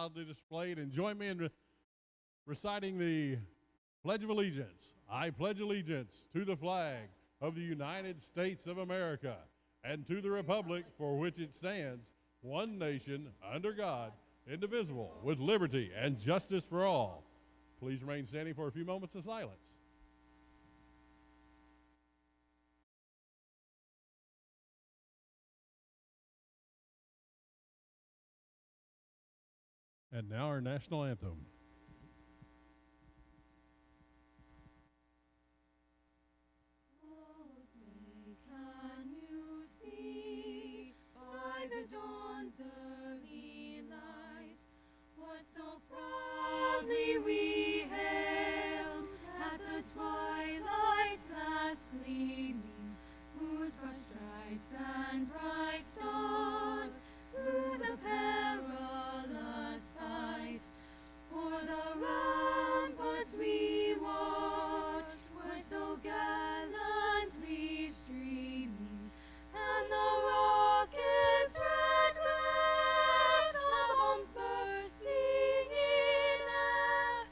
proudly displayed. And join me in reciting the Pledge of Allegiance. I pledge allegiance to the flag of the United States of America and to the republic for which it stands, one nation, under God, indivisible, with liberty and justice for all. Please remain standing for a few moments of silence. And now our national anthem. Oh, say, can you see by the dawn's early light what so proudly we hailed at the twilight's last gleaming, whose broad stripes and bright stars through the perilous fight o'er the ramparts we watched were so gallantly streaming, and the rocket's red glare, the bombs bursting in air,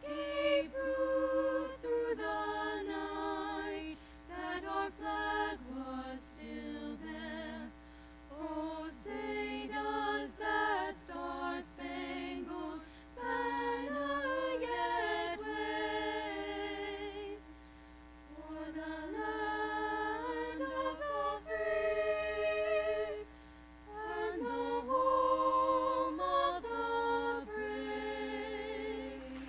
gave proof through the night that our flag was still there. Oh, say does that star-spangled banner yet wave o'er the land of the free and the home of the brave?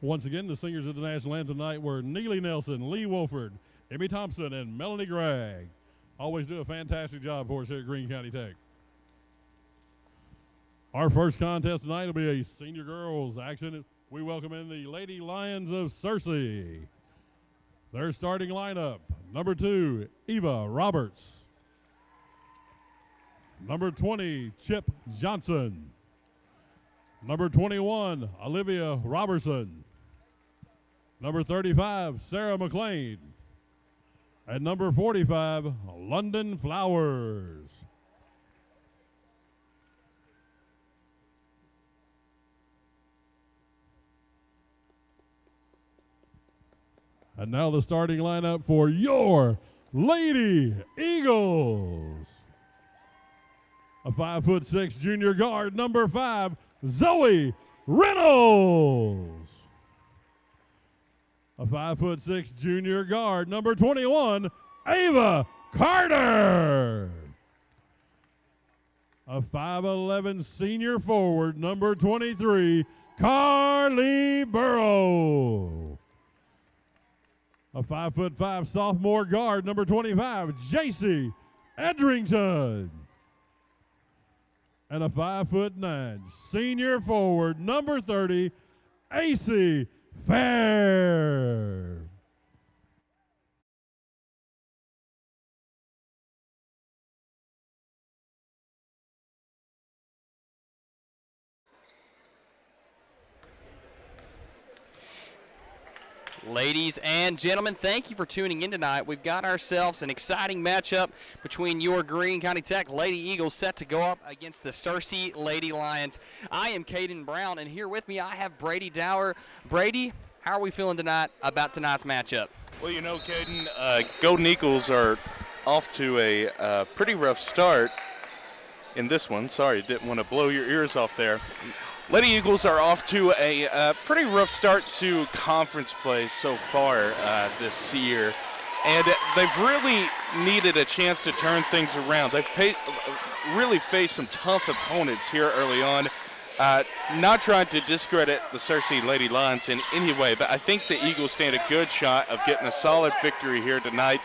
Once again, the singers of the national anthem tonight were Neely Nelson, Lee Wolford, Emmy Thompson, and Melanie Gregg. Always do a fantastic job for us here at Greene County Tech. Our first contest tonight will be a senior girls action. We welcome in the Lady Lions of Searcy. Their starting lineup: number 2, Eva Roberts. Number 20, Chip Johnson. Number 21, Olivia Robertson. Number 35, Sarah McLean. And number 45, London Flowers. And now the starting lineup for your Lady Eagles. A 5'6" junior guard, number 5, Zoe Reynolds. A 5'6" junior guard, number 21, Ava Carter. A 5'11" senior forward, number 23, Carly Burrow. A 5'5" sophomore guard, number 25, JC Edrington. And a 5'9" senior forward, number 30, AC Fair. Ladies and gentlemen, thank you for tuning in tonight. We've got ourselves an exciting matchup between your Greene County Tech Lady Eagles set to go up against the Searcy Lady Lions. I am Caden Brown, and here with me I have Brady Dower. Brady, how are we feeling tonight about tonight's matchup? Well, you know, Caden, Golden Eagles are off to a pretty rough start in this one. Sorry, didn't want to blow your ears off there. Lady Eagles are off to a pretty rough start to conference play so far this year, and they've really needed a chance to turn things around. They've really faced some tough opponents here early on. Not trying to discredit the Searcy Lady Lions in any way, but I think the Eagles stand a good shot of getting a solid victory here tonight.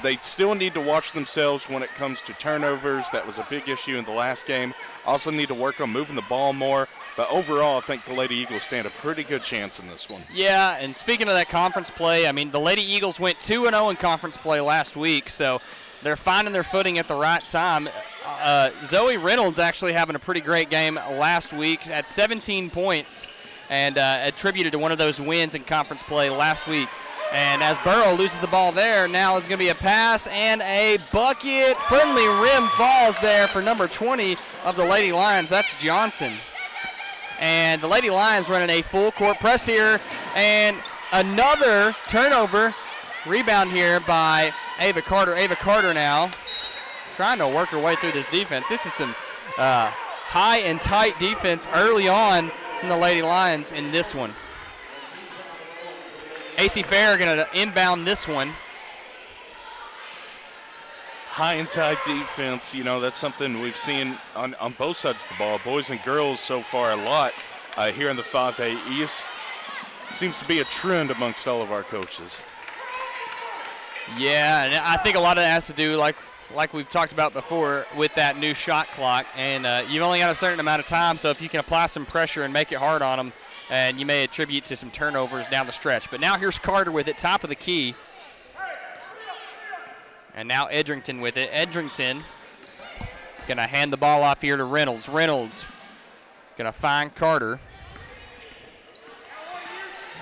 They still need to watch themselves when it comes to turnovers. That was a big issue in the last game. Also need to work on moving the ball more. But overall, I think the Lady Eagles stand a pretty good chance in this one. Yeah, and speaking of that conference play, I mean, the Lady Eagles went 2-0 in conference play last week, so they're finding their footing at the right time. Zoe Reynolds actually having a pretty great game last week at 17 points and attributed to one of those wins in conference play last week. And as Burrow loses the ball there, now it's going to be a pass and a bucket. Friendly rim falls there for number 20 of the Lady Lions. That's Johnson. And the Lady Lions running a full court press here. And another turnover. Rebound here by Ava Carter. Ava Carter now trying to work her way through this defense. This is some high and tight defense early on from the Lady Lions in this one. AC Fair going to inbound this one. High and tight defense, you know, that's something we've seen on both sides of the ball, boys and girls so far a lot here in the 5A East. Seems to be a trend amongst all of our coaches. Yeah, and I think a lot of that has to do, like we've talked about before, with that new shot clock. And you've only got a certain amount of time, so if you can apply some pressure and make it hard on them, and you may attribute to some turnovers down the stretch. But now here's Carter with it, top of the key. And now Edrington with it. Edrington going to hand the ball off here to Reynolds. Reynolds going to find Carter.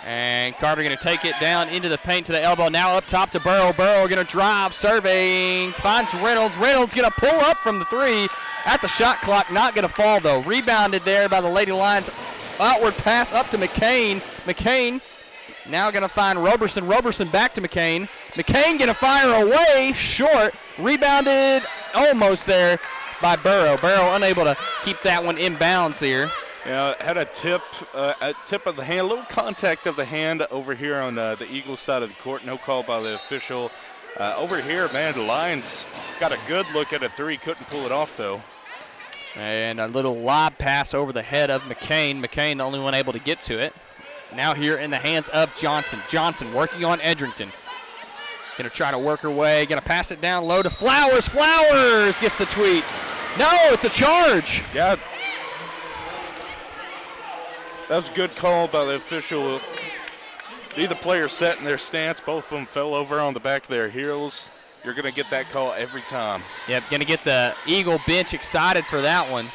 And Carter going to take it down into the paint to the elbow. Now up top to Burrow. Burrow going to drive, serving, finds Reynolds. Reynolds going to pull up from the three at the shot clock. Not going to fall, though. Rebounded there by the Lady Lions. Outward pass up to McCain. McCain now going to find Roberson. Roberson back to McCain. McCain going to fire away, short. Rebounded almost there by Burrow. Burrow unable to keep that one in bounds here. Yeah, had a tip of the hand, a little contact of the hand over here on the Eagles side of the court. No call by the official. Over here, man, the Lions got a good look at a three. Couldn't pull it off, though. And a little lob pass over the head of McCain. McCain, the only one able to get to it. Now here in the hands of Johnson. Johnson working on Edrington. Going to try to work her way. Going to pass it down low to Flowers. Flowers gets the tweet. No, it's a charge. Yeah. That was a good call by the official. Neither player set in their stance. Both of them fell over on the back of their heels. You're going to get that call every time. Yep, going to get the Eagle bench excited for that one.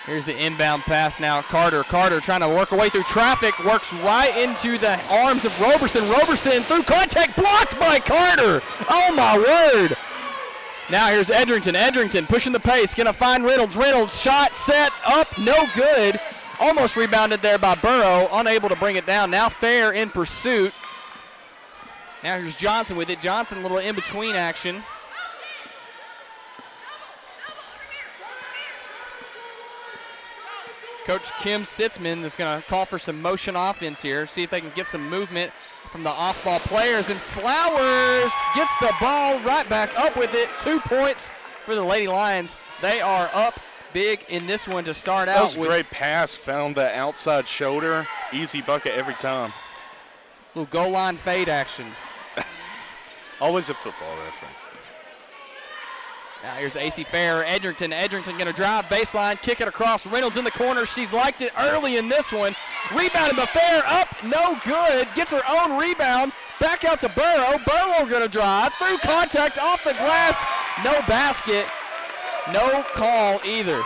Here's the inbound pass now. Carter trying to work her way through traffic. Works right into the arms of Roberson. Roberson through contact. Blocked by Carter. Oh, my word. Now here's Edrington. Edrington pushing the pace. Going to find Reynolds. Reynolds shot, set, up, no good. Almost rebounded there by Burrow. Unable to bring it down. Now Fair in pursuit. Now here's Johnson with it. Johnson a little in-between action. Coach Kim Sitzman is going to call for some motion offense here. See if they can get some movement from the off-ball players. And Flowers gets the ball right back up with it. 2 points for the Lady Lions. They are up big in this one to start out. That was a great pass. Found the outside shoulder. Easy bucket every time. Little goal line fade action. Always a football reference. Now here's AC Fair. Edrington going to drive baseline, kick it across. Reynolds in the corner. She's liked it early in this one. Rebounded by Fair. Up, no good. Gets her own rebound. Back out to Burrow. Burrow going to drive. Through contact, off the glass. No basket. No call either.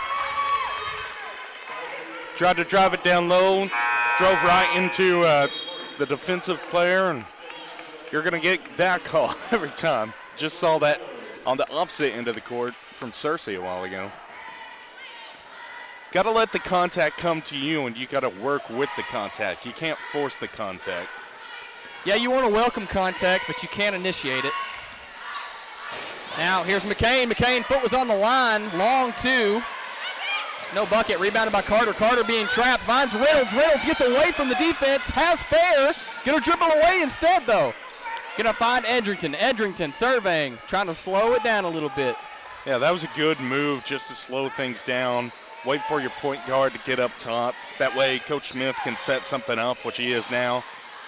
Tried to drive it down low. Drove right into the defensive player, and you're going to get that call every time. Just saw that on the opposite end of the court from Searcy a while ago. Got to let the contact come to you, and you got to work with the contact. You can't force the contact. Yeah, you want to welcome contact, but you can't initiate it. Now here's McCain. McCain, foot was on the line. Long two. No bucket. Rebounded by Carter. Carter being trapped. Finds Reynolds. Reynolds gets away from the defense. Has Fair. Going to dribble away instead, though. Going to find Edrington. Edrington surveying. Trying to slow it down a little bit. Yeah, that was a good move just to slow things down. Wait for your point guard to get up top. That way Coach Smith can set something up, which he is now.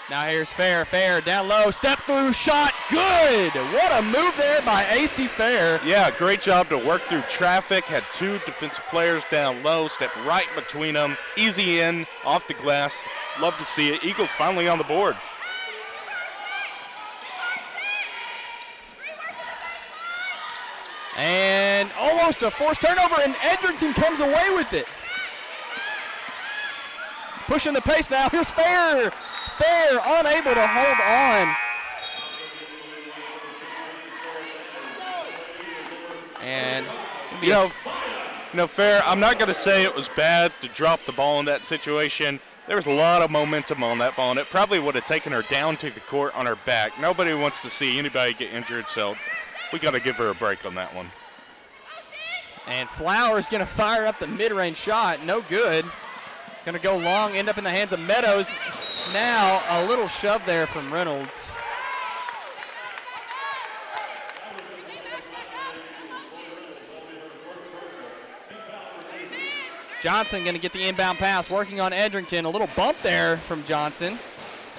Now here's Fair. Fair down low. Step through shot. Good. What a move there by AC Fair. Yeah, great job to work through traffic. Had two defensive players down low. Stepped right between them. Easy in, off the glass. Love to see it. Eagles finally on the board. And almost a forced turnover, and Edrington comes away with it. Pushing the pace now. Here's Fair. Fair unable to hold on. And You know, Fair, I'm not going to say it was bad to drop the ball in that situation. There was a lot of momentum on that ball, and it probably would have taken her down to the court on her back. Nobody wants to see anybody get injured, so we got to give her a break on that one. And Flowers going to fire up the mid-range shot. No good. Going to go long, end up in the hands of Meadows. Now a little shove there from Reynolds. Johnson going to get the inbound pass, working on Edrington. A little bump there from Johnson.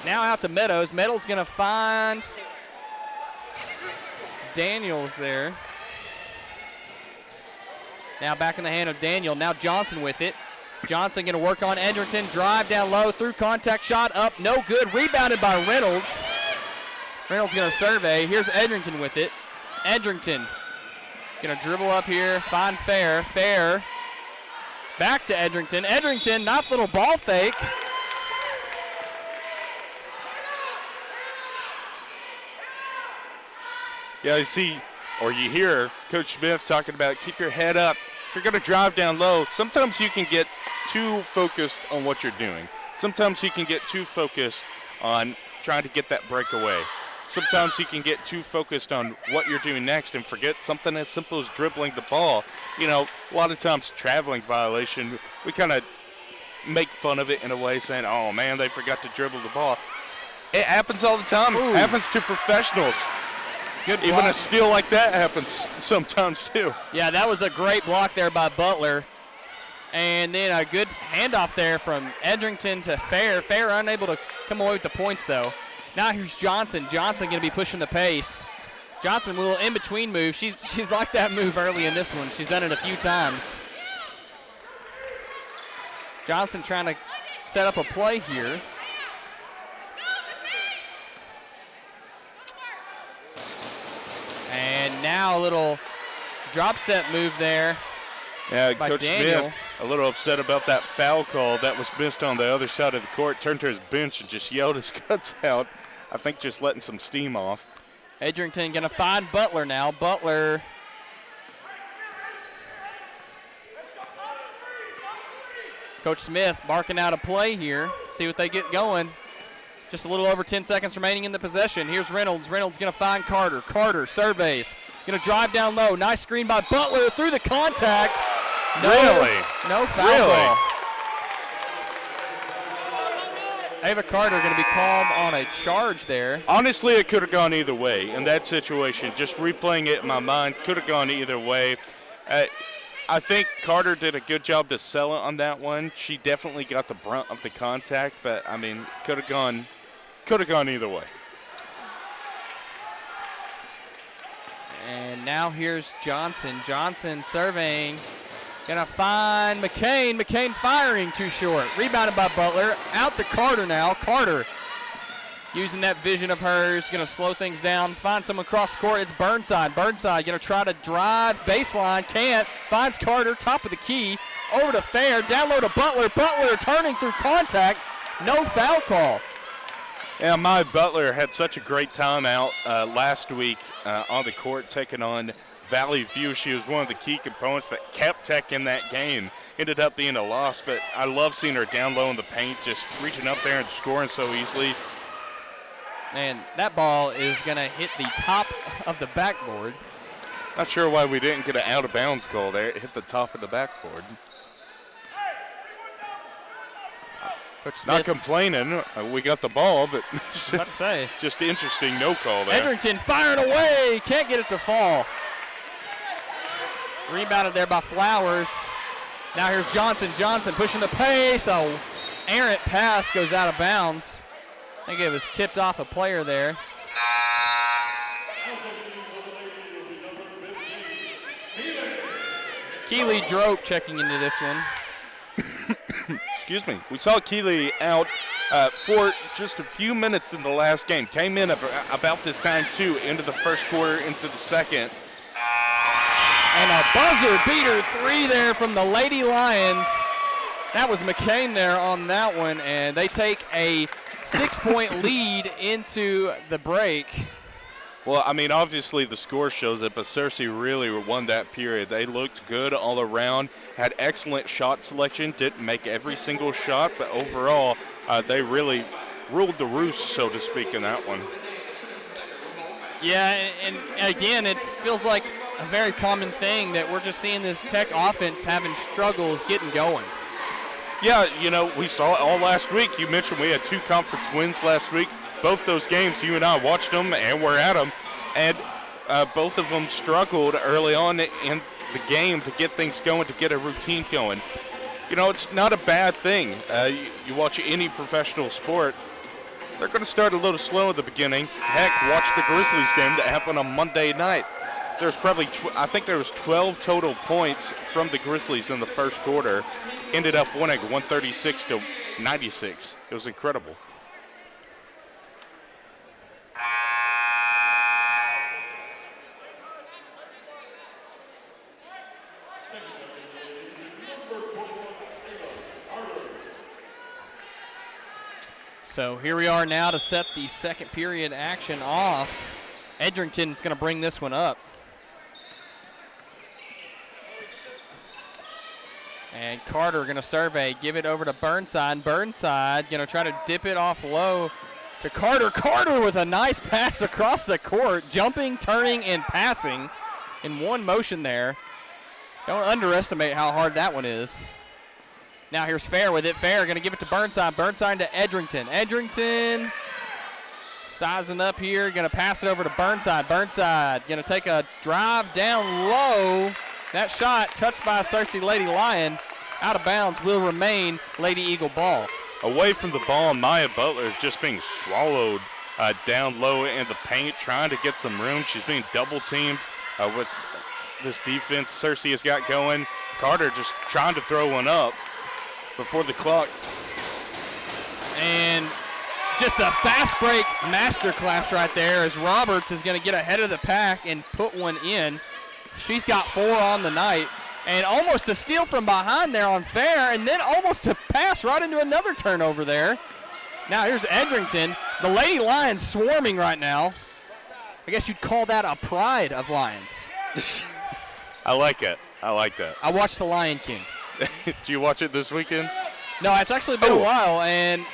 Now out to Meadows. Meadows going to find Daniels there. Now back in the hand of Daniel. Now Johnson with it. Johnson going to work on Edrington. Drive down low, through contact, shot up, no good. Rebounded by Reynolds. Reynolds going to survey. Here's Edrington with it. Edrington going to dribble up here, find Fair. Fair back to Edrington. Edrington, nice little ball fake. Yeah, you see, or you hear Coach Smith talking about keep your head up. If you're going to drive down low, sometimes you can get too focused on what you're doing. Sometimes you can get too focused on trying to get that breakaway. Sometimes you can get too focused on what you're doing next and forget something as simple as dribbling the ball. You know, a lot of times traveling violation, we kind of make fun of it in a way, saying, oh, man, they forgot to dribble the ball. It happens all the time. Ooh. It happens to professionals. Good block. Even a steal like that happens sometimes, too. Yeah, that was a great block there by Butler. And then a good handoff there from Edrington to Fair. Fair unable to come away with the points, though. Now here's Johnson. Johnson going to be pushing the pace. Johnson with a little in-between move. She's like that move early in this one. She's done it a few times. Johnson trying to set up a play here. And now a little drop step move there. Yeah, by Coach Daniel. Smith a little upset about that foul call that was missed on the other side of the court. Turned to his bench and just yelled his guts out. I think just letting some steam off. Edrington going to find Butler now. Butler. Coach Smith marking out a play here. See what they get going. Just a little over 10 seconds remaining in the possession. Here's Reynolds. Reynolds going to find Carter. Carter surveys. Going to drive down low. Nice screen by Butler through the contact. No, Really? No foul Really? ball. Ava Carter going to be called on a charge there. Honestly, it could have gone either way in that situation. Just replaying it in my mind, could have gone either way. I think Carter did a good job to sell it on that one. She definitely got the brunt of the contact, but, I mean, could have gone either way. And now here's Johnson. Johnson surveying. Gonna find McCain. McCain firing too short. Rebounded by Butler. Out to Carter now. Carter using that vision of hers. Gonna slow things down. Find someone across the court. It's Burnside. Burnside gonna try to drive baseline. Can't. Finds Carter. Top of the key. Over to Fair. Down low to Butler. Butler turning through contact. No foul call. Yeah, my Butler had such a great time out last week on the court taking on Valley View. She was one of the key components that kept Tech in that game. Ended up being a loss, but I love seeing her down low in the paint, just reaching up there and scoring so easily. And that ball is going to hit the top of the backboard. Not sure why we didn't get an out-of-bounds call there. It hit the top of the backboard. Coach Smith. Not complaining. We got the ball, but About to say. just interesting no call there. Edrington firing away. Can't get it to fall. Rebounded there by Flowers. Now here's Johnson. Johnson pushing the pace. A errant pass goes out of bounds. I think it was tipped off a player there. Keely Drope checking into this one. Excuse me. We saw Keeley out for just a few minutes in the last game. Came in about this time, too, into the first quarter, into the second. And a buzzer beater three there from the Lady Lions. That was McCain there on that one, and they take a 6-point lead into the break. Well, I mean, obviously the score shows it, but Searcy really won that period. They looked good all around, had excellent shot selection, didn't make every single shot, but overall they really ruled the roost, so to speak, in that one. Yeah, and again, it feels like a very common thing that we're just seeing this Tech offense having struggles getting going. Yeah, you know, we saw it all last week. You mentioned we had 2 conference wins last week. Both those games, you and I watched them and were at them, and both of them struggled early on in the game to get things going, to get a routine going. You know, it's not a bad thing. You watch any professional sport, they're going to start a little slow at the beginning. Heck, watch the Grizzlies game that happened on Monday night. There's probably, I think there was 12 total points from the Grizzlies in the first quarter. Ended up winning 136-96. It was incredible. So here we are now to set the second period action off. Edrington's going to bring this one up. And Carter going to survey, give it over to Burnside. Burnside going to try to dip it off low to Carter. Carter with a nice pass across the court, jumping, turning, and passing in one motion there. Don't underestimate how hard that one is. Now here's Fair with it. Fair going to give it to Burnside. Burnside to Edrington. Edrington sizing up here. Going to pass it over to Burnside. Burnside going to take a drive down low. That shot touched by a Searcy Lady Lion. Out of bounds will remain Lady Eagle ball. Away from the ball, Maya Butler is just being swallowed down low in the paint, trying to get some room. She's being double teamed with this defense Searcy has got going. Carter just trying to throw one up before the clock. And just a fast break masterclass right there as Roberts is going to get ahead of the pack and put one in. She's got 4 on the night. And almost a steal from behind there on Fair, and then almost a pass right into another turnover there. Now here's Edrington. The Lady Lions swarming right now. I guess you'd call that a pride of Lions. I like it. I like that. I watched The Lion King. Did you watch it this weekend? No, it's actually been a while, and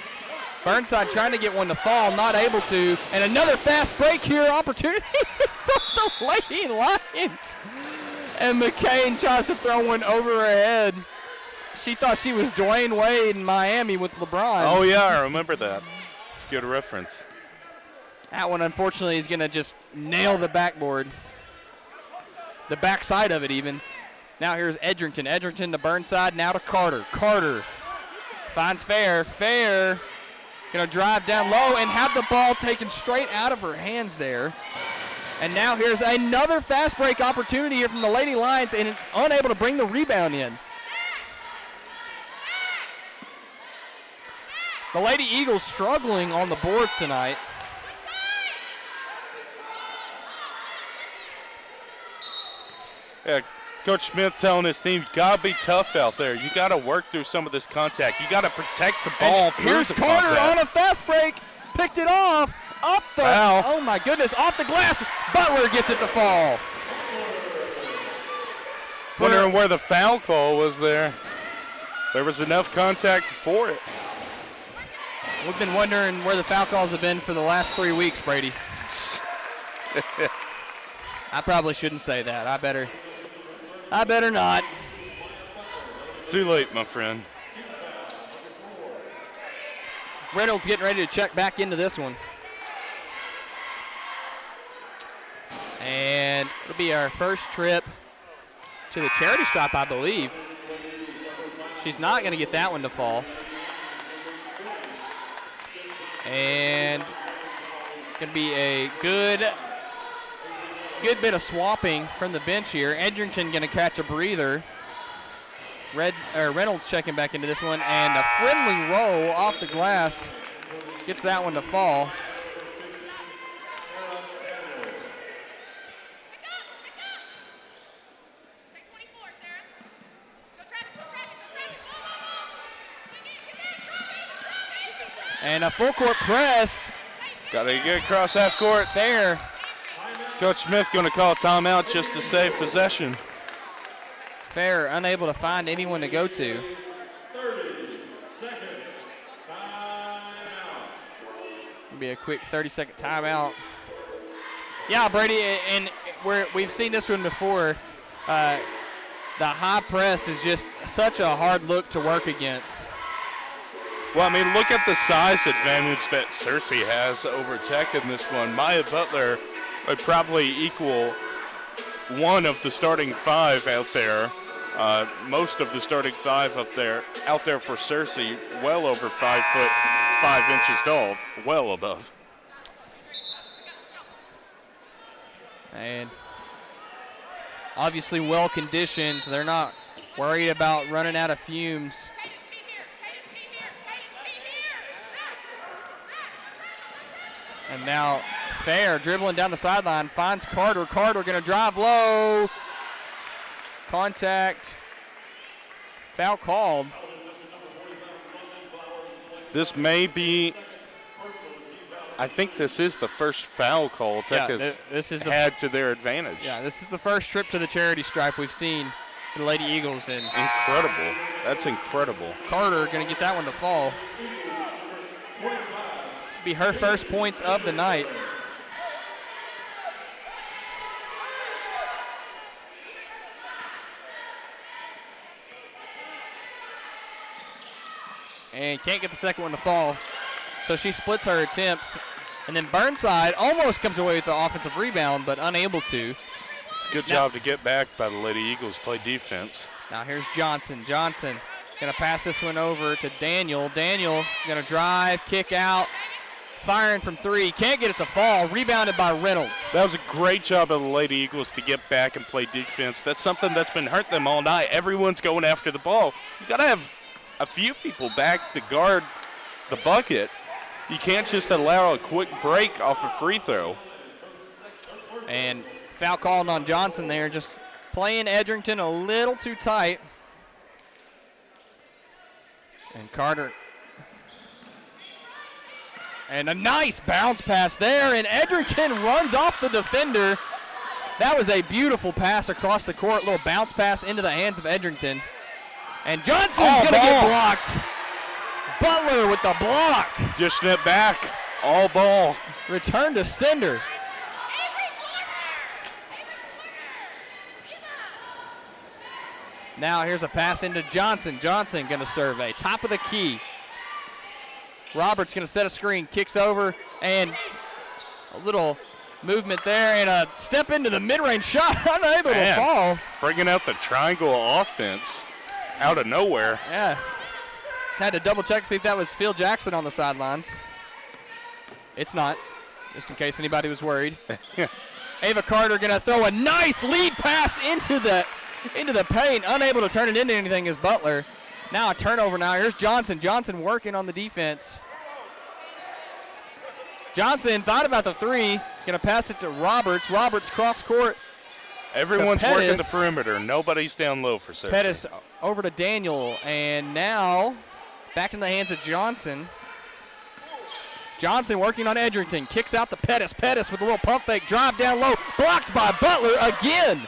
Burnside trying to get one to fall, not able to. And another fast break here, opportunity for the Lady Lions. And McCain tries to throw one over her head. She thought she was Dwayne Wade in Miami with LeBron. Oh, yeah, I remember that. It's a good reference. That one, unfortunately, is going to just nail the backboard. The backside of it, even. Now here's Edrington. Edrington to Burnside, now to Carter. Carter finds Fair. Fair going to drive down low and have the ball taken straight out of her hands there. And now here's another fast break opportunity here from the Lady Lions, and unable to bring the rebound in. The Lady Eagles struggling on the boards tonight. Yeah, Coach Smith telling his team, you got to be tough out there. You got to work through some of this contact. You got to protect the ball through here's the Carter contact. on a fast break. Picked it off. Up the, foul. Oh my goodness, off the glass. Butler gets it to fall. Wondering where the foul call was there. There was enough contact for it. We've been wondering where the foul calls have been for the last 3 weeks, Brady. I probably shouldn't say that. I better not. Too late, my friend. Reynolds getting ready to check back into this one. And it'll be our first trip to the charity shop, I believe. She's not going to get that one to fall. And going to be a good bit of swapping from the bench here. Edrington going to catch a breather. Reynolds checking back into this one, and a friendly roll off the glass gets that one to fall. And a full court press. Got to get across half court. Fair. Coach Smith going to call a timeout just to save possession. Fair, unable to find anyone to go to. 30-second timeout. It'll be a quick 30-second timeout. Yeah, Brady, and we've seen this one before. The high press is just such a hard look to work against. Well, I mean, look at the size advantage that Searcy has over Tech in this one. Maya Butler would probably equal one of the starting five out there. Most of the starting five out there for Searcy, well over 5 foot 5 inches tall, well above. And obviously well conditioned. They're not worried about running out of fumes. And now Fair dribbling down the sideline, finds Carter. Carter going to drive low. Contact. Foul called. This may be, I think this is the first foul call Tech has had to their advantage. Yeah, this is the first trip to the charity stripe we've seen for the Lady Eagles. And incredible. That's incredible. Carter going to get that one to fall. Be her first points of the night. And can't get the second one to fall. So she splits her attempts. And then Burnside almost comes away with the offensive rebound, but unable to. It's a good job to get back by the Lady Eagles, play defense. Now here's Johnson. Johnson going to pass this one over to Daniel. Daniel going to drive, kick out. Firing from three, can't get it to fall, rebounded by Reynolds. That was a great job of the Lady Eagles to get back and play defense. That's something that's been hurting them all night. Everyone's going after the ball. You got to have a few people back to guard the bucket. You can't just allow a quick break off a free throw. And foul called on Johnson there, just playing Edrington a little too tight. And Carter. And a nice bounce pass there, and Edrington runs off the defender. That was a beautiful pass across the court, little bounce pass into the hands of Edrington. And Johnson's going to get blocked. Butler with the block. Dishing it back, all ball. Return to sender. Now here's a pass into Johnson. Johnson going to survey, top of the key. Roberts going to set a screen, kicks over, and a little movement there, and a step into the mid-range shot, unable to fall. Bringing out the triangle offense out of nowhere. Yeah. Had to double-check to see if that was Phil Jackson on the sidelines. It's not, just in case anybody was worried. Ava Carter going to throw a nice lead pass into the paint, unable to turn it into anything as Butler. Now a turnover now. Here's Johnson. Johnson working on the defense. Johnson thought about the three. Going to pass it to Roberts. Roberts cross court. Everyone's working the perimeter. Nobody's down low for Searcy. Pettis over to Daniel. And now back in the hands of Johnson. Johnson working on Edrington. Kicks out to Pettis. Pettis with a little pump fake. Drive down low. Blocked by Butler again.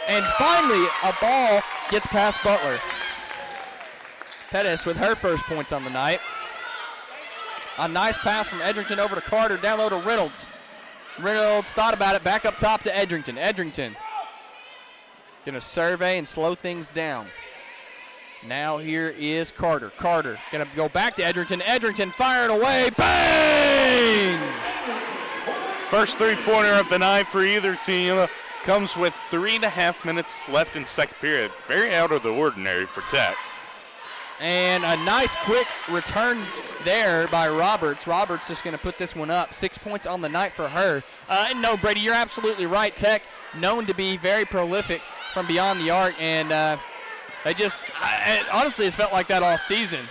And finally a ball gets past Butler. Pettis with her first points on the night. A nice pass from Edrington over to Carter, down low to Reynolds. Reynolds thought about it, back up top to Edrington. Edrington going to survey and slow things down. Now here is Carter. Carter going to go back to Edrington. Edrington firing away, bang! First three-pointer of the night for either team comes with 3.5 minutes left in second period. Very out of the ordinary for Tech. And a nice quick return there by Roberts. Roberts just going to put this one up. 6 points on the night for her. No, Brady, you're absolutely right. Tech known to be very prolific from beyond the arc, and they just, honestly, it's felt like that all season.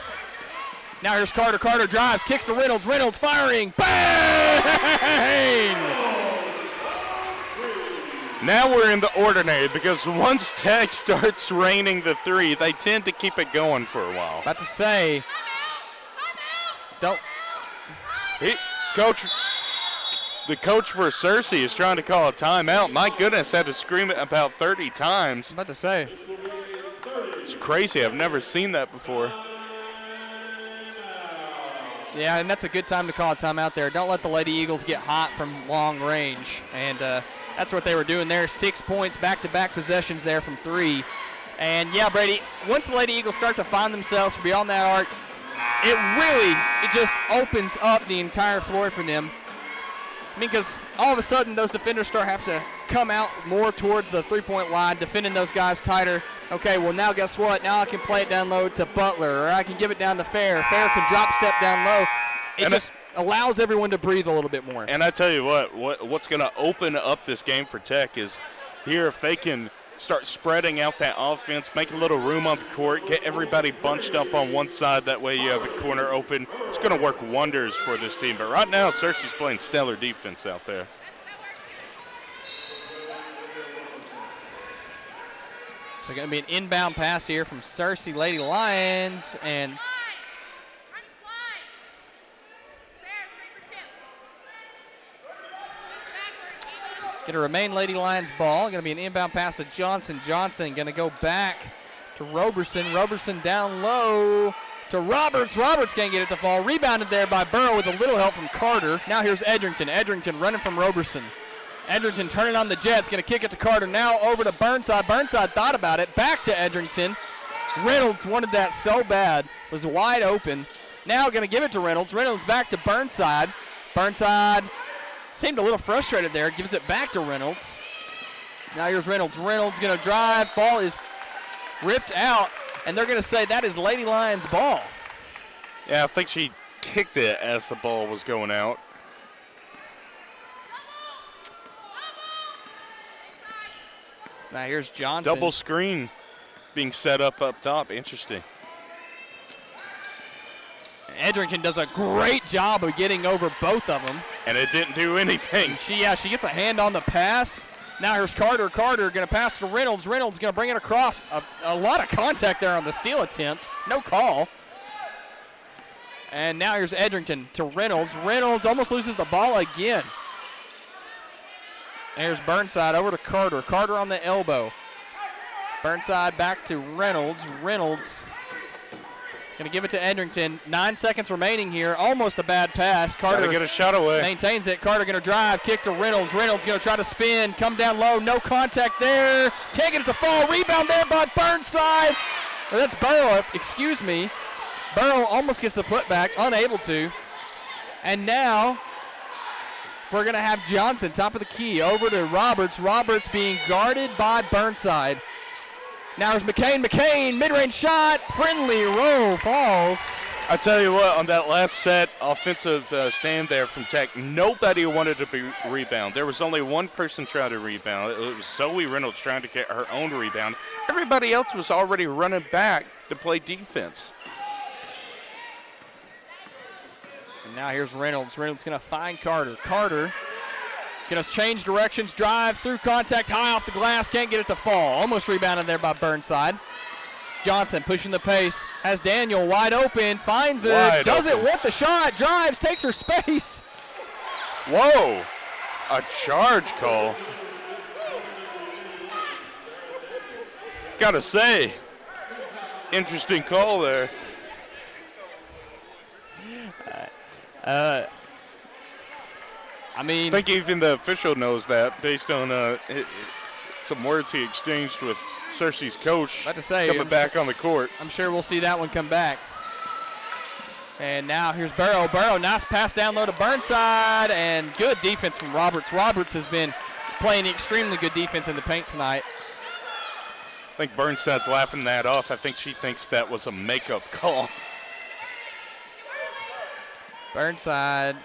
Now here's Carter. Carter drives, kicks to Reynolds. Reynolds firing. Bang! Now we're in the ordinary because once Tech starts raining the three, they tend to keep it going for a while. About to say, don't The coach for Searcy is trying to call a timeout. My goodness, had to scream it about 30 times. I'm about to say. It's crazy. I've never seen that before. Yeah, and that's a good time to call a timeout there. Don't let the Lady Eagles get hot from long range. And that's what they were doing there. 6 points, back-to-back possessions there from 3. And, yeah, Brady, once the Lady Eagles start to find themselves beyond that arc, it just opens up the entire floor for them. I mean, because all of a sudden those defenders have to come out more towards the three-point line, defending those guys tighter. Okay, well, now guess what? Now I can play it down low to Butler, or I can give it down to Fair. Fair can drop step down low. It just allows everyone to breathe a little bit more. And I tell you what's going to open up this game for Tech is here if they can start spreading out that offense, make a little room on the court, get everybody bunched up on one side. That way you have a corner open. It's going to work wonders for this team. But right now, Searcy's playing stellar defense out there. So going to be an inbound pass here from Searcy Lady Lions. And going to remain Lady Lions ball. Going to be an inbound pass to Johnson. Johnson going to go back to Roberson. Roberson down low to Roberts. Roberts can't get it to fall. Rebounded there by Burrow with a little help from Carter. Now here's Edrington. Edrington running from Roberson. Edrington turning on the Jets. Going to kick it to Carter. Now over to Burnside. Burnside thought about it. Back to Edrington. Reynolds wanted that so bad. Was wide open. Now going to give it to Reynolds. Reynolds back to Burnside. Burnside seemed a little frustrated there. Gives it back to Reynolds. Now here's Reynolds. Reynolds going to drive. Ball is ripped out, and they're going to say that is Lady Lions ball. Yeah, I think she kicked it as the ball was going out. Now here's Johnson. Double screen being set up top. Interesting. Edrington does a great job of getting over both of them. And it didn't do anything. She gets a hand on the pass. Now here's Carter. Carter going to pass to Reynolds. Reynolds going to bring it across. A lot of contact there on the steal attempt. No call. And now here's Edrington to Reynolds. Reynolds almost loses the ball again. There's Burnside over to Carter. Carter on the elbow. Burnside back to Reynolds. Reynolds going to give it to Edrington. 9 seconds remaining here. Almost a bad pass. Carter get a shot away. Maintains it. Carter going to drive. Kick to Reynolds. Reynolds going to try to spin. Come down low. No contact there. Can't get it to fall. Rebound there by Burnside. Or that's Burrow. Excuse me. Burrow almost gets the putback. Unable to. And now we're going to have Johnson, top of the key, over to Roberts. Roberts being guarded by Burnside. Now there's McCain. McCain, mid-range shot. Friendly roll falls. I tell you what, on that last set offensive stand there from Tech, nobody wanted to rebound. There was only one person trying to rebound. It was Zoe Reynolds trying to get her own rebound. Everybody else was already running back to play defense. And now here's Reynolds. Reynolds going to find Carter. Carter going to change directions, drive through contact, high off the glass, can't get it to fall. Almost rebounded there by Burnside. Johnson pushing the pace, has Daniel wide open, finds her, doesn't want the shot, drives, takes her space. Whoa, a charge call. Gotta say, interesting call there. I mean, I think even the official knows that based on some words he exchanged with Searcy's coach coming back on the court. I'm sure we'll see that one come back. And now here's Burrow. Burrow, nice pass down low to Burnside, and good defense from Roberts. Roberts has been playing extremely good defense in the paint tonight. I think Burnside's laughing that off. I think she thinks that was a makeup call. Burnside,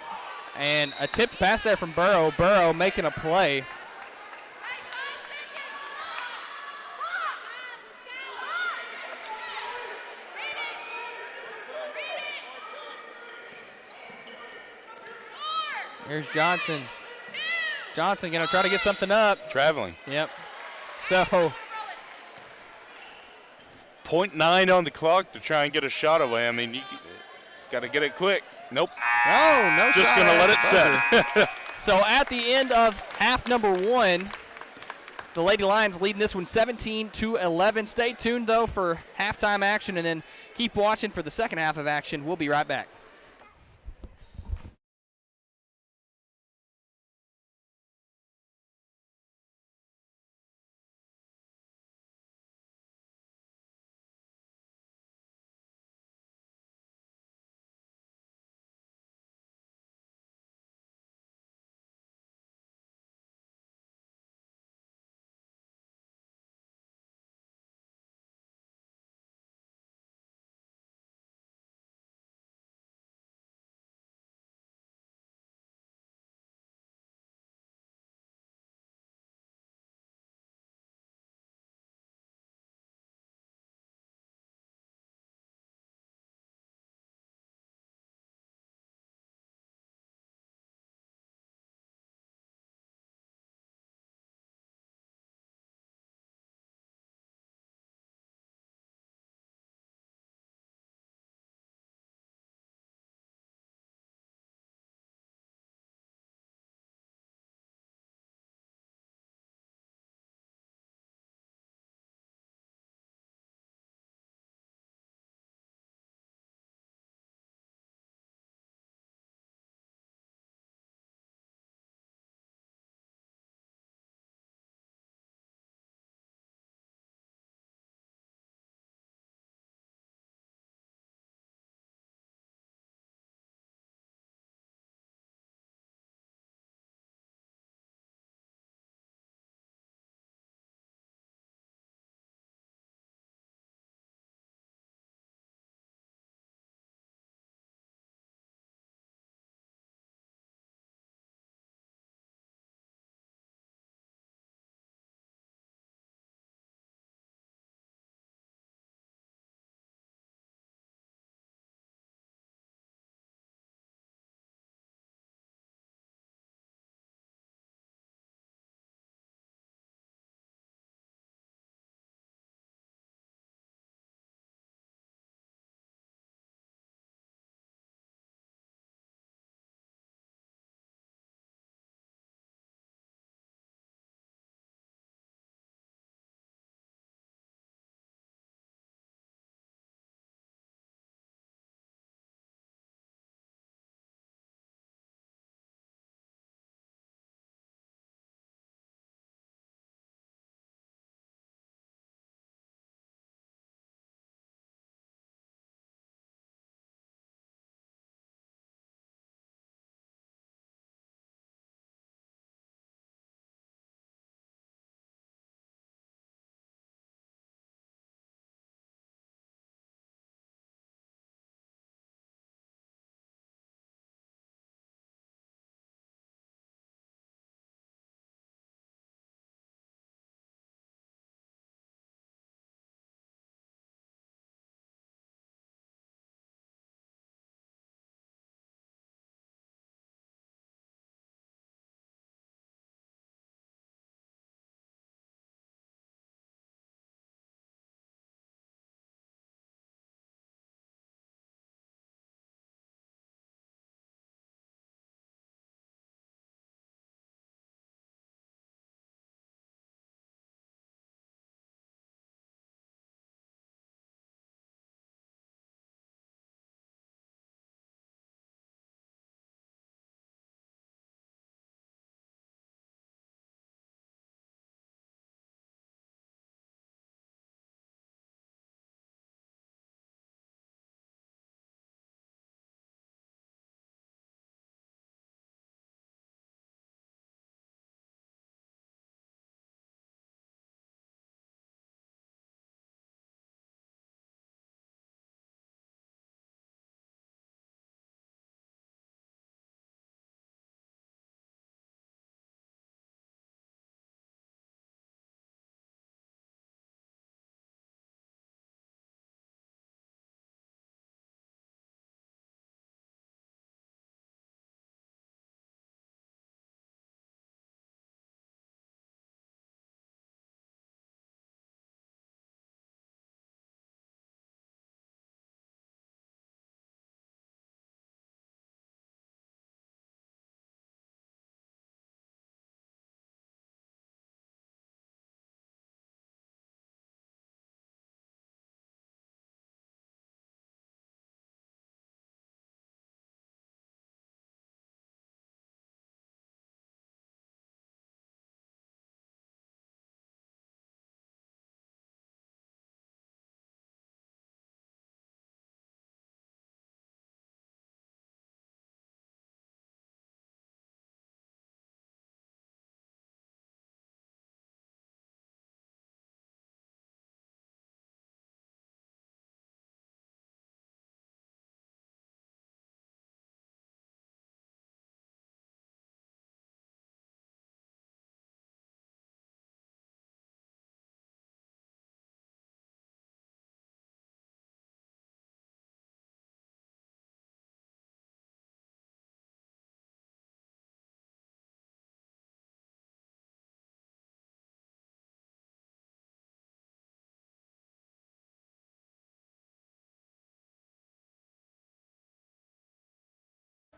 and a tipped pass there from Burrow. Burrow making a play. Here's Johnson. Johnson going to try to get something up. Traveling. Yep. So 0.9 on the clock to try and get a shot away. I mean, Got to get it quick. Nope. Oh, no Just shot going to at let the it buzzer. set. So at the end of half number 1, the Lady Lions leading this one 17-11. Stay tuned, though, for halftime action, and then keep watching for the second half of action. We'll be right back.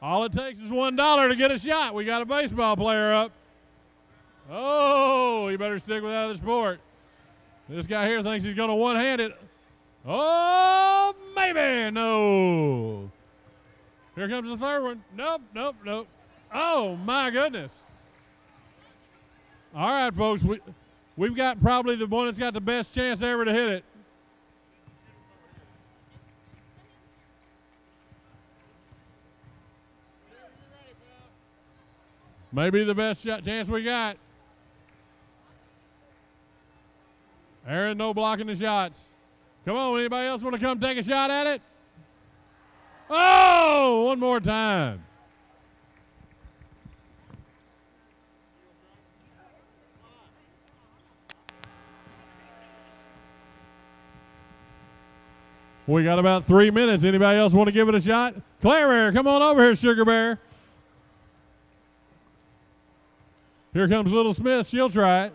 All it takes is $1 to get a shot. We got a baseball player up. Oh, you better stick with that other sport. This guy here thinks he's going to one-hand it. Oh, maybe. No. Here comes the third one. Nope, nope, nope. Oh, my goodness. All right, folks. We've got probably the one that's got the best chance ever to hit it. Maybe the best chance we got. Aaron, no blocking the shots. Come on, anybody else want to come take a shot at it? Oh, one more time. We got about 3 minutes. Anybody else want to give it a shot? Claire Bear, come on over here, Sugar Bear. Here comes Little Smith. She'll try it.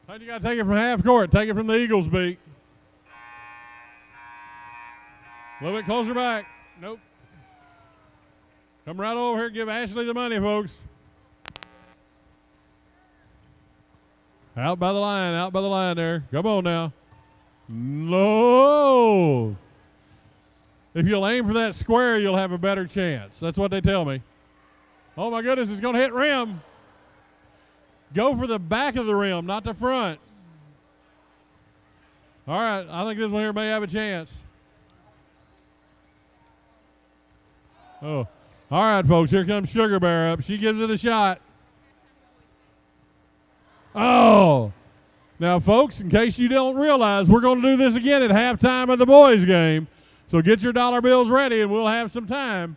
And you got to take it from half court. Take it from the Eagles' beat. A little bit closer back. Nope. Come right over here. Give Ashley the money, folks. Out by the line there. Come on now. No. If you'll aim for that square, you'll have a better chance. That's what they tell me. Oh, my goodness, it's going to hit rim. Go for the back of the rim, not the front. All right, I think this one here may have a chance. Oh, all right, folks, here comes Sugar Bear up. She gives it a shot. Oh. Now, folks, in case you don't realize, we're going to do this again at halftime of the boys' game. So get your dollar bills ready, and we'll have some time.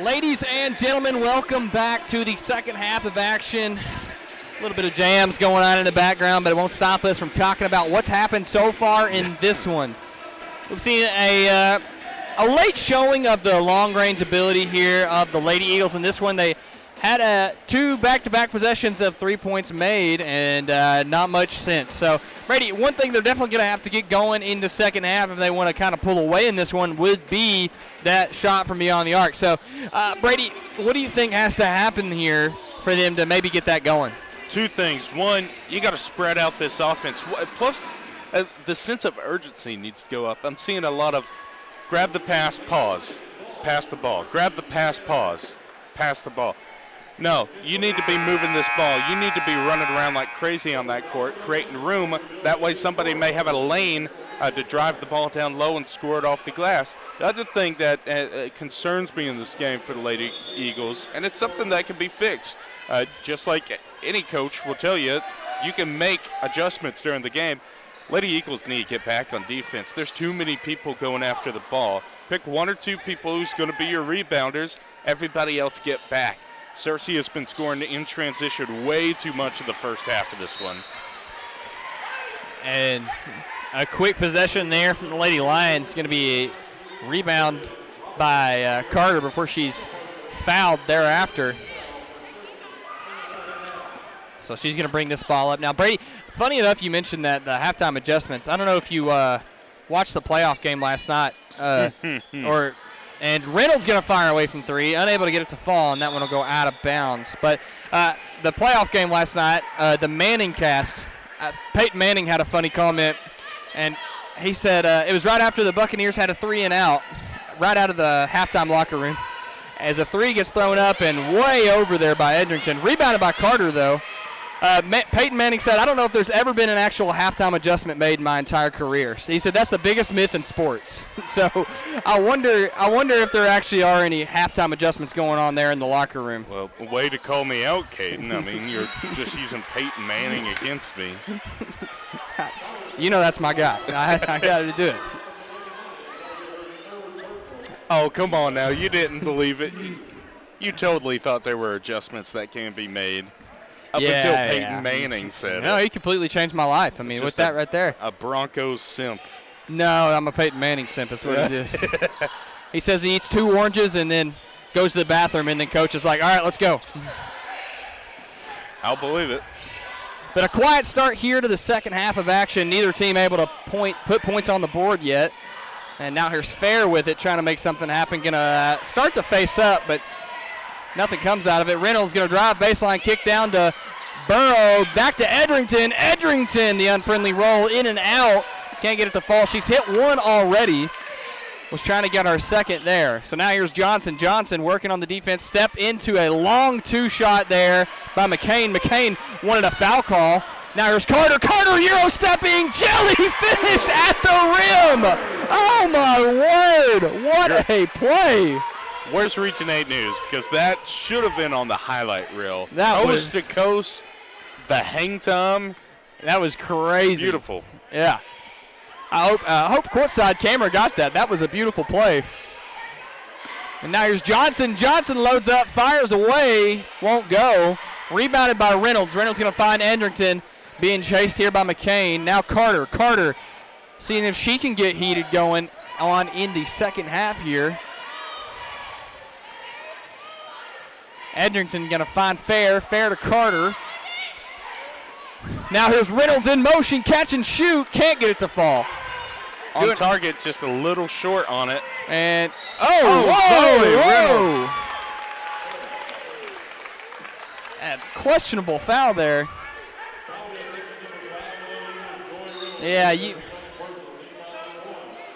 Ladies and gentlemen, welcome back to the second half of action. A little bit of jams going on in the background, but it won't stop us from talking about what's happened so far in this one. We've seen a late showing of the long-range ability here of the Lady Eagles. In this one, they had two back-to-back possessions of 3 points made and not much since. So, Brady, one thing they're definitely going to have to get going in the second half if they want to kind of pull away in this one would be that shot from beyond the arc. So, Brady, what do you think has to happen here for them to maybe get that going? Two things. One, you got to spread out this offense. Plus, the sense of urgency needs to go up. I'm seeing a lot of grab the pass, pause, pass the ball. Grab the pass, pause, pass the ball. No, you need to be moving this ball. You need to be running around like crazy on that court, creating room. That way somebody may have a lane to drive the ball down low and score it off the glass. The other thing that concerns me in this game for the Lady Eagles, and it's something that can be fixed, just like any coach will tell you, you can make adjustments during the game. Lady Eagles need to get back on defense. There's too many people going after the ball. Pick one or two people who's going to be your rebounders. Everybody else get back. Searcy has been scoring in transition way too much in the first half of this one. And a quick possession there from the Lady Lions. Going to be a rebound by Carter before she's fouled thereafter. So she's going to bring this ball up. Now, Brady, funny enough, you mentioned that the halftime adjustments. I don't know if you watched the playoff game last night, and Reynolds going to fire away from 3, unable to get it to fall, and that one will go out of bounds. But the playoff game last night, the Manning cast, Peyton Manning had a funny comment, and he said it was right after the Buccaneers had a 3-and-out, right out of the halftime locker room, as a 3 gets thrown up and way over there by Edrington. Rebounded by Carter, though. Peyton Manning said, I don't know if there's ever been an actual halftime adjustment made in my entire career. So he said that's the biggest myth in sports. So I wonder if there actually are any halftime adjustments going on there in the locker room. Well, way to call me out, Caden. I mean, you're just using Peyton Manning against me. You know that's my guy. I got to do it. Oh, come on now. You didn't believe it. You totally thought there were adjustments that can be made. Up until Peyton Manning said No, it. he completely changed my life. I mean, with that right there. A Broncos simp. No, I'm a Peyton Manning simp. That's what it is. He says he eats 2 oranges and then goes to the bathroom, and then coach is like, all right, let's go. I'll believe it. But a quiet start here to the second half of action. Neither team able to put points on the board yet. And now here's Fair with it, trying to make something happen. Going to start to face up, but nothing comes out of it. Reynolds going to drive baseline, kick down to Burrow, back to Edrington. Edrington, the unfriendly roll, in and out. Can't get it to fall. She's hit 1 already. Was trying to get our second there. So now here's Johnson. Johnson working on the defense. Step into a long 2-shot there by McCain. McCain wanted a foul call. Now here's Carter. Carter Euro stepping. Jelly finish at the rim. Oh, my word. What a play. Where's Region 8 News? Because that should have been on the highlight reel. That coast to coast, the hang time. That was crazy. Beautiful. Yeah. I hope courtside camera got that. That was a beautiful play. And now here's Johnson. Johnson loads up, fires away, won't go. Rebounded by Reynolds. Reynolds going to find Edrington, being chased here by McCain. Now Carter. Carter seeing if she can get heated going on in the second half here. Edrington going to find Fair. Fair to Carter. Now here's Reynolds in motion, catch and shoot. Can't get it to fall. On target, just a little short on it. And, Zoe Reynolds. And questionable foul there. Yeah,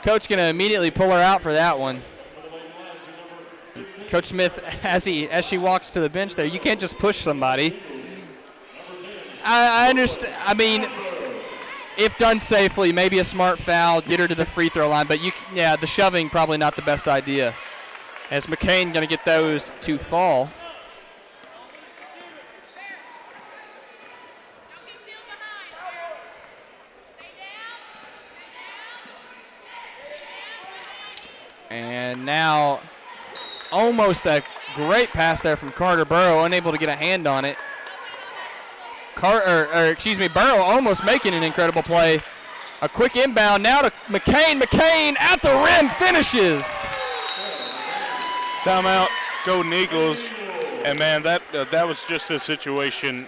Coach going to immediately pull her out for that one. Coach Smith, as she walks to the bench there, you can't just push somebody. I understand. I mean, if done safely, maybe a smart foul, get her to the free throw line. But the shoving probably not the best idea. As McCain going to get those to fall. And now almost a great pass there from Carter. Burrow unable to get a hand on it. Burrow almost making an incredible play. A quick inbound now to McCain. McCain at the rim finishes. Timeout, Golden Eagles. And man, that was just a situation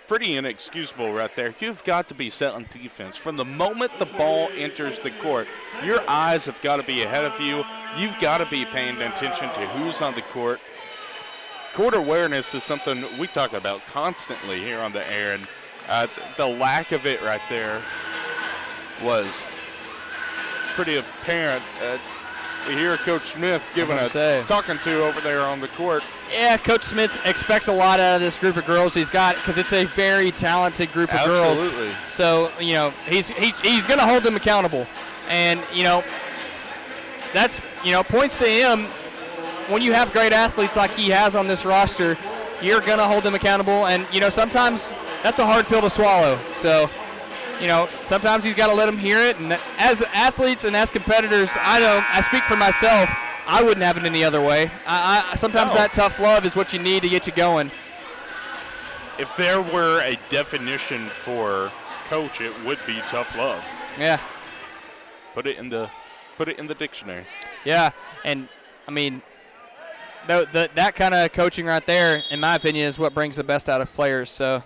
pretty inexcusable right there. You've got to be set on defense. From the moment the ball enters the court, your eyes have got to be ahead of you. You've got to be paying attention to who's on the court. Court awareness is something we talk about constantly here on the air, and the lack of it right there was pretty apparent. We hear Coach Smith giving talking to over there on the court. Yeah, Coach Smith expects a lot out of this group of girls he's got because it's a very talented group of girls. Absolutely. So, he's going to hold them accountable. And, that's, points to him. When you have great athletes like he has on this roster, you're going to hold them accountable. And, sometimes that's a hard pill to swallow. So, sometimes he's got to let them hear it. And as athletes and as competitors, I speak for myself. I wouldn't have it any other way. Sometimes that tough love is what you need to get you going. If there were a definition for coach, it would be tough love. Yeah. Put it in the dictionary. Yeah, and I mean, that kind of coaching right there, in my opinion, is what brings the best out of players. So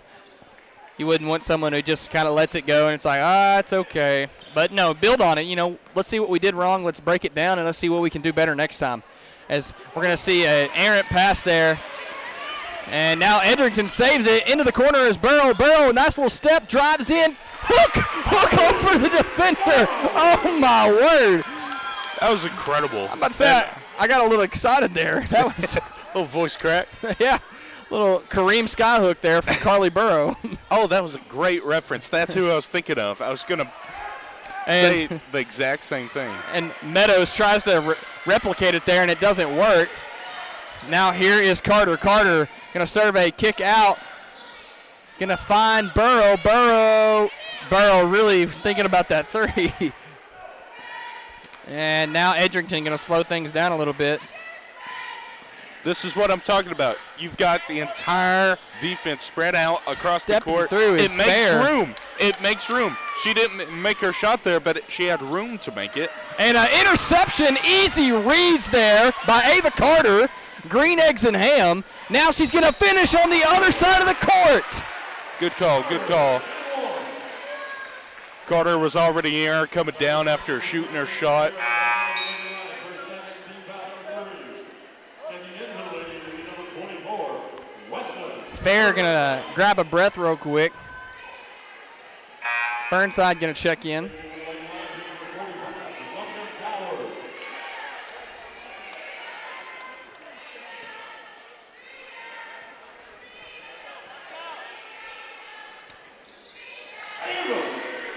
You wouldn't want someone who just kind of lets it go and it's like, it's okay. But no, build on it. You know, let's see what we did wrong. Let's break it down and let's see what we can do better next time. As we're going to see an errant pass there. And now Edrington saves it. Into the corner is Burrow. Burrow, nice little step, drives in. Hook over the defender. Oh, my word. That was incredible. I'm about to say, I got a little excited there. That was a little voice crack. Yeah. Little Kareem Skyhook there from Carly Burrow. Oh, that was a great reference. That's who I was thinking of. I was going to say the exact same thing. And Meadows tries to replicate it there, and it doesn't work. Now here is Carter. Carter going to serve a kick out. Going to find Burrow. Burrow really thinking about that three. And now Edrington going to slow things down a little bit. This is what I'm talking about. You've got the entire defense spread out across the court. Through is it makes fair. room. It makes room. She didn't make her shot there, but she had room to make it. And an interception, easy reads there by Ava Carter. Green eggs and ham. Now she's going to finish on the other side of the court. Good call, good call. Carter was already here, coming down after shooting her shot. Fair going to grab a breath real quick. Burnside going to check in.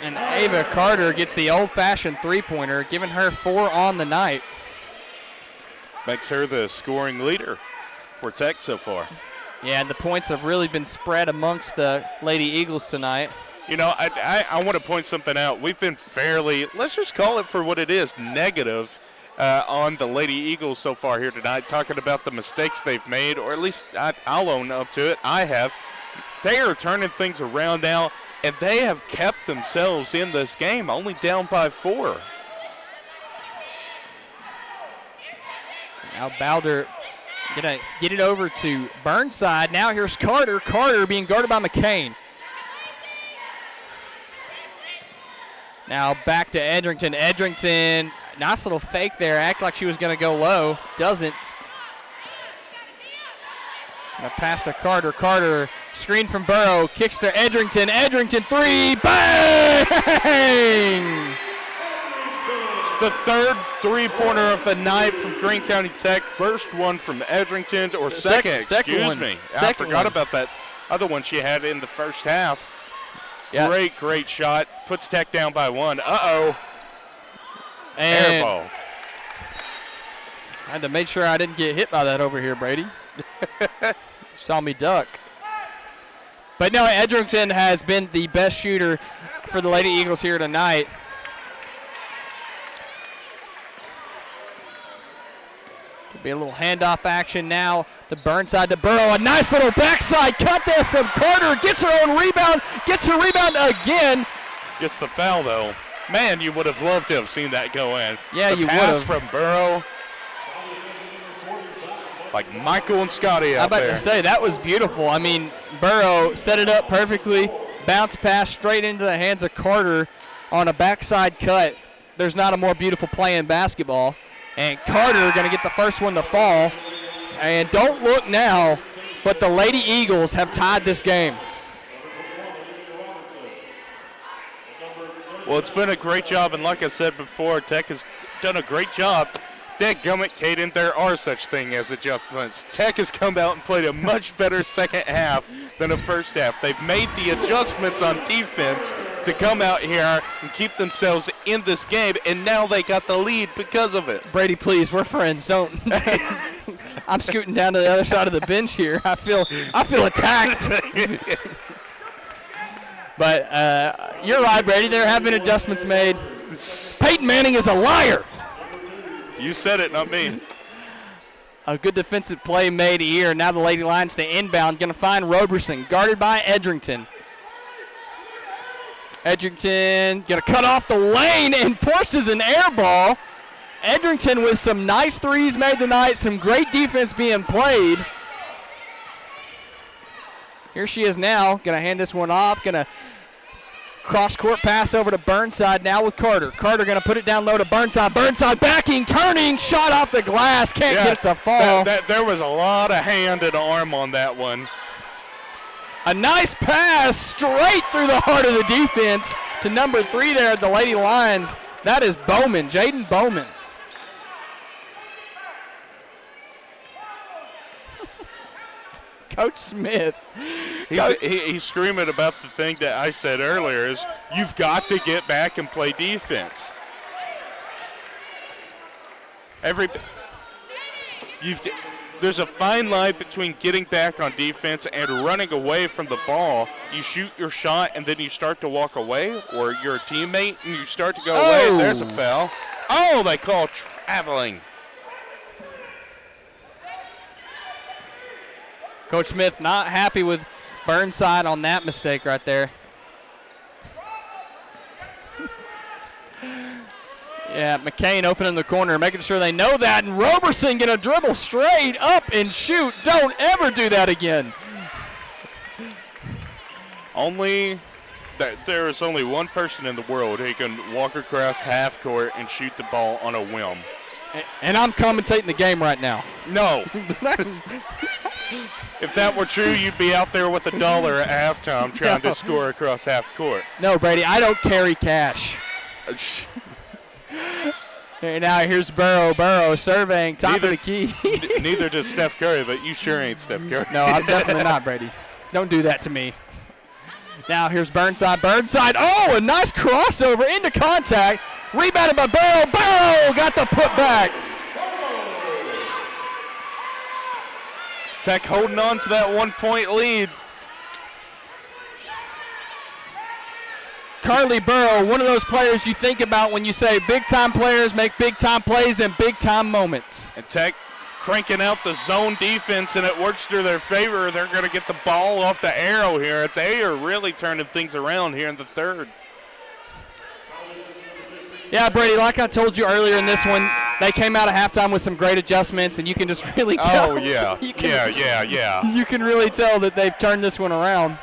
And Ava Carter gets the old-fashioned three-pointer, giving her 4 on the night. Makes her the scoring leader for Tech so far. Yeah, and the points have really been spread amongst the Lady Eagles tonight. You know, I want to point something out. We've been fairly, let's just call it for what it is, negative on the Lady Eagles so far here tonight, talking about the mistakes they've made, or at least I'll own up to it. I have. They are turning things around now, and they have kept themselves in this game, only down by 4. Now Bowder going to get it over to Burnside. Now here's Carter. Carter being guarded by McCain. Now back to Edrington. Edrington, nice little fake there. Act like she was going to go low. Doesn't. Going to pass to Carter. Carter, screen from Burrow. Kicks to Edrington. Edrington, 3. Bang! The third three-pointer of the night from Greene County Tech. First one from Edrington, or second, excuse me. I forgot about that other one she had in the first half. Yeah. Great shot. Puts Tech down by 1. Uh-oh. And air ball. I had to make sure I didn't get hit by that over here, Brady. Saw me duck. But no, Edrington has been the best shooter for the Lady Eagles here tonight. Be a little handoff action now. The Burnside to Burrow. A nice little backside cut there from Carter. Gets her own rebound. Gets her rebound again. Gets the foul, though. Man, you would have loved to have seen that go in. Yeah, you would have. The pass from Burrow. Like Michael and Scotty out there. I'm about to say, that was beautiful. I mean, Burrow set it up perfectly. Bounce pass straight into the hands of Carter on a backside cut. There's not a more beautiful play in basketball. And Carter going to get the first one to fall. And don't look now, but the Lady Eagles have tied this game. Well, it's been a great job, and like I said before, Tech has done a great job. Dadgummit, Caden, there are such things as adjustments. Tech has come out and played a much better second half than the first half. They've made the adjustments on defense to come out here and keep themselves in this game, and now they got the lead because of it. Brady, please, we're friends. Don't. I'm scooting down to the other side of the bench here. I feel attacked. But you're right, Brady. There have been adjustments made. Peyton Manning is a liar. You said it, not me. A good defensive play made here. Now the Lady Lions to inbound. Going to find Roberson, guarded by Edrington. Edrington going to cut off the lane and forces an air ball. Edrington with some nice threes made tonight. Some great defense being played. Here she is now. Going to hand this one off. Going to cross-court pass over to Burnside now with Carter. Carter going to put it down low to Burnside. Burnside backing, turning, shot off the glass. Can't get it to fall. There was a lot of hand and arm on that one. A nice pass straight through the heart of the defense to number 3 there at the Lady Lions. That is Bowman, Jaden Bowman. Coach Smith. He's screaming about the thing that I said earlier is you've got to get back and play defense. There's a fine line between getting back on defense and running away from the ball. You shoot your shot and then you start to walk away, or you're a teammate and you start to go away. There's a foul. Oh, they call traveling. Coach Smith not happy with Burnside on that mistake right there. Yeah, McCain opening the corner, making sure they know that, and Roberson going to dribble straight up and shoot. Don't ever do that again. There is only one person in the world who can walk across half court and shoot the ball on a whim. And I'm commentating the game right now. No. If that were true, you'd be out there with $1 at halftime trying to score across half court. No, Brady, I don't carry cash. And now here's Burrow. Burrow surveying top of the key. Neither does Steph Curry, but you sure ain't Steph Curry. No, I'm definitely not, Brady. Don't do that to me. Now here's Burnside. Burnside, oh, a nice crossover into contact. Rebounded by Burrow. Burrow got the putback. Tech holding on to that 1-point lead. Carly Burrow, one of those players you think about when you say big-time players make big-time plays in big-time moments. And Tech cranking out the zone defense, and it works to their favor. They're going to get the ball off the arrow here. They are really turning things around here in the third. Yeah, Brady, like I told you earlier in this one, they came out of halftime with some great adjustments, and you can just really tell. Oh, yeah. Yeah. You can really tell that they've turned this one around.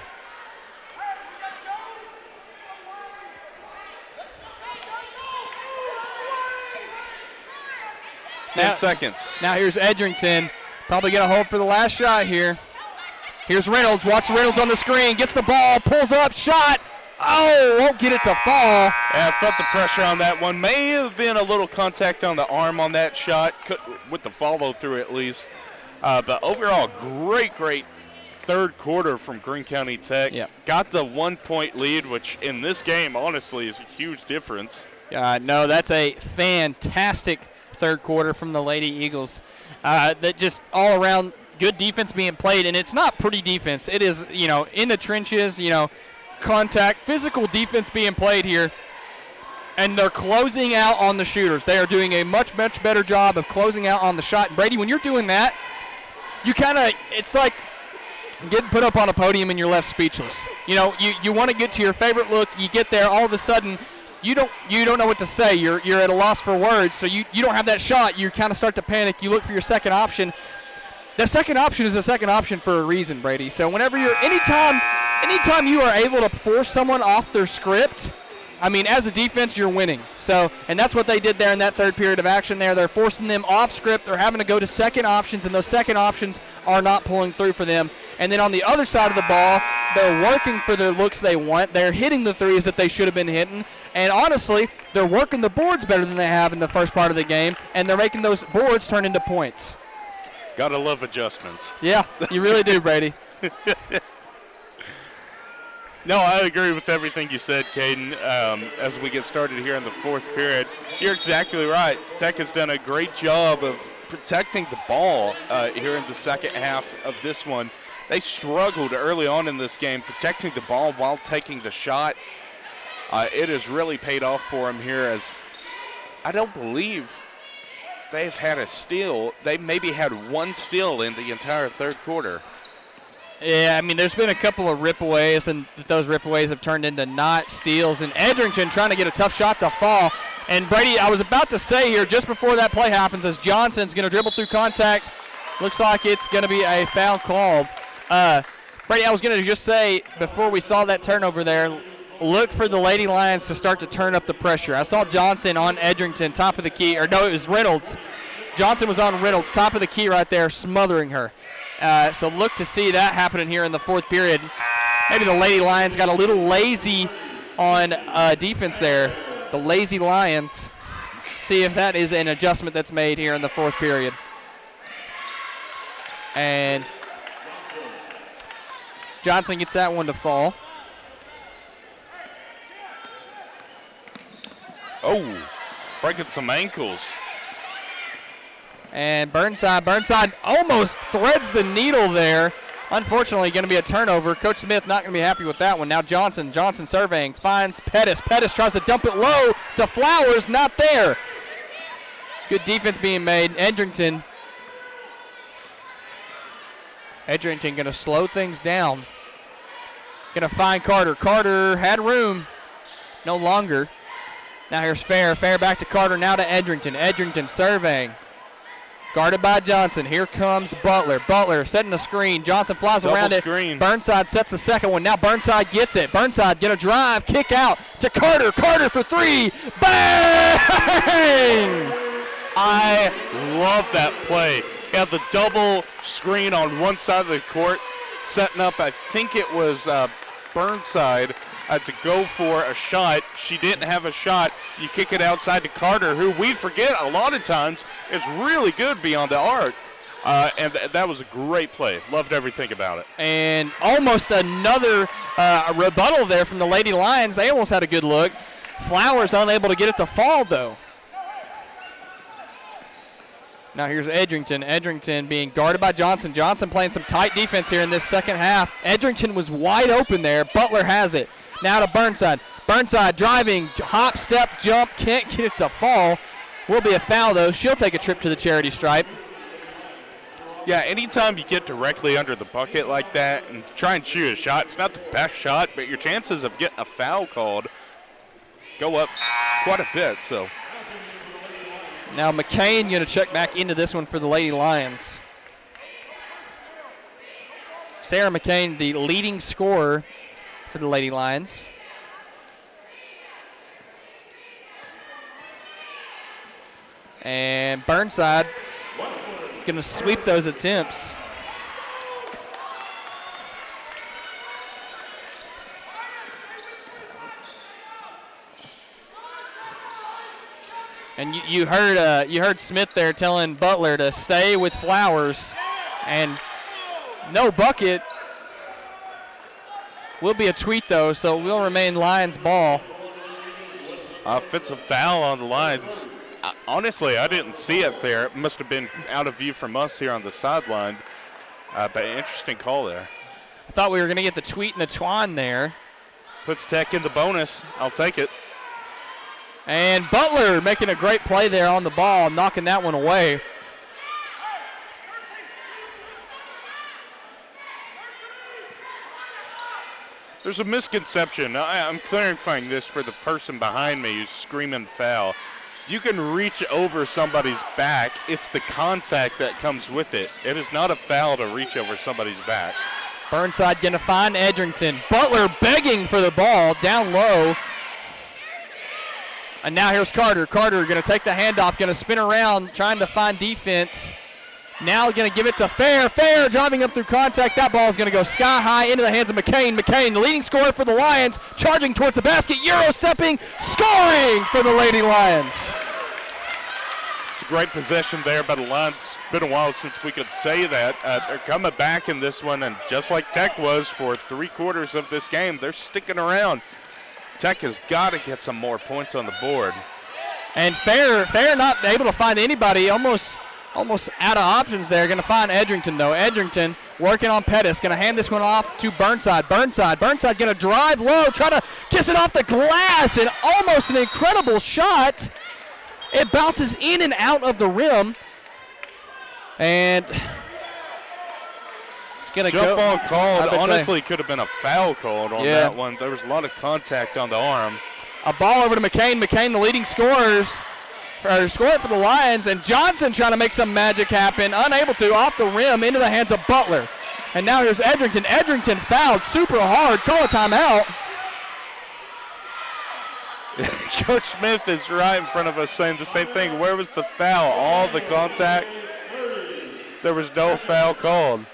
Ten seconds. Now here's Edrington. Probably going to hold for the last shot here. Here's Reynolds. Watch Reynolds on the screen. Gets the ball. Pulls up. Shot. Oh, won't get it to fall. Yeah, felt the pressure on that one. May have been a little contact on the arm on that shot, with the follow through at least. But overall, great third quarter from Greene County Tech. Yep. Got the 1-point lead, which in this game, honestly, is a huge difference. No, that's a fantastic third quarter from the Lady Eagles. That just all around good defense being played, and it's not pretty defense. It is, in the trenches, contact, physical defense being played here, and they're closing out on the shooters. They are doing a much better job of closing out on the shot. And Brady, when you're doing that, it's like getting put up on a podium and you're left speechless. You want to get to your favorite look. You get there, all of a sudden, you don't know what to say. You're at a loss for words, so you don't have that shot. You kind of start to panic. You look for your second option. The second option is a second option for a reason, Brady. So anytime you are able to force someone off their script, as a defense, you're winning. So, and that's what they did there in that third period of action there. They're forcing them off script. They're having to go to second options, and those second options are not pulling through for them. And then on the other side of the ball, they're working for their looks they want. They're hitting the threes that they should have been hitting. And honestly, they're working the boards better than they have in the first part of the game, and they're making those boards turn into points. Gotta love adjustments. Yeah, you really do, Brady. No, I agree with everything you said, Caden. As we get started here in the fourth period, you're exactly right. Tech has done a great job of protecting the ball here in the second half of this one. They struggled early on in this game protecting the ball while taking the shot. It has really paid off for them here, as I don't believe they've had a steal. They maybe had one steal in the entire third quarter. Yeah, there's been a couple of ripaways, and those ripaways have turned into not steals. And Edrington trying to get a tough shot to fall. And Brady, I was about to say here, just before that play happens, as Johnson's going to dribble through contact, looks like it's going to be a foul called. Brady, I was going to just say, before we saw that turnover there, look for the Lady Lions to start to turn up the pressure. I saw Johnson on Edrington, top of the key. Or no, it was Reynolds. Johnson was on Reynolds, top of the key right there, smothering her. So look to see that happening here in the fourth period. Maybe the Lady Lions got a little lazy on defense there. The Lazy Lions. See if that is an adjustment that's made here in the fourth period. And Johnson gets that one to fall. Oh, breaking some ankles. And Burnside almost threads the needle there. Unfortunately, going to be a turnover. Coach Smith not going to be happy with that one. Now Johnson surveying, finds Pettis. Pettis tries to dump it low to Flowers, not there. Good defense being made. Edrington going to slow things down. Going to find Carter. Carter had room. No longer. Now here's Fair. Fair back to Carter. Now to Edrington. Edrington surveying. Guarded by Johnson. Here comes Butler. Butler setting the screen. Johnson flies around it. Burnside sets the second one. Now Burnside gets it. Burnside going to drive. Kick out to Carter. Carter for three. Bang! I love that play. Got the double screen on one side of the court, setting up, I think it was Burnside to go for a shot. She didn't have a shot. You kick it outside to Carter, who we forget a lot of times is really good beyond the arc. And that was a great play. Loved everything about it. And almost another rebuttal there from the Lady Lions. They almost had a good look. Flowers unable to get it to fall, though. Now here's Edrington. Edrington being guarded by Johnson. Johnson playing some tight defense here in this second half. Edrington was wide open there. Butler has it. Now to Burnside. Burnside driving, hop, step, jump, can't get it to fall. Will be a foul, though. She'll take a trip to the charity stripe. Yeah, anytime you get directly under the bucket like that and try and shoot a shot, it's not the best shot, but your chances of getting a foul called go up quite a bit, so. Now McCain going to check back into this one for the Lady Lions. Sarah McCain, the leading scorer for the Lady Lions. And Burnside going to sweep those attempts. And you heard Smith there telling Butler to stay with Flowers, and no bucket. Will be a tweet though, so it will remain Lions ball. Offensive foul on the Lions. Honestly, I didn't see it there. It must have been out of view from us here on the sideline. But interesting call there. I thought we were going to get the tweet and the twine there. Puts Tech in the bonus. I'll take it. And Butler making a great play there on the ball, knocking that one away. There's a misconception. I'm clarifying this for the person behind me who's screaming foul. You can reach over somebody's back. It's the contact that comes with it. It is not a foul to reach over somebody's back. Burnside going to find Edrington. Butler begging for the ball down low. And now here's Carter. Carter going to take the handoff, going to spin around, trying to find defense. Now going to give it to Fair. Fair driving up through contact. That ball is going to go sky high into the hands of McCain. McCain, the leading scorer for the Lions, charging towards the basket. Euro stepping, scoring for the Lady Lions. It's a great possession there by the Lions. It's been a while since we could say that. They're coming back in this one, and just like Tech was for 3/4 of this game, they're sticking around. Tech has got to get some more points on the board. And Fair not able to find anybody, almost out of options there. Going to find Edrington, though. Edrington working on Pettis. Going to hand this one off to Burnside. Burnside going to drive low, try to kiss it off the glass, and almost an incredible shot. It bounces in and out of the rim. And it's going to go. Jump ball called. Honestly, could have been a foul called on that one. There was a lot of contact on the arm. A ball over to McCain. McCain, the leading scorer for the Lions, and Johnson trying to make some magic happen. Unable to, off the rim, into the hands of Butler. And now here's Edrington. Edrington fouled super hard. Call a timeout. Coach Smith is right in front of us saying the same thing. Where was the foul? All the contact. There was no foul called.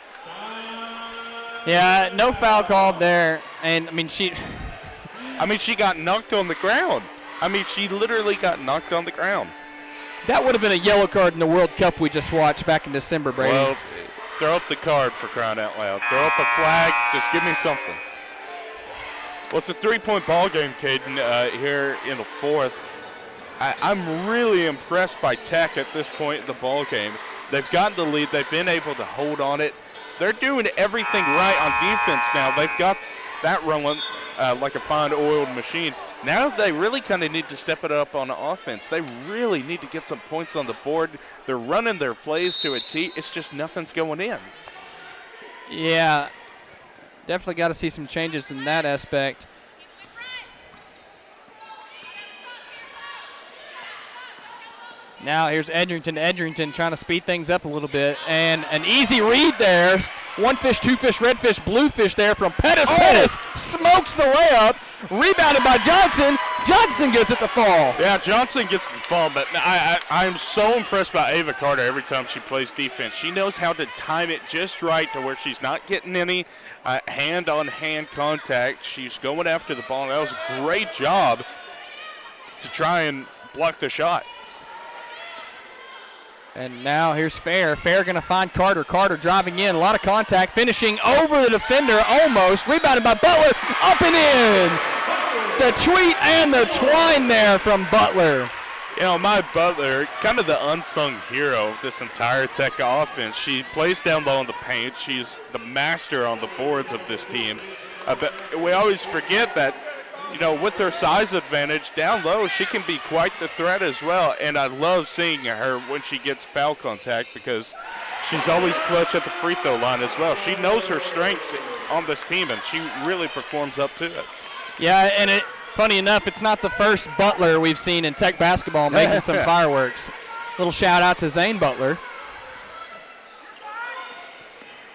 Yeah, no foul called there. And, she got knocked on the ground. She literally got knocked on the ground. that would have been a yellow card in the World Cup we just watched back in December, Brady. Well, throw up the card for crying out loud. Throw up a flag. Just give me something. Well, it's a 3-point ball game, Caden, here in the fourth. I'm really impressed by Tech at this point in the ball game. They've gotten the lead. They've been able to hold on it. They're doing everything right on defense now. They've got that rolling like a fine-oiled machine. Now they really kind of need to step it up on offense. They really need to get some points on the board. They're running their plays to a T. It's just nothing's going in. Yeah, definitely got to see some changes in that aspect. Now here's Edrington. Edrington trying to speed things up a little bit. And an easy read there. One fish, two fish, red fish, blue fish there from Pettis. Oh. Pettis smokes the layup. Rebounded by Johnson. Johnson gets it to fall. Yeah, Johnson gets the fall, but I'm so impressed by Ava Carter every time she plays defense. She knows how to time it just right to where she's not getting any hand-on-hand contact. She's going after the ball. That was a great job to try and block the shot. And now here's Fair. Fair going to find Carter. Carter driving in. A lot of contact. Finishing over the defender almost. Rebounded by Butler. Up and in. The tweet and the twine there from Butler. You know, my Butler, kind of the unsung hero of this entire Tech offense. She plays down low in the paint. She's the master on the boards of this team. But we always forget that, you know, with her size advantage down low, she can be quite the threat as well. And I love seeing her when she gets foul contact because she's always clutch at the free throw line as well. She knows her strengths on this team, and she really performs up to it. Yeah, and funny enough, it's not the first Butler we've seen in Tech basketball making some fireworks. Little shout out to Zane Butler.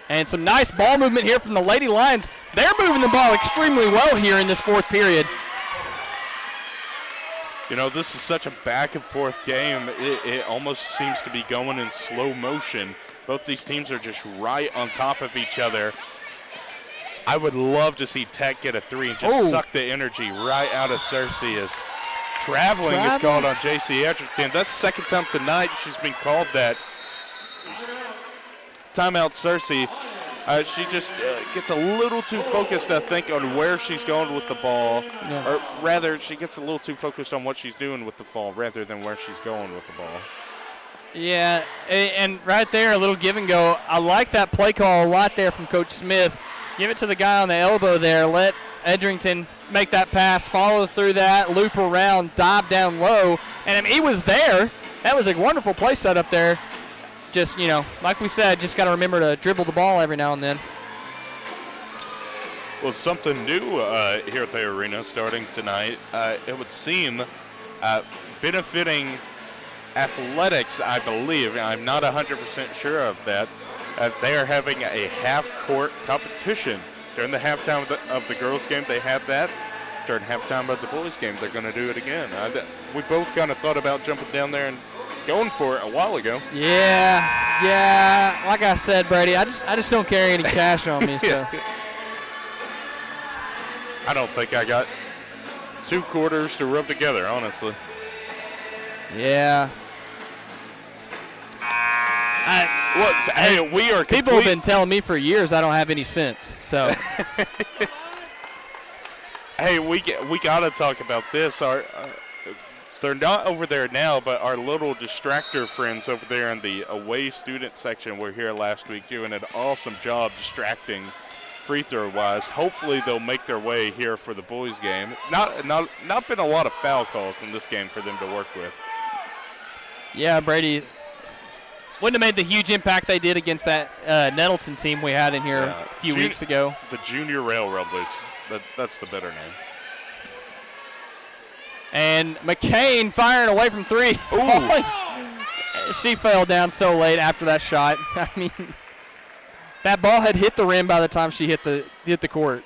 And some nice ball movement here from the Lady Lions. They're moving the ball extremely well here in this fourth period. You know, this is such a back-and-forth game. It almost seems to be going in slow motion. Both these teams are just right on top of each other. I would love to see Tech get a three and just suck the energy right out of Searcy as traveling is called on J.C. Edgerton. That's the second time tonight she's been called that. Timeout Searcy. She just gets a little too focused, I think, on where she's going with the ball. Yeah. Or rather, she gets a little too focused on what she's doing with the ball rather than where she's going with the ball. Yeah, and right there, a little give and go. I like that play call a lot there from Coach Smith. Give it to the guy on the elbow there. Let Edrington make that pass, follow through that, loop around, dive down low. And I mean, he was there. That was a wonderful play set up there. Just, you know, like we said, just got to remember to dribble the ball every now and then. Well, something new here at the arena starting tonight. It would seem benefiting athletics, I believe. I'm not 100% sure of that. They are having a half-court competition. During the halftime of the girls' game, they had that. During halftime of the boys' game, they're going to do it again. We both kind of thought about jumping down there and going for it a while ago. Yeah. Like I said, Brady, I just don't carry any cash on me, so. I don't think I got 2 quarters to rub together, honestly. Yeah. We are. People have been telling me for years I don't have any sense. So. Hey, we got to talk about this. They're not over there now, but our little distractor friends over there in the away student section were here last week doing an awesome job distracting free throw wise. Hopefully they'll make their way here for the boys game. Not been a lot of foul calls in this game for them to work with. Yeah, Brady. Wouldn't have made the huge impact they did against that Nettleton team we had in here a few weeks ago. The Junior Railroaders. That's the better name. And McCain firing away from 3. She fell down so late after that shot. I mean, That ball had hit the rim by the time she hit the court.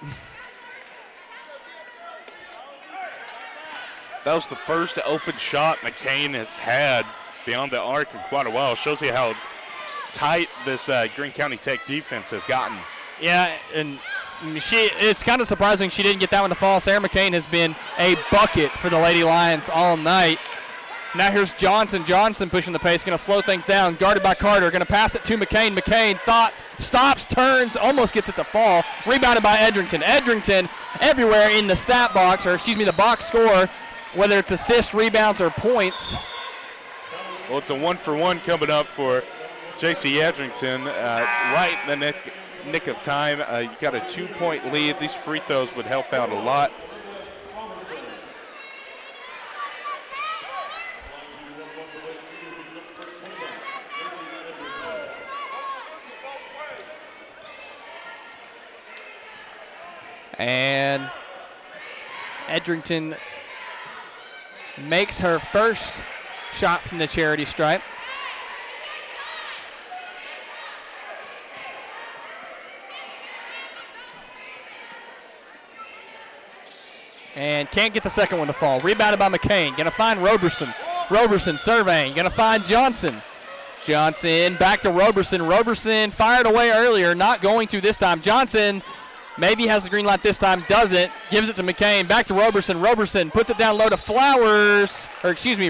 That was the first open shot McCain has had beyond the arc in quite a while. Shows you how tight this Greene County Tech defense has gotten. Yeah, and it's kind of surprising she didn't get that one to fall. Sarah McCain has been a bucket for the Lady Lions all night. Now here's Johnson. Johnson pushing the pace, going to slow things down. Guarded by Carter, going to pass it to McCain. McCain stops, turns, almost gets it to fall. Rebounded by Edrington. Edrington everywhere in the stat box, or excuse me, the box score, whether it's assists, rebounds, or points. Well, it's a 1-for-1 coming up for J.C. Edrington right in the nick of time. You got a 2-point lead. These free throws would help out a lot. And Edrington makes her first shot from the charity stripe. And can't get the second one to fall. Rebounded by McCain. Going to find Roberson. Roberson surveying. Going to find Johnson. Johnson back to Roberson. Roberson fired away earlier. Not going to this time. Johnson maybe has the green light this time. Doesn't. Gives it to McCain. Back to Roberson. Roberson puts it down low to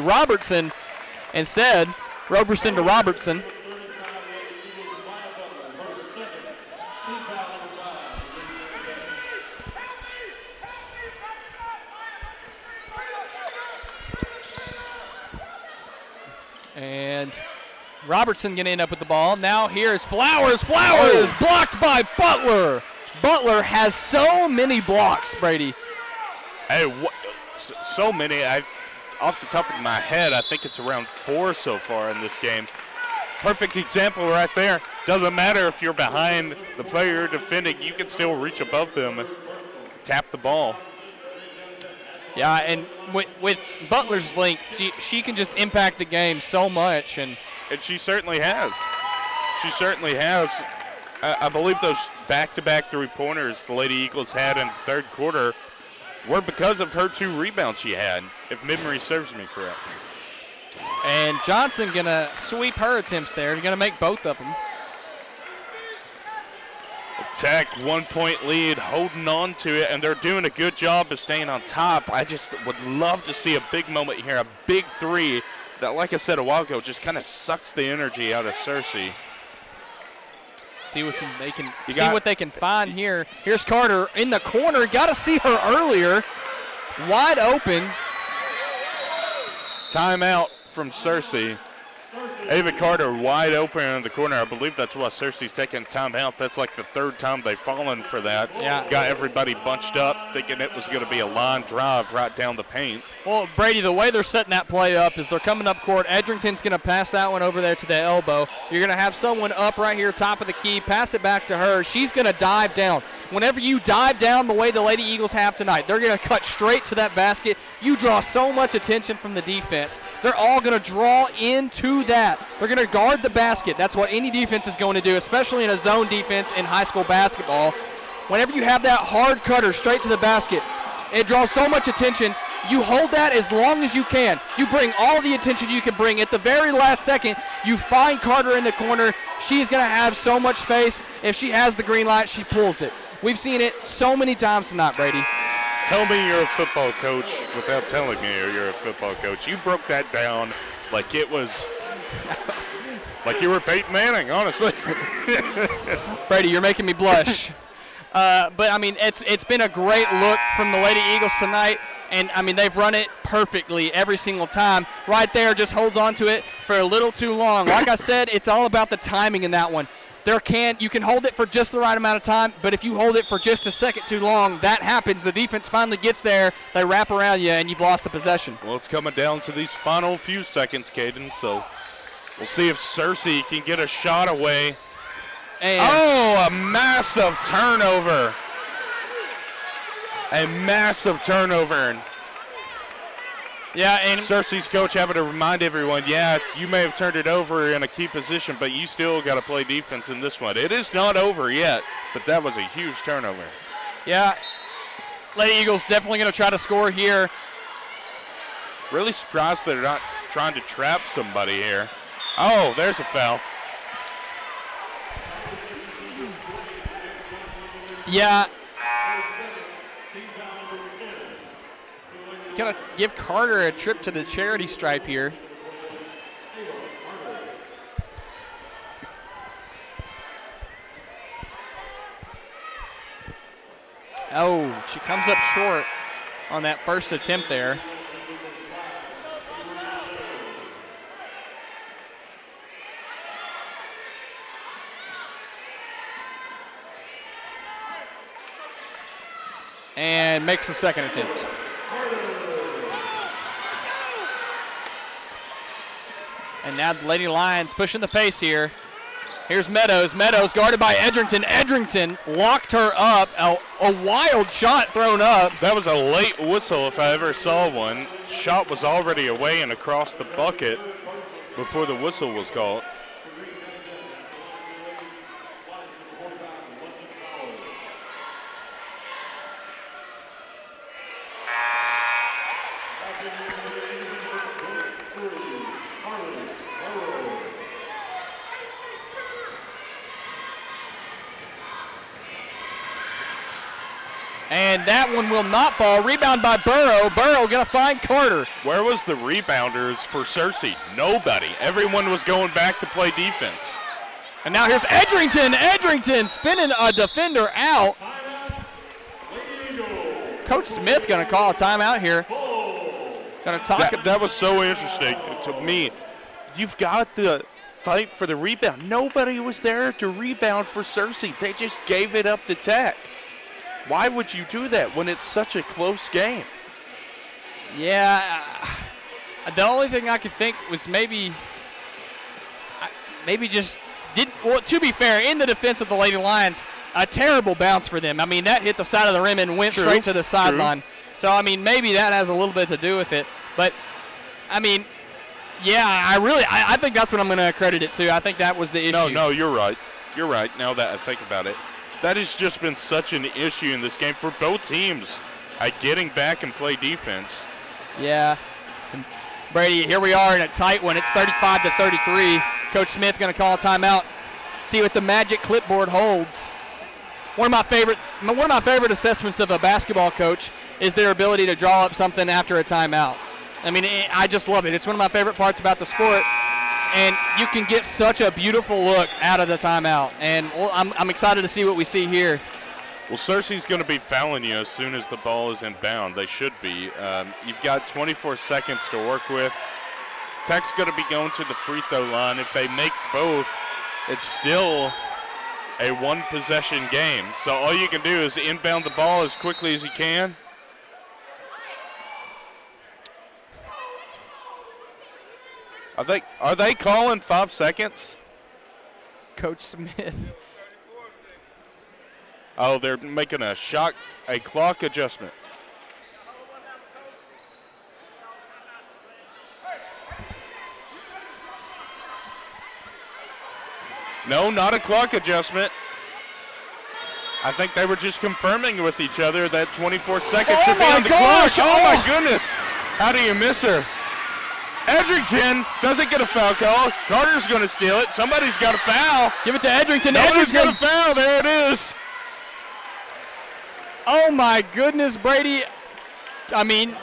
Robertson. Instead, Roberson to Robertson. And Robertson going to end up with the ball. Now here's Flowers. Flowers blocked by Butler. Butler has so many blocks, Brady. Hey, so many. Off the top of my head, I think it's around 4 so far in this game. Perfect example right there. Doesn't matter if you're behind the player you're defending, you can still reach above them and tap the ball. Yeah, and with Butler's length, she can just impact the game so much. And she certainly has. She certainly has. I believe those back-to-back three-pointers the Lady Eagles had in the third quarter were because of her 2 rebounds she had, if memory serves me correct. And Johnson going to sweep her attempts there. He's going to make both of them. Tech 1-point lead, holding on to it, and they're doing a good job of staying on top. I just would love to see a big moment here, a big 3 that, like I said a while ago, just kind of sucks the energy out of Searcy. See what they can find here. Here's Carter in the corner. Got to see her earlier. Wide open. Timeout from Searcy. Ava Carter wide open in the corner. I believe that's why Searcy's taking a timeout. That's like the 3rd time they've fallen for that. Yeah. Got everybody bunched up, thinking it was going to be a line drive right down the paint. Well, Brady, the way they're setting that play up is they're coming up court. Edrington's going to pass that one over there to the elbow. You're going to have someone up right here, top of the key, pass it back to her. She's going to dive down. Whenever you dive down the way the Lady Eagles have tonight, they're going to cut straight to that basket. You draw so much attention from the defense. They're all going to draw into that. They're going to guard the basket. That's what any defense is going to do, especially in a zone defense in high school basketball. Whenever you have that hard cutter straight to the basket, it draws so much attention. You hold that as long as you can. You bring all the attention you can bring. At the very last second, you find Carter in the corner. She's going to have so much space. If she has the green light, she pulls it. We've seen it so many times tonight, Brady. Tell me you're a football coach without telling me you're a football coach. You broke that down like it was like you were Peyton Manning, honestly. Brady, you're making me blush. But, I mean, it's been a great look from the Lady Eagles tonight. And, I mean, they've run it perfectly every single time. Right there, just holds on to it for a little too long. Like I said, it's all about the timing in that one. You can hold it for just the right amount of time, but if you hold it for just a second too long, that happens. The defense finally gets there, they wrap around you, and you've lost the possession. Well, it's coming down to these final few seconds, Caden, so we'll see if Searcy can get a shot away. And a massive turnover. A massive turnover. Yeah, and Searcy's coach having to remind everyone, yeah, you may have turned it over in a key position, but you still got to play defense in this one. It is not over yet, but that was a huge turnover. Yeah, Lady Eagles definitely going to try to score here. Really surprised they're not trying to trap somebody here. Oh, there's a foul. Yeah. Gonna give Carter a trip to the charity stripe here. Oh, she comes up short on that first attempt there. And makes the second attempt. And now the Lady Lions pushing the pace here. Here's Meadows. Meadows guarded by Edrington. Edrington locked her up. A wild shot thrown up. That was a late whistle if I ever saw one. Shot was already away and across the bucket before the whistle was called. And that one will not fall. Rebound by Burrow. Burrow going to find Carter. Where was the rebounders for Searcy? Nobody. Everyone was going back to play defense. And now here's Edrington. Edrington spinning a defender out. Coach Smith going to call a timeout here. Going to talk. That was so interesting to me. You've got to fight for the rebound. Nobody was there to rebound for Searcy. They just gave it up to Tech. Why would you do that when it's such a close game? Yeah, the only thing I could think was maybe just didn't. Well, to be fair, in the defense of the Lady Lions, a terrible bounce for them. I mean, that hit the side of the rim and went straight to the sideline. So I mean, maybe that has a little bit to do with it. But I mean, yeah, I think that's what I'm going to credit it to. I think that was the issue. No, you're right. You're right. Now that I think about it. That has just been such an issue in this game for both teams at getting back and play defense. Yeah. And Brady, here we are in a tight one. It's 35-33. Coach Smith going to call a timeout. See what the magic clipboard holds. One of my favorite assessments of a basketball coach is their ability to draw up something after a timeout. I mean, I just love it. It's one of my favorite parts about the sport. And you can get such a beautiful look out of the timeout. And I'm excited to see what we see here. Well, Searcy's going to be fouling you as soon as the ball is inbound. They should be. You've got 24 seconds to work with. Tech's going to be going to the free throw line. If they make both, it's still a one-possession game. So all you can do is inbound the ball as quickly as you can. Are they calling 5 seconds? Coach Smith. Oh, they're making a clock adjustment. No, not a clock adjustment. I think they were just confirming with each other that 24 seconds should be on the clock. Oh, my goodness. How do you miss her? Edrington doesn't get a foul call. Carter's going to steal it. Somebody's got a foul. Give it to Edrington. Nobody's got a foul. There it is. Oh, my goodness, Brady. I mean,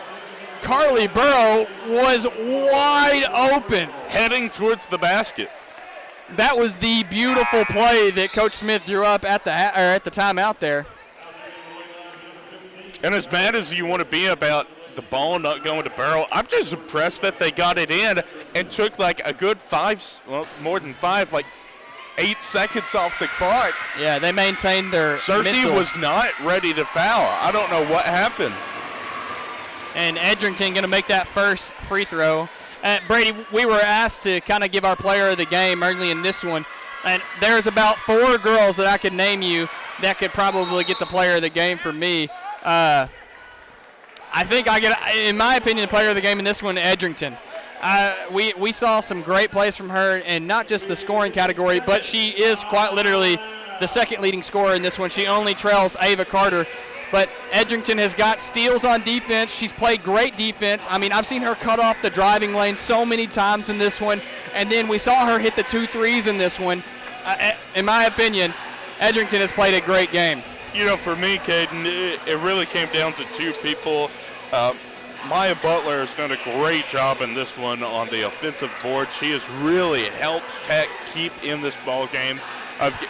Carly Burrow was wide open. Heading towards the basket. That was the beautiful play that Coach Smith drew up at the timeout there. And as mad as you want to be about the ball not going to Burrow, I'm just impressed that they got it in and took like a good more than 8 seconds off the clock. Yeah, they maintained their Searcy was not ready to foul. I don't know what happened. And Edrington going to make that first free throw. Brady, we were asked to kind of give our player of the game early in this one, and there's about 4 girls that I could name you that could probably get the player of the game for me. I think I get, in my opinion, the player of the game in this one, Edrington. We saw some great plays from her, and not just the scoring category, but she is quite literally the second leading scorer in this one. She only trails Ava Carter. But Edrington has got steals on defense. She's played great defense. I mean, I've seen her cut off the driving lane so many times in this one. And then we saw her hit the 2 threes in this one. In my opinion, Edrington has played a great game. You know, for me, Caden, it really came down to two people. Maya Butler has done a great job in this one on the offensive board. She has really helped Tech keep in this ball game.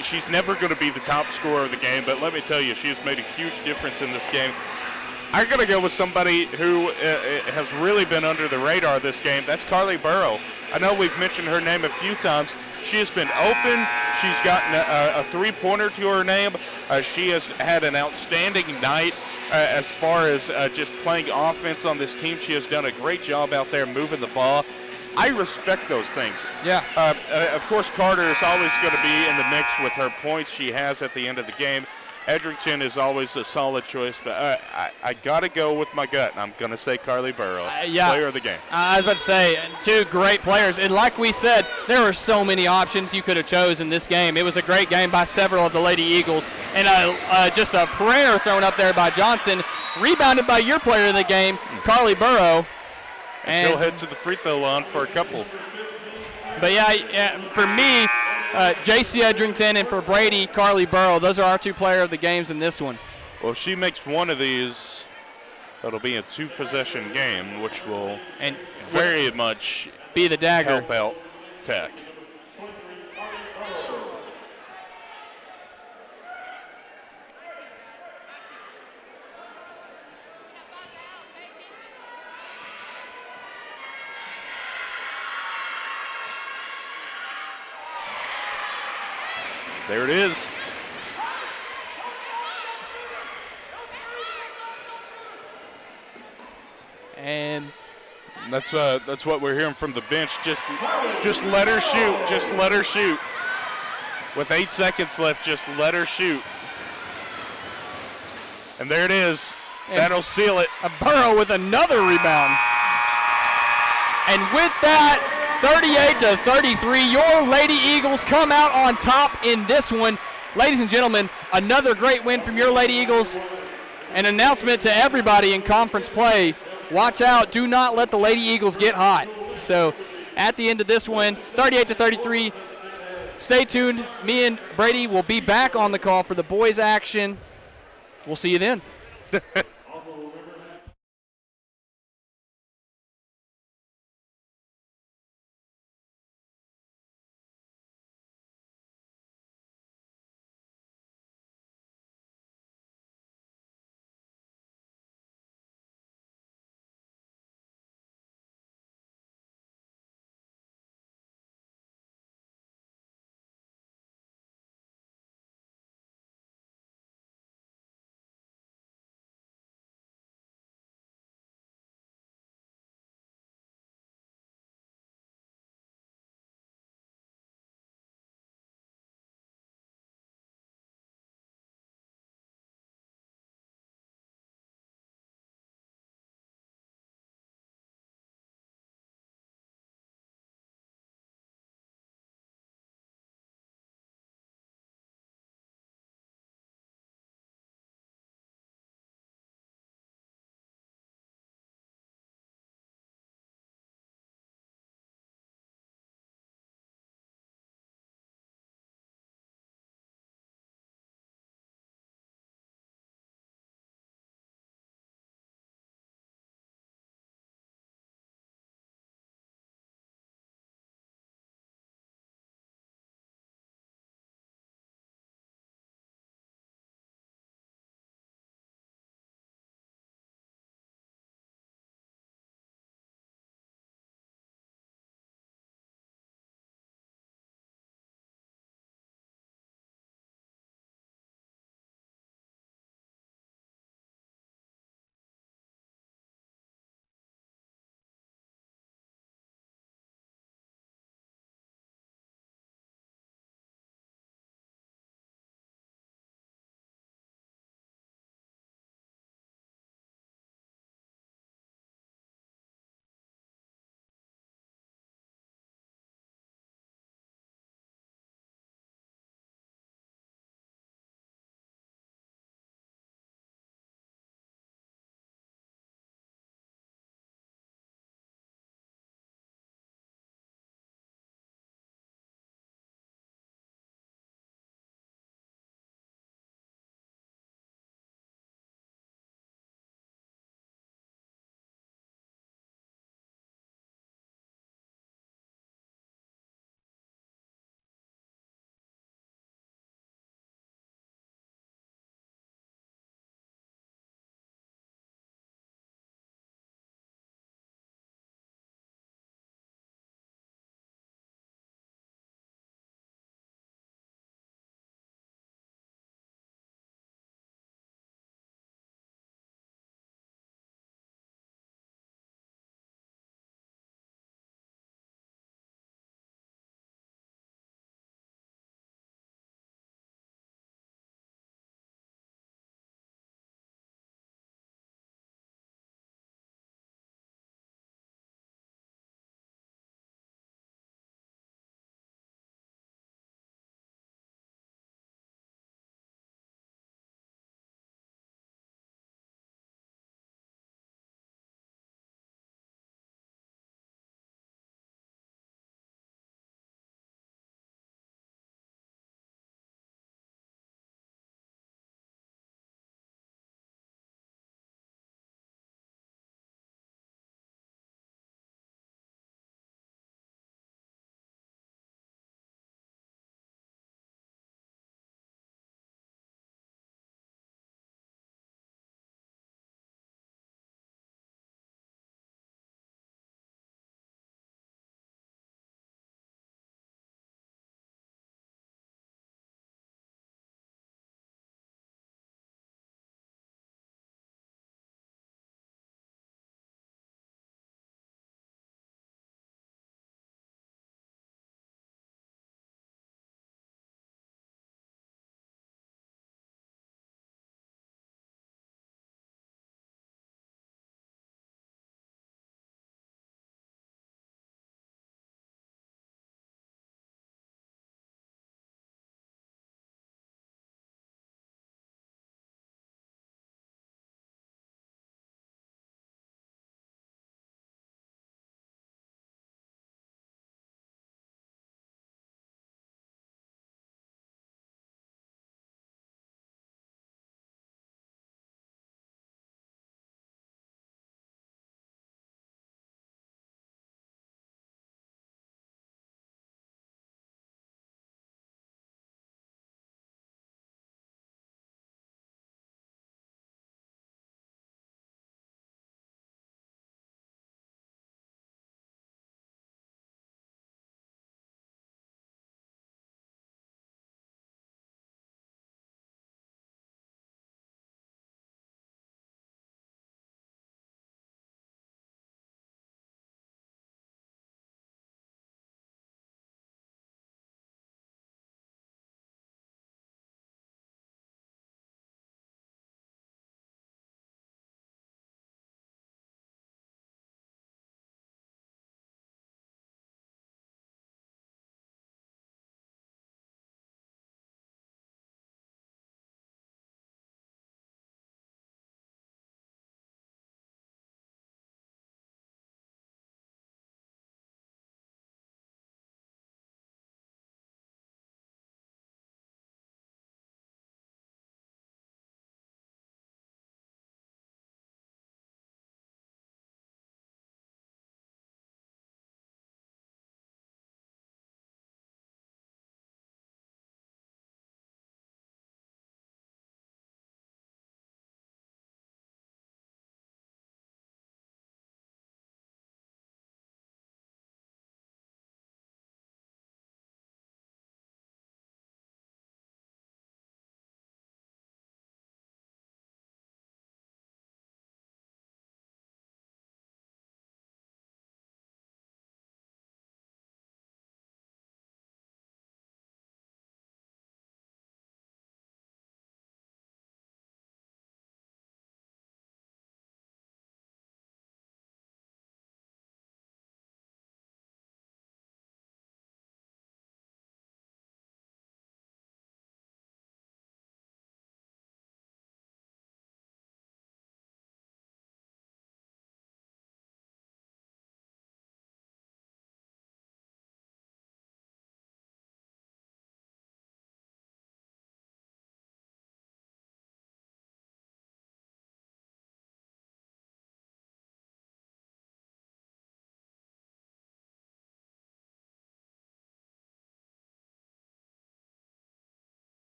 She's never going to be the top scorer of the game, but let me tell you, she has made a huge difference in this game. I'm going to go with somebody who has really been under the radar this game. That's Carly Burrow. I know we've mentioned her name a few times. She has been open. She's gotten a three-pointer to her name. She has had an outstanding night as far as just playing offense on this team. She has done a great job out there moving the ball. I respect those things. Yeah. Of course, Carter is always going to be in the mix with her points she has at the end of the game. Edrington is always a solid choice, but I got to go with my gut, and I'm going to say Carly Burrow, player of the game. I was about to say, two great players. And like we said, there were so many options you could have chosen in this game. It was a great game by several of the Lady Eagles. And just a prayer thrown up there by Johnson, rebounded by your player of the game, Carly Burrow. And she'll head to the free throw line for a couple. But, yeah, for me, J.C. Edrington, and for Brady, Carly Burrow. Those are our two player of the games in this one. Well, if she makes one of these, that'll be a two-possession game, which will very much be the dagger. Help out Tech. There it is. And that's what we're hearing from the bench. Just let her shoot. Just let her shoot. With 8 seconds left, just let her shoot. And there it is. And that'll seal it. A Burrow with another rebound. And with that, 38-33, your Lady Eagles come out on top in this one. Ladies and gentlemen, another great win from your Lady Eagles. An announcement to everybody in conference play. Watch out, do not let the Lady Eagles get hot. So at the end of this one, 38-33, stay tuned. Me and Brady will be back on the call for the boys action. We'll see you then.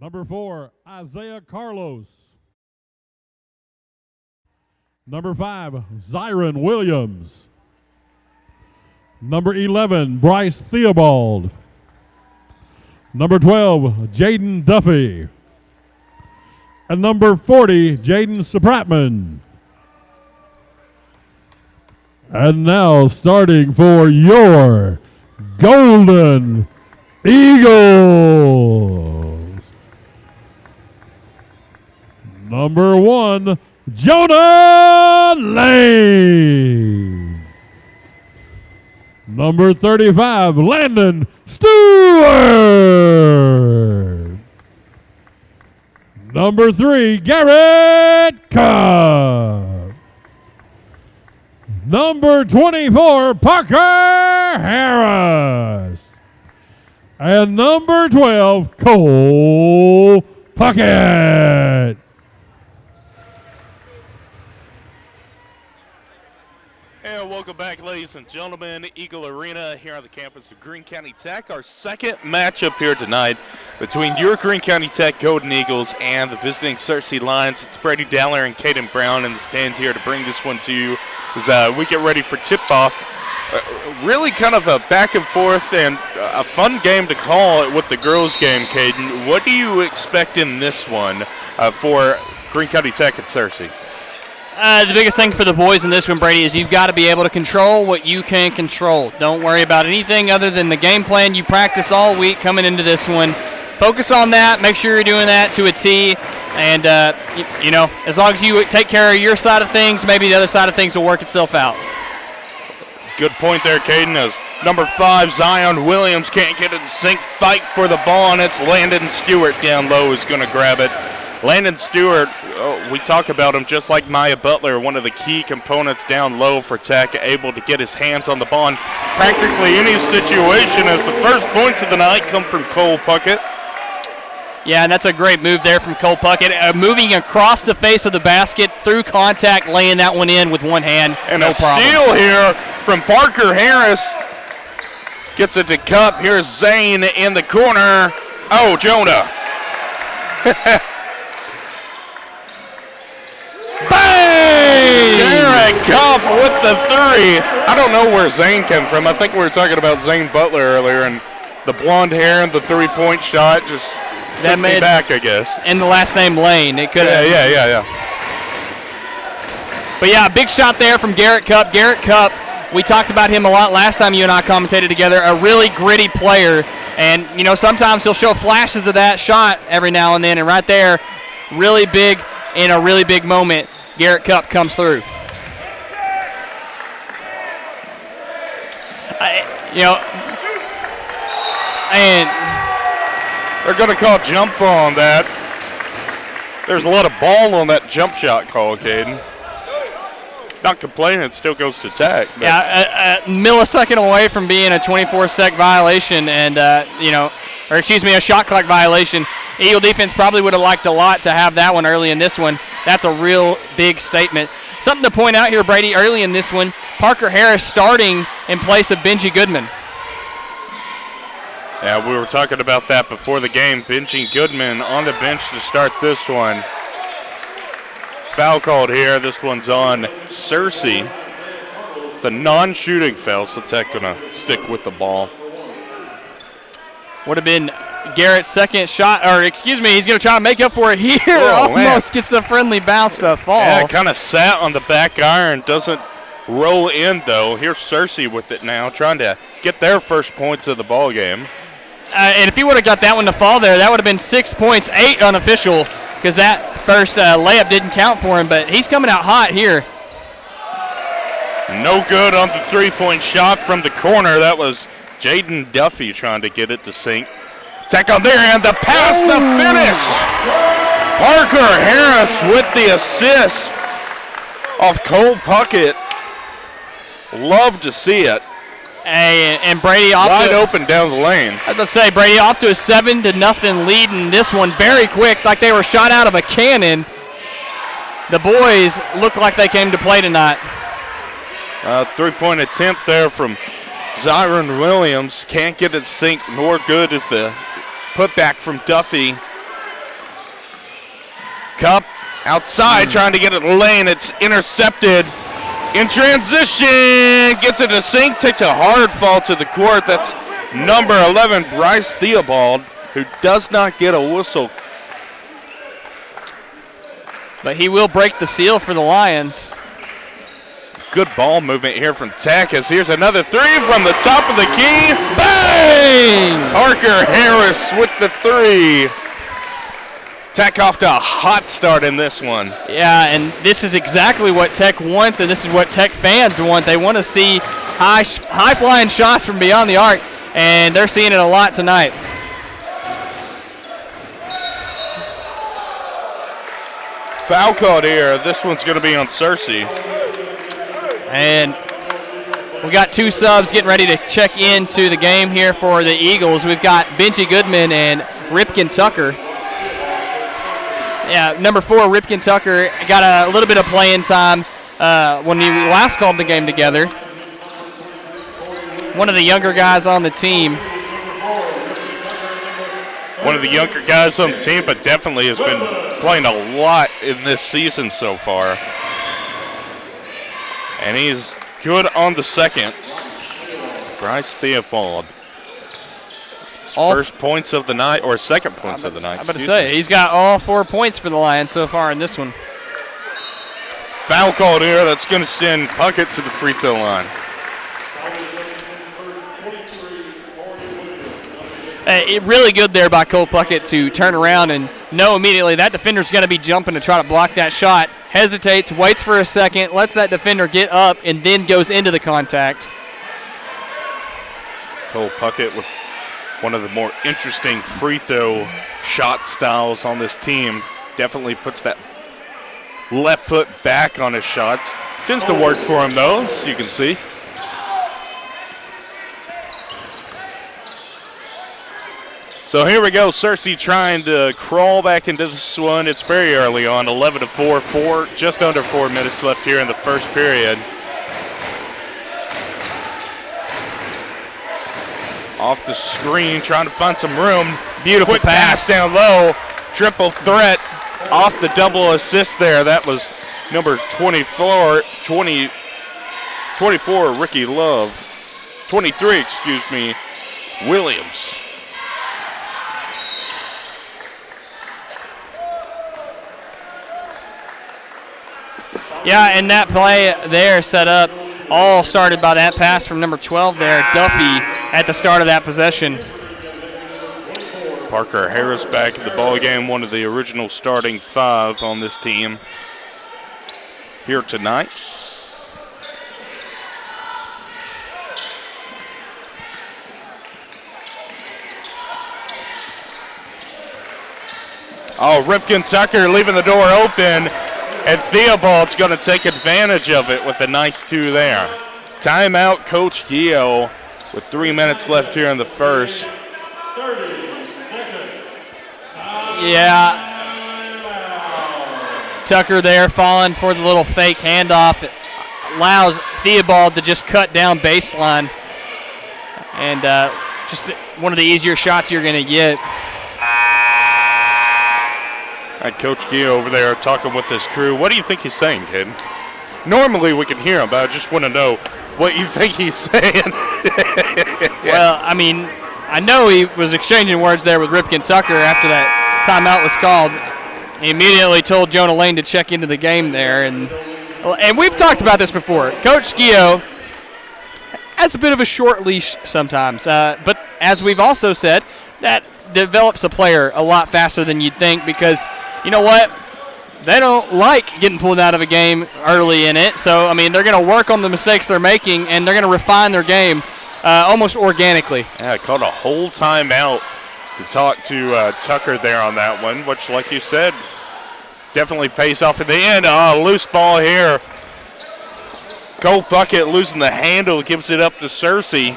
Number 4, Isaiah Carlos. Number 5, Zyron Williams. Number 11, Bryce Theobald. Number 12, Jaden Duffy. And number 40, Jaden Supratman. And now starting for your Golden Eagles. Number 1, Jonah Lane. Number 35, Landon Stewart. Number 3, Garrett Cup. Number 24, Parker Harris. And number 12, Cole Puckett. And welcome back, ladies and gentlemen. Eagle Arena here on the campus of Greene County Tech. Our second matchup here tonight between your Greene County Tech Golden Eagles and the visiting Searcy Lions. It's Brady Dowler and Caden Brown in the stands here to bring this one to you as we get ready for tip-off. Really kind of a back and forth and a fun game to call it with the girls' game, Caden. What do you expect in this one for Greene County Tech and Searcy? The biggest thing for the boys in this one, Brady, is you've got to be able to control what you can control. Don't worry about anything other than the game plan you practiced all week coming into this one. Focus on that. Make sure you're doing that to a T. And, you know, as long as you take care of your side of things, maybe the other side of things will work itself out. Good point there, Caden. As number 5, Zion Williams can't get it in sync. Fight for the ball, and it's Landon Stewart down low who's going to grab it. Landon Stewart, we talk about him just like Maya Butler, one of the key components down low for Tech, able to get his hands on the ball in practically any situation, as the first points of the night come from Cole Puckett. Yeah, and that's a great move there from Cole Puckett. Moving across the face of the basket, through contact, laying that one in with one hand. And no a problem. steal here from Parker Harris. Gets it to Cup. Here's Zane in the corner. Oh, Jonah. Bang! Garrett Cup with the 3. I don't know where Zane came from. I think we were talking about Zane Butler earlier, and the blonde hair and the 3-point shot just took me back, I guess. And the last name Lane. It could have. Yeah. But yeah, big shot there from Garrett Cup. Garrett Cup, we talked about him a lot last time you and I commentated together. A really gritty player. And, you know, sometimes he'll show flashes of that shot every now and then. And right there, really big in a really big moment, Garrett Cup comes through. And they're going to call jump ball on that. There's a lot of ball on that jump shot call, Caden. Not complaining, it still goes to Tech. Yeah, a millisecond away from being a 24-sec violation and, a shot clock violation. Eagle defense probably would have liked a lot to have that one early in this one. That's a real big statement. Something to point out here, Brady, early in this one, Parker Harris starting in place of Benji Goodman. Yeah, we were talking about that before the game. Benji Goodman on the bench to start this one. Foul called here. This one's on Searcy. It's a non-shooting foul, so Tech gonna stick with the ball. Would have been Garrett's second shot, he's going to try to make up for it here. Oh, Almost gets the friendly bounce to fall. Yeah, kind of sat on the back iron, doesn't roll in though. Here's Searcy with it now, trying to get their first points of the ball game. And if he would have got that one to fall there, that would have been 6 points, 8 unofficial, because that first layup didn't count for him. But he's coming out hot here. No good on the three-point shot from the corner. That was Jaden Duffy trying to get it to sink. Tech on there, and the pass, the finish. Parker Harris with the assist off Cole Puckett. Love to see it. And Brady off wide open down the lane. I was about to say, Brady off to a 7-0 lead in this one very quick, like they were shot out of a cannon. The boys look like they came to play tonight. Three-point attempt there from Zyron Williams. Can't get it sink, nor good is the putback from Duffy. Cup outside trying to get it lane. It's intercepted in transition. Gets it to sink. Takes a hard fall to the court. That's number 11, Bryce Theobald, who does not get a whistle. But he will break the seal for the Lions. Good ball movement here from Tech as here's another three from the top of the key. Bang! Parker Harris with the three. Tech off to a hot start in this one. Yeah, and this is exactly what Tech wants, and this is what Tech fans want. They want to see high-flying shots from beyond the arc, and they're seeing it a lot tonight. Foul called here. This one's going to be on Searcy. And we got two subs getting ready to check into the game here for the Eagles. We've got Benji Goodman and Ripken Tucker. Yeah, number 4, Ripken Tucker, got a little bit of playing time when we last called the game together. One of the younger guys on the team. One of the younger guys on the team, but definitely has been playing a lot in this season so far. And he's good on the second. Bryce Theobald. First points of the night, or second points of the night. I'm about to say, he's got all 4 points for the Lions so far in this one. Foul called here. That's going to send Puckett to the free throw line. Really good there by Cole Puckett to turn around and know immediately that defender's going to be jumping to try to block that shot. Hesitates, waits for a second, lets that defender get up, and then goes into the contact. Cole Puckett with one of the more interesting free throw shot styles on this team. Definitely puts that left foot back on his shots. Tends to work for him, though, as you can see. So here we go, Searcy trying to crawl back into this one. It's very early on, 11-4, just under 4 minutes left here in the first period. Off the screen, trying to find some room. Beautiful Quick pass down low. Triple threat off the double assist there. That was number 24, Ricky Love. 23, excuse me, Williams. Yeah, and that play there set up, all started by that pass from number 12 there, Duffy, at the start of that possession. Parker Harris back in the ball game, one of the original starting 5 on this team here tonight. Oh, Ripken Tucker leaving the door open. And Theobald's going to take advantage of it with a nice 2 there. Timeout, Coach Gio, with 3 minutes left here in the first. Yeah. Tucker there falling for the little fake handoff. It allows Theobald to just cut down baseline. And just one of the easier shots you're going to get. All right, Coach Gio over there talking with his crew. What do you think he's saying, kid? Normally we can hear him, but I just want to know what you think he's saying. Well, I mean, I know he was exchanging words there with Ripken Tucker after that timeout was called. He immediately told Jonah Lane to check into the game there. And we've talked about this before. Coach Gio has a bit of a short leash sometimes. But as we've also said, that develops a player a lot faster than you'd think because, you know what, they don't like getting pulled out of a game early in it. So, I mean, they're going to work on the mistakes they're making, and they're going to refine their game almost organically. Yeah, I called a whole timeout to talk to Tucker there on that one, which, like you said, definitely pays off at the end. Loose ball here. Cole Puckett losing the handle, gives it up to Searcy.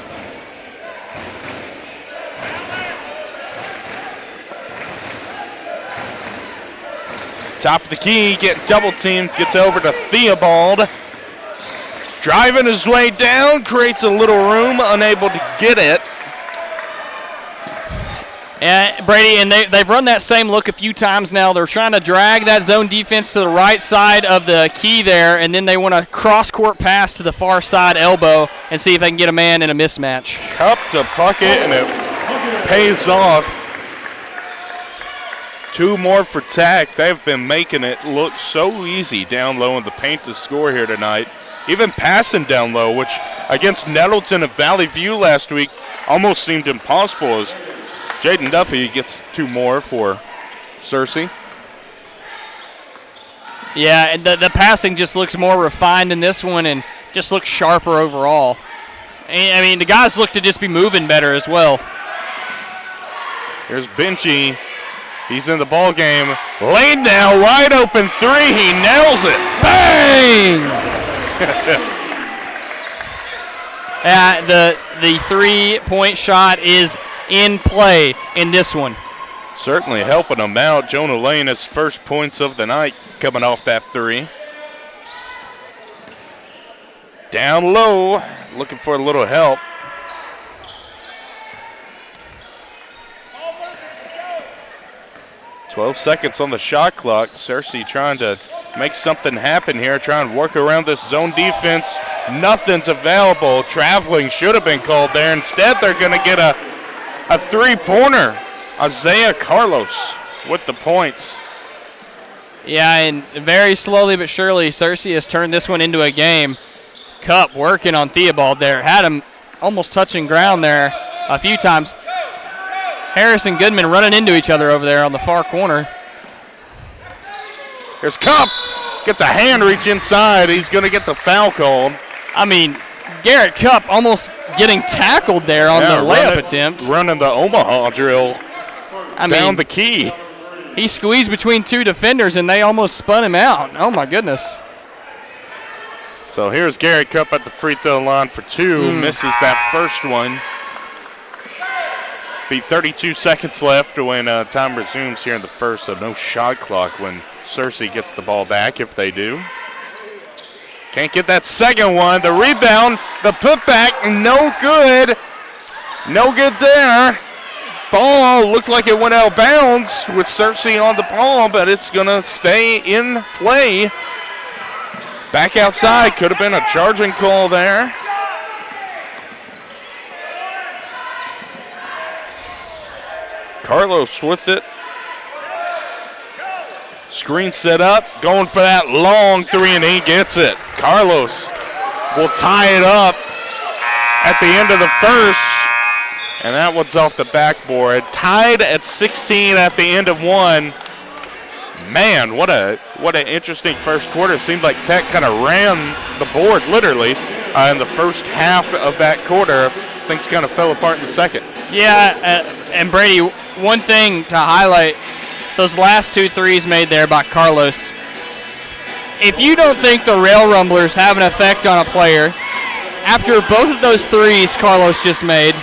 Top of the key, getting double teamed, gets over to Theobald. Driving his way down, creates a little room, unable to get it. Brady, and they've run that same look a few times now. They're trying to drag that zone defense to the right side of the key there, and then they want to cross-court pass to the far side elbow and see if they can get a man in a mismatch. Cup to Puckett, and it pays off. 2 more for Tech. They've been making it look so easy down low in the paint to score here tonight. Even passing down low, which against Nettleton and Valley View last week almost seemed impossible, as Jaden Duffy gets 2 more for Searcy. Yeah, and the passing just looks more refined in this one and just looks sharper overall. And, I mean, the guys look to just be moving better as well. Here's Benchy. He's in the ball game. Lane now, wide open 3. He nails it. Bang! The 3-point shot is in play in this one. Certainly helping him out. Jonah Lane, his first points of the night coming off that 3. Down low, looking for a little help. "12 seconds on the shot clock. Searcy trying to make something happen here, trying to work around this zone defense. Nothing's available. Traveling should have been called there. Instead, they're going to get a 3-pointer. Isaiah Carlos with the points. Yeah, and very slowly but surely, Searcy has turned this one into a game. Cup working on Theobald there. Had him almost touching ground there a few times. Harris and Goodman running into each other over there on the far corner. Here's Cup. Gets a hand reach inside. He's going to get the foul called. I mean, Garrett Cup almost getting tackled there on the layup attempt. Running the Omaha drill down the key. He squeezed between 2 defenders, and they almost spun him out. Oh, my goodness. So here's Garrett Cup at the free throw line for 2. Misses that first one. Be 32 seconds left when time resumes here in the first, so no shot clock when Searcy gets the ball back, if they do. Can't get that second one. The rebound, the putback, no good. No good there. Ball looks like it went out of bounds with Searcy on the ball, but it's going to stay in play. Back outside, could have been a charging call there. Carlos with it. Screen set up, going for that long 3, and he gets it. Carlos will tie it up at the end of the first, and that one's off the backboard. Tied at 16 at the end of 1. Man, what an interesting first quarter. Seemed like Tech kind of ran the board literally in the first half of that quarter. Things kind of fell apart in the second. Yeah, and Brady, one thing to highlight, those last 2 threes made there by Carlos. If you don't think the Rail Rumblers have an effect on a player, after both of those threes Carlos just made,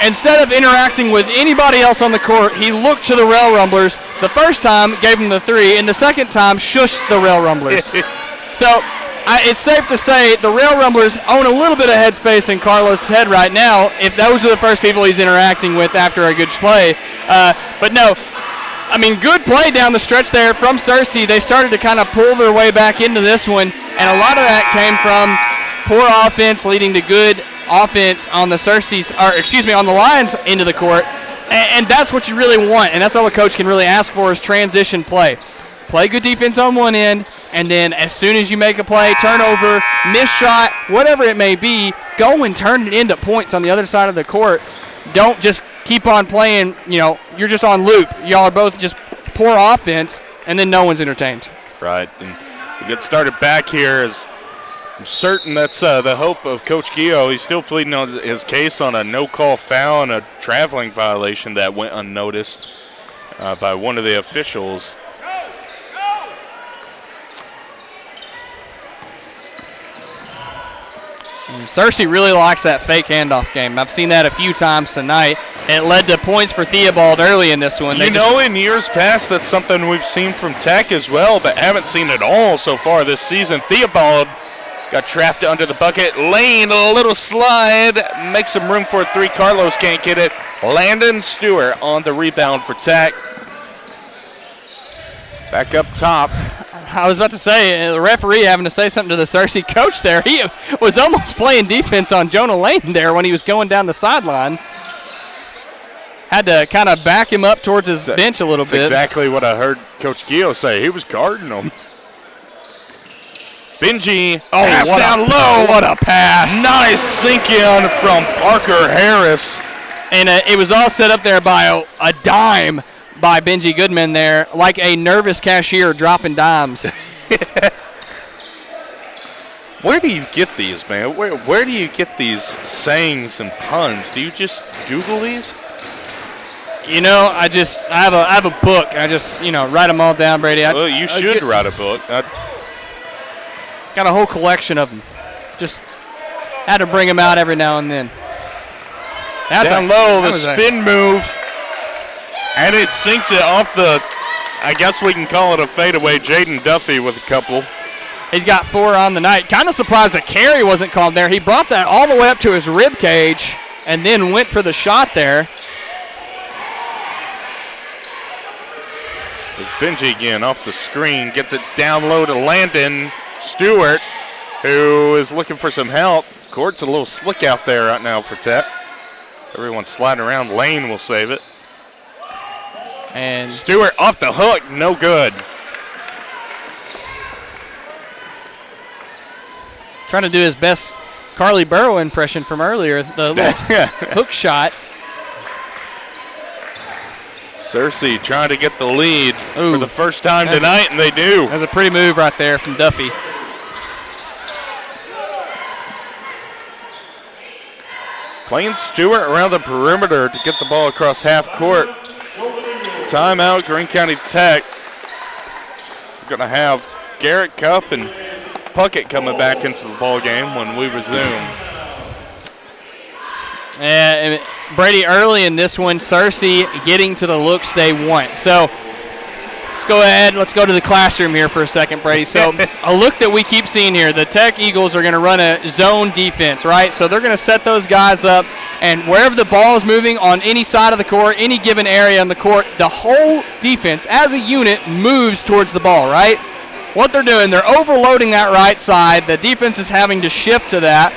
instead of interacting with anybody else on the court, he looked to the Rail Rumblers. The first time, gave him the 3, and the second time, shushed the Rail Rumblers. So it's safe to say the Rail Rumblers own a little bit of headspace in Carlos' head right now if those are the first people he's interacting with after a good play. But no, I mean, good play down the stretch there from Searcy. They started to kind of pull their way back into this one, and a lot of that came from poor offense leading to good offense on the on the Lions into the court. And that's what you really want, and that's all a coach can really ask for is transition play. Play good defense on one end, and then as soon as you make a play, turnover, miss shot, whatever it may be, go and turn it into points on the other side of the court. Don't just keep on playing, you're just on loop. Y'all are both just poor offense, and then no one's entertained. Right, and we get started back here. I'm certain that's the hope of Coach Gio. He's still pleading on his case on a no-call foul and a traveling violation that went unnoticed by one of the officials. Searcy really likes that fake handoff game. I've seen that a few times tonight. It led to points for Theobald early in this one. In years past, that's something we've seen from Tech as well, but haven't seen it all so far this season. Theobald got trapped under the bucket. Lane, a little slide, makes some room for a 3. Carlos can't get it. Landon Stewart on the rebound for Tech. Back up top. I was about to say, the referee having to say something to the Searcy coach there. He was almost playing defense on Jonah Lane there when he was going down the sideline. Had to kind of back him up towards his bench a little bit. That's exactly what I heard Coach Gio say. He was guarding him. Benji, pass down low. What a pass. Nice sink in from Parker Harris. And it was all set up there by a dime by Benji Goodman there, like a nervous cashier dropping dimes. Where do you get these, man? Where do you get these sayings and puns? Do you just Google these? You know, I have a book. I just, write them all down, Brady. Well, you should write a book. Got a whole collection of them. Just had to bring them out every now and then. That's down low, the spin move. And it sinks it off the, I guess we can call it a fadeaway. Jaden Duffy with a couple. He's got 4 on the night. Kind of surprised the carry wasn't called there. He brought that all the way up to his rib cage and then went for the shot there. There's Benji again off the screen. Gets it down low to Landon Stewart, who is looking for some help. Court's a little slick out there right now for Tech. Everyone's sliding around. Lane will save it. And Stewart off the hook, no good. Trying to do his best Carly Burrow impression from earlier, the little hook shot. Searcy trying to get the lead for the first time tonight, and they do. That's a pretty move right there from Duffy. Playing Stewart around the perimeter to get the ball across half court. Timeout, Greene County Tech. We're going to have Garrett Cup and Puckett coming back into the ball game when we resume. And Brady, early in this one, Searcy getting to the looks they want. So let's go ahead. Let's go to the classroom here for a second, Brady. So a look that we keep seeing here, the Tech Eagles are going to run a zone defense, right? So they're going to set those guys up, and wherever the ball is moving on any side of the court, any given area on the court, the whole defense as a unit moves towards the ball, right? What they're doing, they're overloading that right side. The defense is having to shift to that.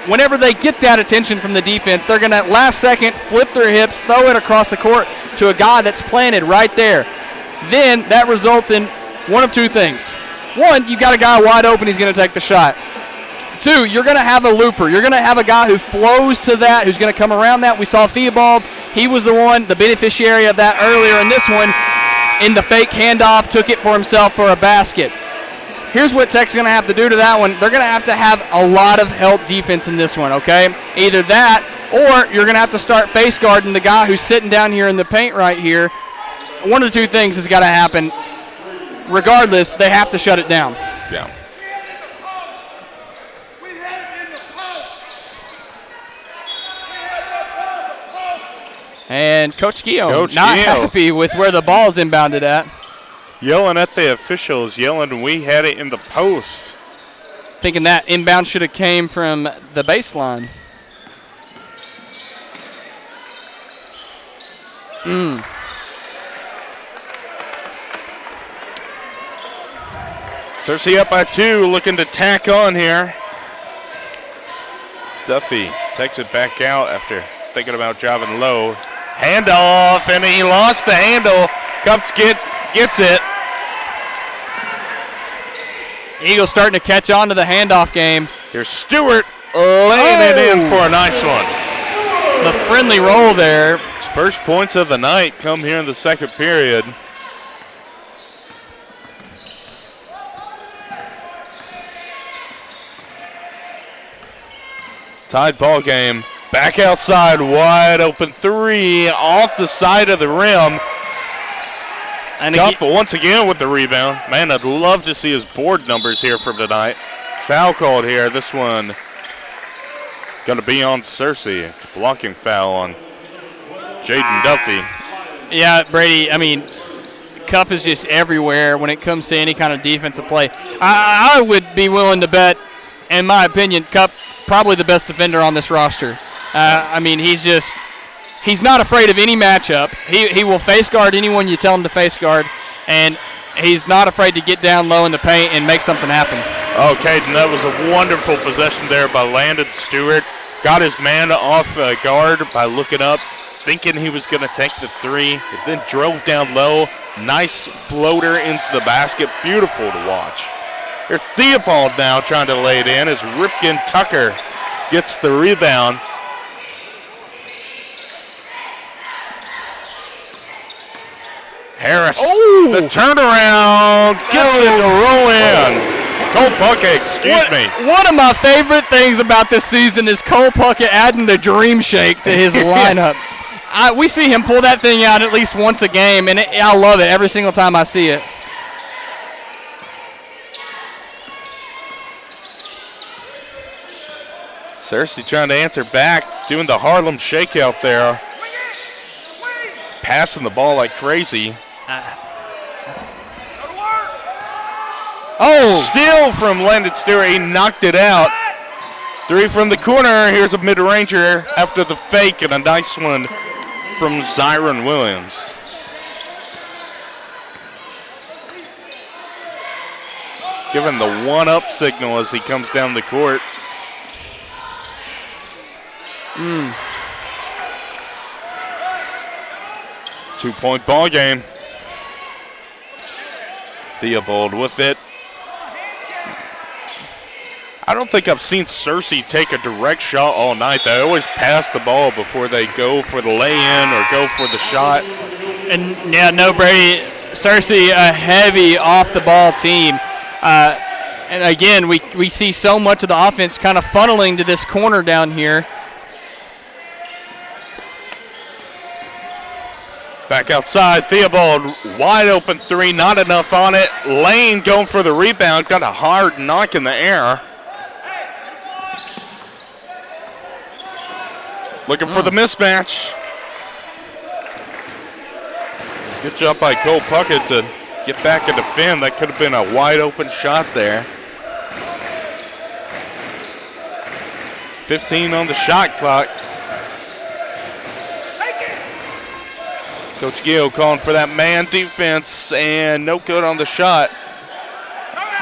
Whenever they get that attention from the defense, they're going to last second flip their hips, throw it across the court to a guy that's planted right there. Then that results in one of two things. One, you got a guy wide open, he's going to take the shot. Two, you're going to have a looper. You're going to have a guy who flows to that, who's going to come around that. We saw Theobald. He was the one, the beneficiary of that earlier in this one. In the fake handoff, took it for himself for a basket. Here's what Tech's going to have to do to that one. They're going to have a lot of help defense in this one, okay? Either that, or you're going to have to start face guarding the guy who's sitting down here in the paint right here. One of the two things has got to happen. Regardless, they have to shut it down. Yeah. And Coach Gio not happy with where the ball's inbounded at. Yelling at the officials, yelling, we had it in the post. Thinking that inbound should have came from the baseline. Searcy up by 2, looking to tack on here. Duffy takes it back out after thinking about driving low. Handoff, and he lost the handle. Cups gets it. Eagles starting to catch on to the handoff game. Here's Stewart laying it in for a nice one. The friendly roll there. His first points of the night come here in the second period. Tied ball game. Back outside, wide open 3 off the side of the rim. And Cup once again with the rebound. Man, I'd love to see his board numbers here from tonight. Foul called here. This one going to be on Searcy. It's a blocking foul on Jaden Duffy. Yeah, Brady, I mean, Cup is just everywhere when it comes to any kind of defensive play. I would be willing to bet, in my opinion, Cup probably the best defender on this roster. I mean, he's just he's not afraid of any matchup. He will face guard anyone you tell him to face guard, and he's not afraid to get down low in the paint and make something happen. Oh, Caden, that was a wonderful possession there by Landon Stewart. Got his man off guard by looking up, thinking he was going to take the three. It then drove down low. Nice floater into the basket. Beautiful to watch. There's Theobald now trying to lay it in as Ripken Tucker gets the rebound. Harris, the turnaround, gets it to roll in. Cole Puckett, excuse me. One of my favorite things about this season is Cole Puckett adding the dream shake to his lineup. We see him pull that thing out at least once a game, and I love it every single time I see it. Searcy trying to answer back, doing the Harlem shake out there. Passing the ball like crazy. Steal from Landon Stewart. He knocked it out. Three from the corner. Here's a mid-ranger after the fake, and a nice one from Zyron Williams. Giving the one-up signal as he comes down the court. Two-point ball game. Theobald with it. I don't think I've seen Searcy take a direct shot all night. They always pass the ball before they go for the lay-in or go for the shot. And yeah, no, Brady, Searcy, a heavy off-the-ball team. And again, we see so much of the offense kind of funneling to this corner down here. Back outside, Theobald, wide open three, not enough on it. Lane going for the rebound, got a hard knock in the air. Looking for the mismatch. Good job by Cole Puckett to get back and defend. That could have been a wide open shot there. 15 on the shot clock. Coach Gill calling for that man defense, and no good on the shot.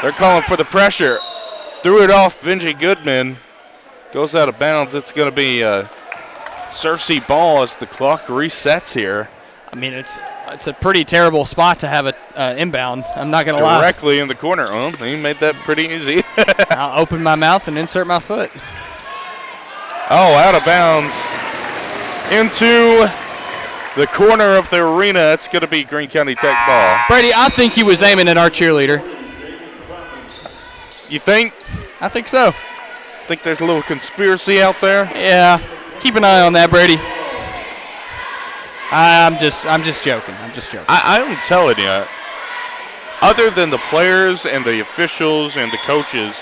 They're calling for the pressure. Threw it off Benji Goodman. Goes out of bounds. It's going to be Searcy ball as the clock resets here. I mean, it's a pretty terrible spot to have an inbound. I'm not going to lie. Directly in the corner. Oh, he made that pretty easy. I'll open my mouth and insert my foot. Oh, out of bounds. Into the corner of the arena. It's going to be Greene County Tech ball. Brady, I think he was aiming at our cheerleader. You think? I think so. Think there's a little conspiracy out there? Yeah. Keep an eye on that, Brady. I'm just joking. I'm just joking. I'm telling you, other than the players and the officials and the coaches,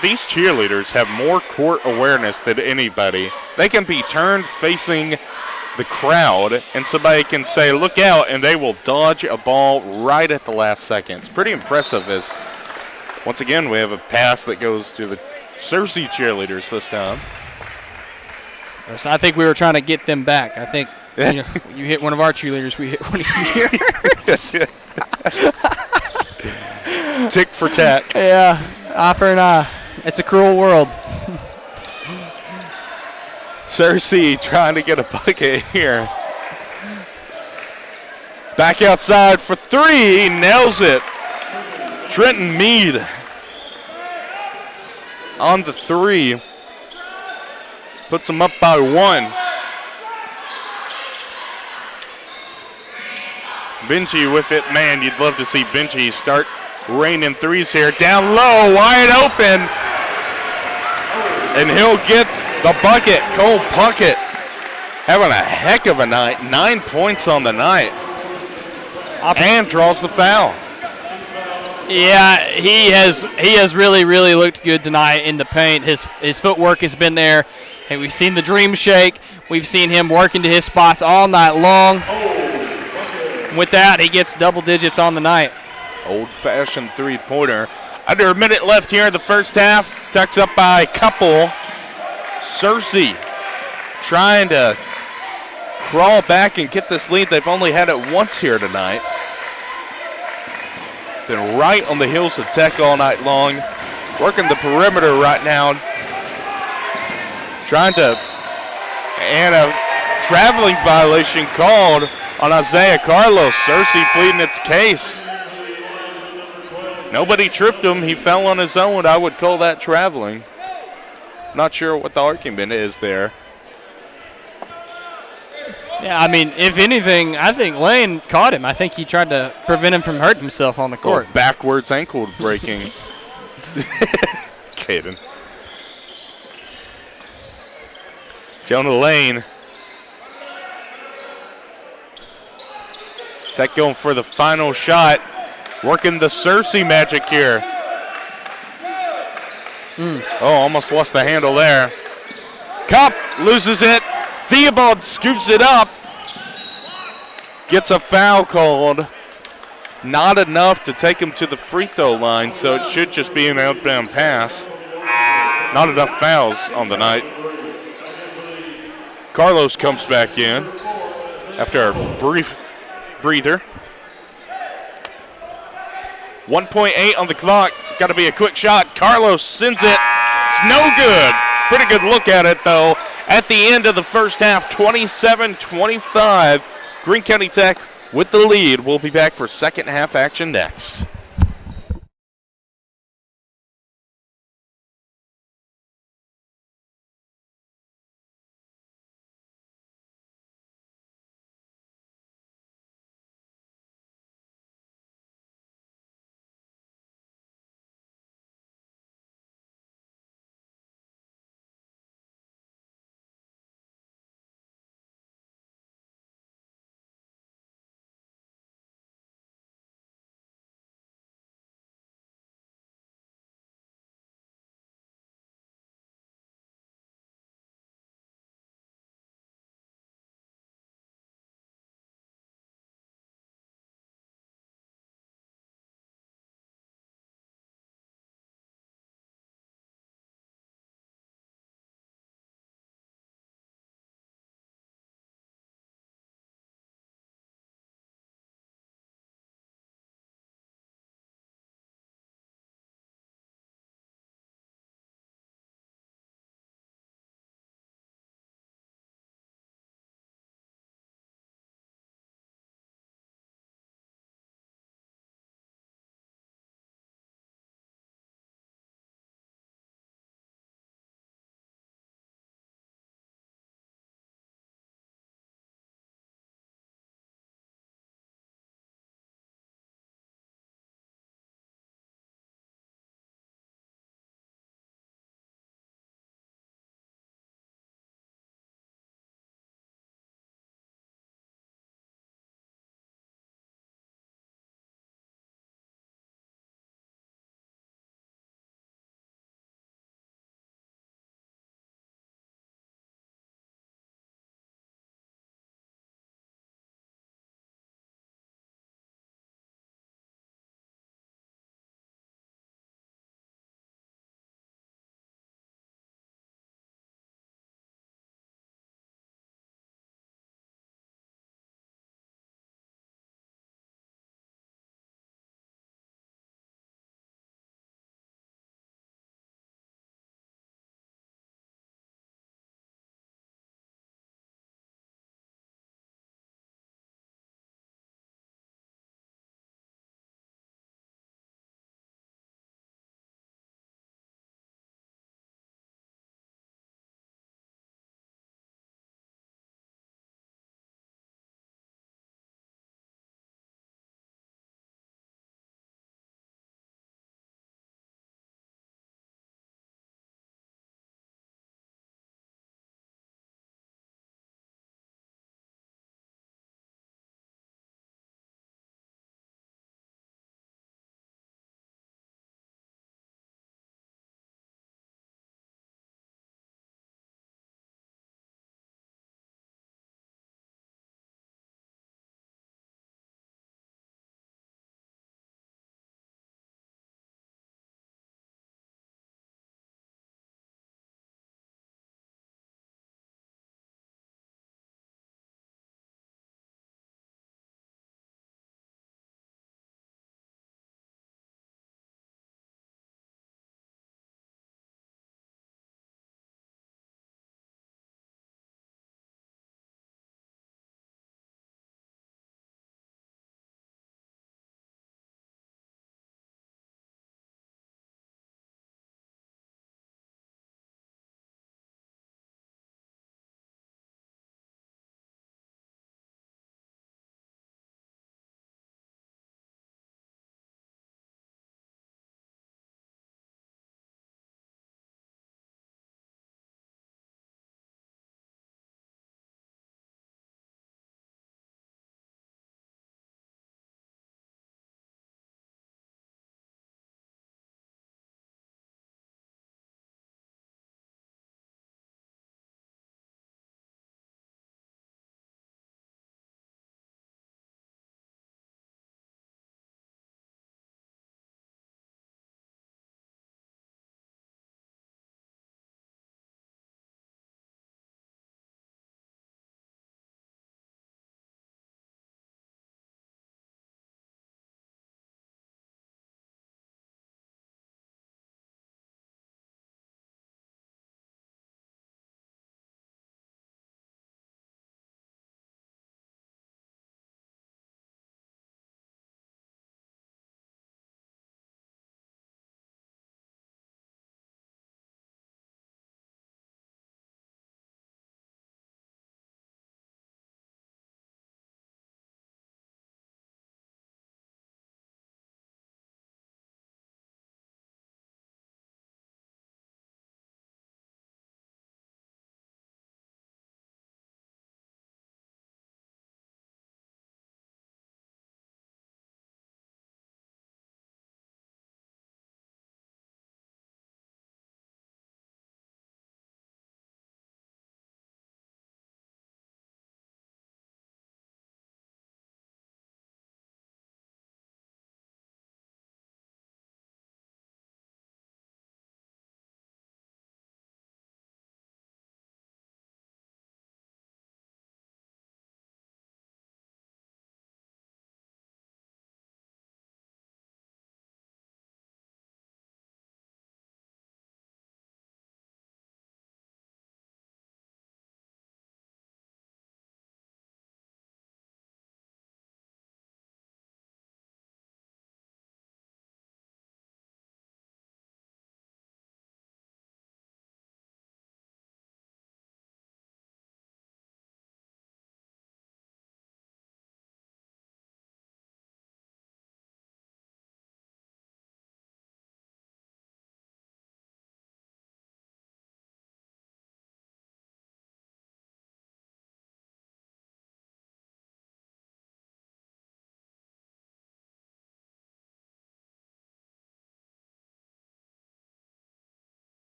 these cheerleaders have more court awareness than anybody. They can be turned facing the crowd, and somebody can say, look out, and they will dodge a ball right at the last second. It's pretty impressive as, once again, we have a pass that goes to the Searcy cheerleaders this time. So I think we were trying to get them back. I think you hit one of our cheerleaders, we hit one of yours. Tick for tack. Yeah, eye for an eye. It's a cruel world. Searcy trying to get a bucket here. Back outside for three. He nails it. Trenton Mead on the three. Puts him up by one. Benji with it. Man, you'd love to see Benji start raining threes here. Down low, wide open. And he'll get the bucket. Cole Puckett having a heck of a night. 9 points on the night. And draws the foul. Yeah, he has really looked good tonight in the paint. His footwork has been there. Hey, we've seen the dream shake. We've seen him working to his spots all night long. With that, he gets double digits on the night. Old-fashioned three-pointer. Under a minute left here in the first half. Tucks up by a couple. Searcy trying to crawl back and get this lead. They've only had it once here tonight. Been right on the heels of Tech all night long. Working the perimeter right now. Trying to, and a traveling violation called on Isaiah Carlos. Searcy pleading its case. Nobody tripped him. He fell on his own. I would call that traveling. Not sure what the argument is there. Yeah, I mean, if anything, I think Lane caught him. I think he tried to prevent him from hurting himself on the court. Oh, backwards ankle breaking. Caden. Jonah Lane. Tech going for the final shot. Working the Searcy magic here. Oh, almost lost the handle there. Cup loses it. Theobald scoops it up. Gets a foul called. Not enough to take him to the free throw line, so it should just be an outbound pass. Not enough fouls on the night. Carlos comes back in after a brief breather. 1.8 on the clock. Got to be a quick shot. Carlos sends it. It's no good. Pretty good look at it, though. At the end of the first half, 27-25. Greene County Tech with the lead. We'll be back for second half action next.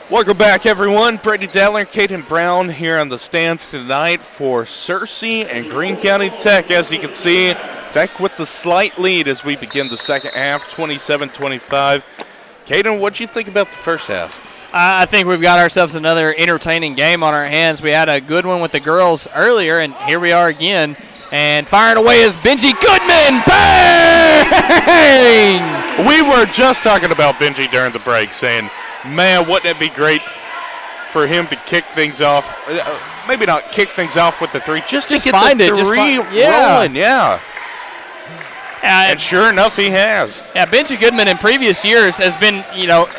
Welcome back, everyone. Brady Dowler, Caden Brown here on the stands tonight for Searcy and Greene County Tech. As you can see, Tech with the slight lead as we begin the second half, 27-25. Caden, what'd you think about the first half? I think we've got ourselves another entertaining game on our hands. We had a good one with the girls earlier, and here we are again. And firing away is Benji Goodman. Bang! We were just talking about Benji during the break, saying, man, wouldn't it be great for him to kick things off? Maybe not kick things off with the three, just to get find the it, three rolling. Yeah. And sure enough, he has. Yeah, Benji Goodman in previous years has been,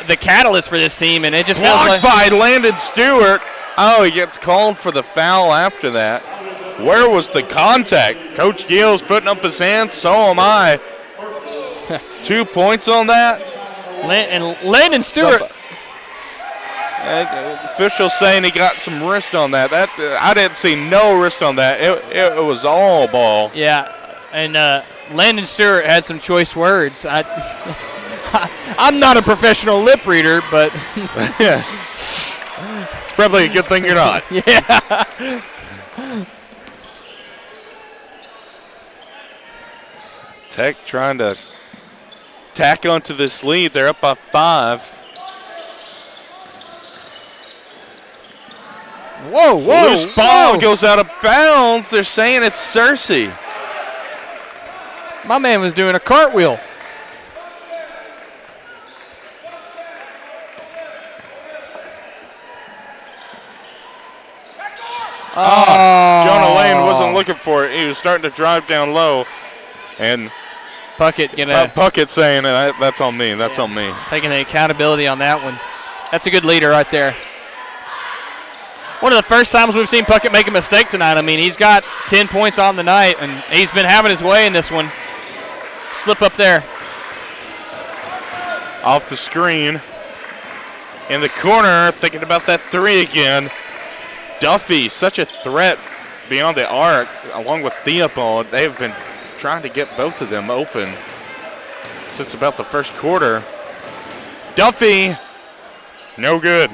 the catalyst for this team, and it just feels blocked by Landon Stewart. Oh, he gets called for the foul after that. Where was the contact? Coach Gill's putting up his hands, so am I. 2 points on that. And Landon Stewart. Official saying he got some wrist on that. I didn't see no wrist on that. It was all ball. Yeah, and Landon Stewart had some choice words. I'm not a professional lip reader, but yes, it's probably a good thing you're not. Yeah. Tech trying to tack onto this lead. They're up by 5. Whoa, loose ball goes out of bounds. They're saying it's Searcy. My man was doing a cartwheel. Jonah Lane wasn't looking for it. He was starting to drive down low. And Puckett saying, that's on me, that's on me. Taking the accountability on that one. That's a good leader right there. One of the first times we've seen Puckett make a mistake tonight. I mean, he's got 10 points on the night, and he's been having his way in this one. Slip up there. Off the screen. In the corner, thinking about that three again. Duffy, such a threat beyond the arc, along with Theobald. They've been trying to get both of them open since about the first quarter. Duffy, no good.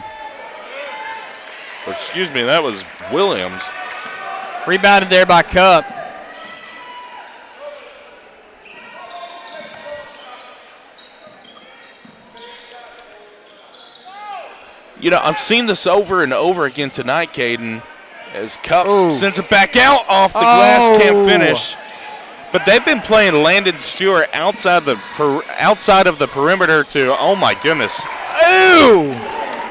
Excuse me, that was Williams. Rebounded there by Cup. I've seen this over and over again tonight, Caden, as Cup sends it back out off the glass, can't finish. But they've been playing Landon Stewart outside of the perimeter to, oh my goodness. Ooh!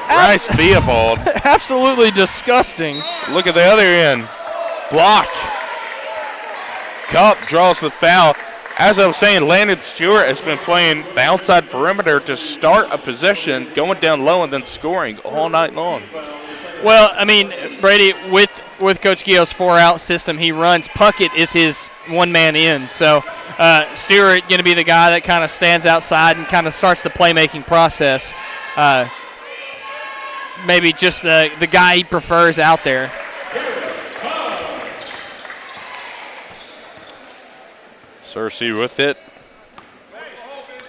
Bryce Theobald. Absolutely disgusting. Look at the other end. Block. Cup draws the foul. As I was saying, Landon Stewart has been playing the outside perimeter to start a possession, going down low and then scoring all night long. Well, I mean, Brady, with Coach Gio's 4-out system he runs, Puckett is his one-man in. So Stewart going to be the guy that kind of stands outside and kind of starts the playmaking process. Maybe just the guy he prefers out there. Searcy with it.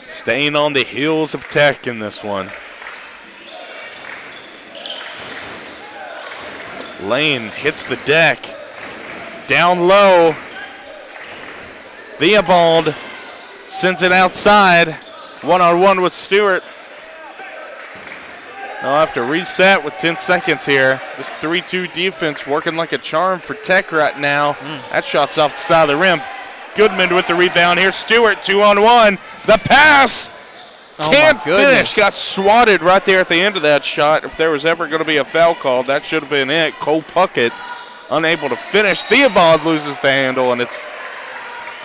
Staying on the heels of Tech in this one. Lane hits the deck. Down low. Theobald sends it outside. One-on-one with Stewart. They'll have to reset with 10 seconds here. This 3-2 defense working like a charm for Tech right now. That shot's off the side of the rim. Goodman with the rebound here. Stewart 2-on-1. The pass. Can't finish. Got swatted right there at the end of that shot. If there was ever going to be a foul call, that should have been it. Cole Puckett unable to finish. Theobald loses the handle, and it's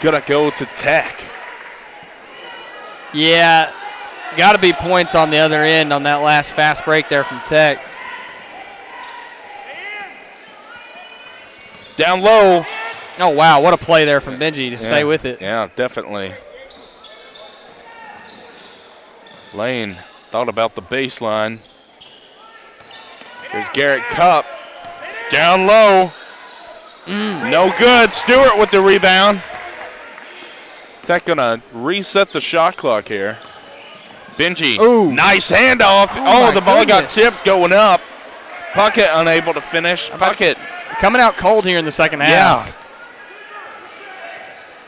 going to go to Tech. Yeah, got to be points on the other end on that last fast break there from Tech. Down low. Oh, wow, what a play there from Benji to stay with it. Yeah, definitely. Lane thought about the baseline. Here's Garrett Cup. Down low. No good. Stewart with the rebound. Tech going to reset the shot clock here. Benji, Ooh. nice handoff. Oh, the my ball got goodness. tipped going up. Puckett unable to finish. Puckett. Coming out cold here in the second half. Yeah.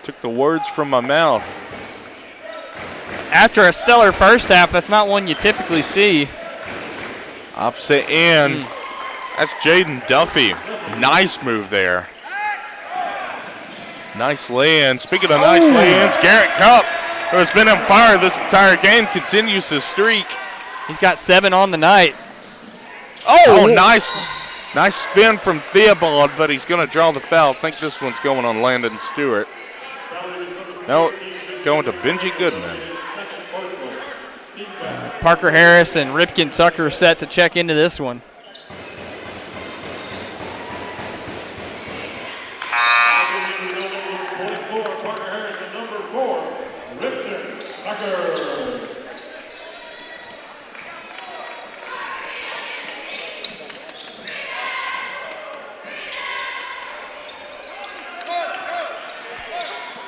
Took the words from my mouth. After a stellar first half, that's not one you typically see. Opposite end. That's Jaden Duffy. Nice move there. Nice lay-in. Speaking of nice lay-ins, Garrett Cupp, who has been on fire this entire game, continues his streak. He's got 7 on the night. Oh, nice spin from Theobald, but he's going to draw the foul. I think this one's going on Landon Stewart. No, going to Benji Goodman. Parker Harris and Ripken Tucker set to check into this one.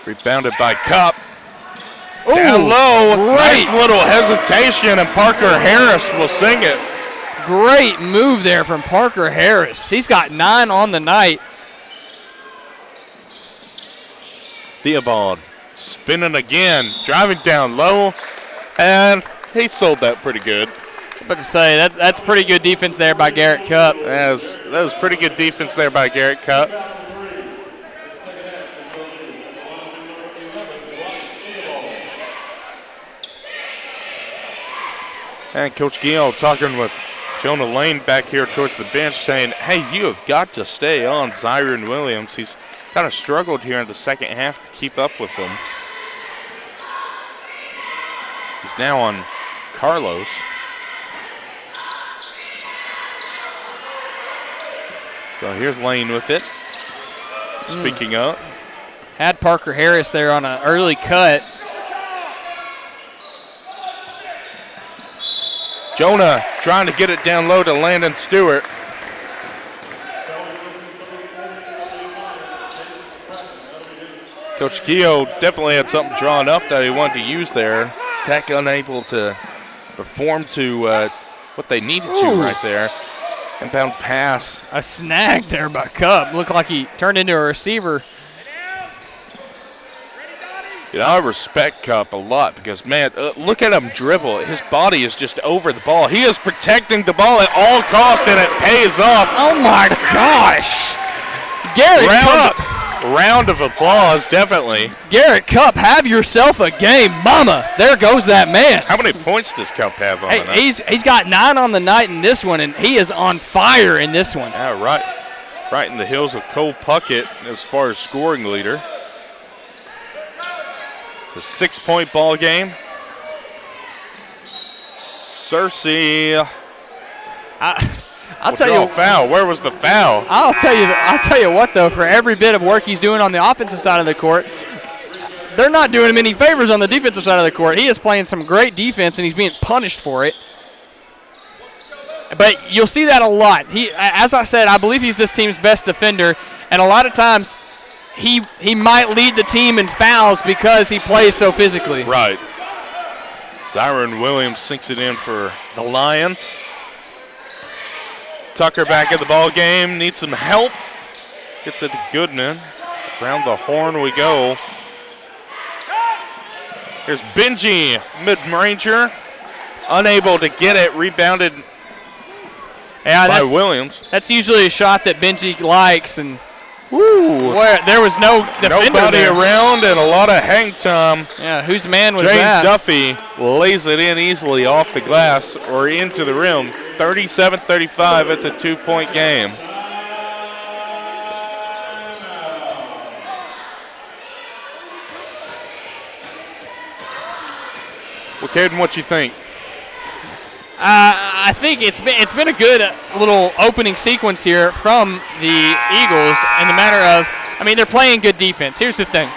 Rebounded by Cupp. Ooh, Down low. great. Nice little hesitation, and Parker Harris will sing it. Great move there from Parker Harris. He's got 9 on the night. Theobald spinning again, driving down low, and he sold that pretty good. About to say, that's pretty good defense there by Garrett Cupp. That was pretty good defense there by Garrett Cupp. And Coach Gill talking with Jonah Lane back here towards the bench saying, hey, you have got to stay on Zyron Williams. He's kind of struggled here in the second half to keep up with him. He's now on Carlos. So here's Lane with it. Speaking up. Had Parker Harris there on an early cut. Jonah trying to get it down low to Landon Stewart. Coach Keogh definitely had something drawn up that he wanted to use there. Tech unable to perform to what they needed to right there. Inbound pass. A snag there by Cupp. Looked like he turned into a receiver. You know, I respect Cupp a lot because, man, look at him dribble. His body is just over the ball. He is protecting the ball at all costs, and it pays off. Oh, my gosh. Garrett Cupp. Round of applause, definitely. Garrett Cupp, have yourself a game, mama. There goes that man. How many points does Cupp have on the night? He's got 9 on the night in this one, and he is on fire in this one. Yeah, right in the heels of Cole Puckett as far as scoring leader. It's a 6-point ball game. Searcy. I'll tell you. Foul. Where was the foul? I'll tell you what, though. For every bit of work he's doing on the offensive side of the court, they're not doing him any favors on the defensive side of the court. He is playing some great defense, and he's being punished for it. But you'll see that a lot. He, as I said, I believe he's this team's best defender, and a lot of times he might lead the team in fouls because he plays so physically. Right. Zyron Williams sinks it in for the Lions. Tucker back in the ball game, needs some help. Gets it to Goodman. Around the horn we go. Here's Benji, mid-ranger. Unable to get it, rebounded by Williams. That's usually a shot that Benji likes, and where there was no defender Nobody there. around and a lot of hang time. Yeah, whose man was James that? Duffy lays it in easily off the glass or into the rim. 37-35, it's a 2-point game. Well, Caden, what you think? I think it's been a good little opening sequence here from the Eagles in the matter of, I mean, they're playing good defense. Here's the thing.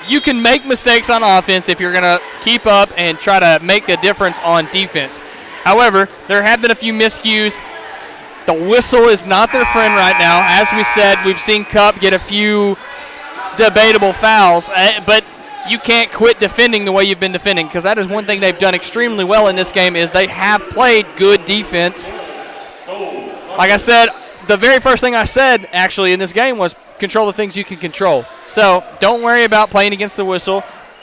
You can make mistakes on offense if you're going to keep up and try to make a difference on defense. However, there have been a few miscues. The whistle is not their friend right now. As we said, we've seen Cupp get a few debatable fouls, but you can't quit defending the way you've been defending, because that is one thing they've done extremely well in this game is they have played good defense. Like I said, the very first thing I said actually in this game was control the things you can control. So don't worry about playing against the whistle.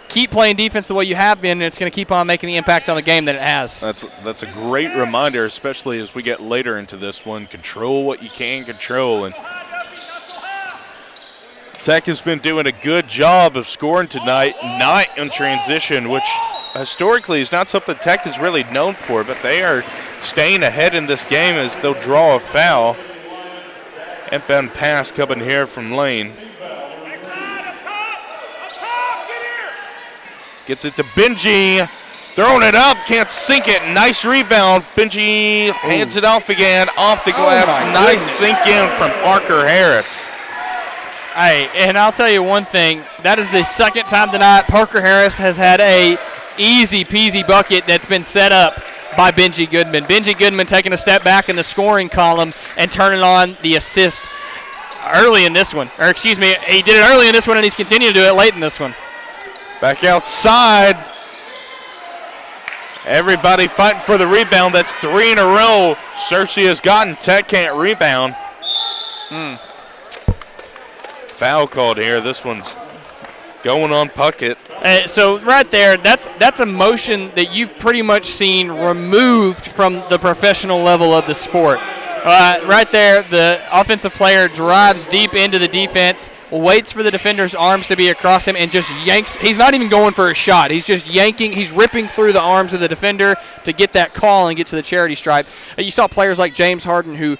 Keep playing defense the way you have been, and it's going to keep on making the impact on the game that it has. That's a great reminder, especially as we get later into this one. Control what you can control. And Tech has been doing a good job of scoring tonight, not in transition, which historically is not something Tech is really known for, but they are staying ahead in this game as they'll draw a foul. Inbound pass coming here from Lane. Gets it to Benji, throwing it up, can't sink it. Nice rebound. Benji hands it off again, off the glass. Nice sink in from Parker Harris. Hey, and I'll tell you one thing. That is the second time tonight Parker Harris has had a easy-peasy bucket that's been set up by Benji Goodman. Benji Goodman taking a step back in the scoring column and turning on the assist early in this one. Or excuse me, he did it early in this one, and he's continued to do it late in this one. Back outside. Everybody fighting for the rebound. That's 3 in a row. Searcy has gotten. Tech can't rebound. Foul called here. This one's going on Puckett. So right there, that's a motion that you've pretty much seen removed from the professional level of the sport. Right there, the offensive player drives deep into the defense, waits for the defender's arms to be across him, and just yanks. He's not even going for a shot. He's just yanking. He's ripping through the arms of the defender to get that call and get to the charity stripe. You saw players like James Harden who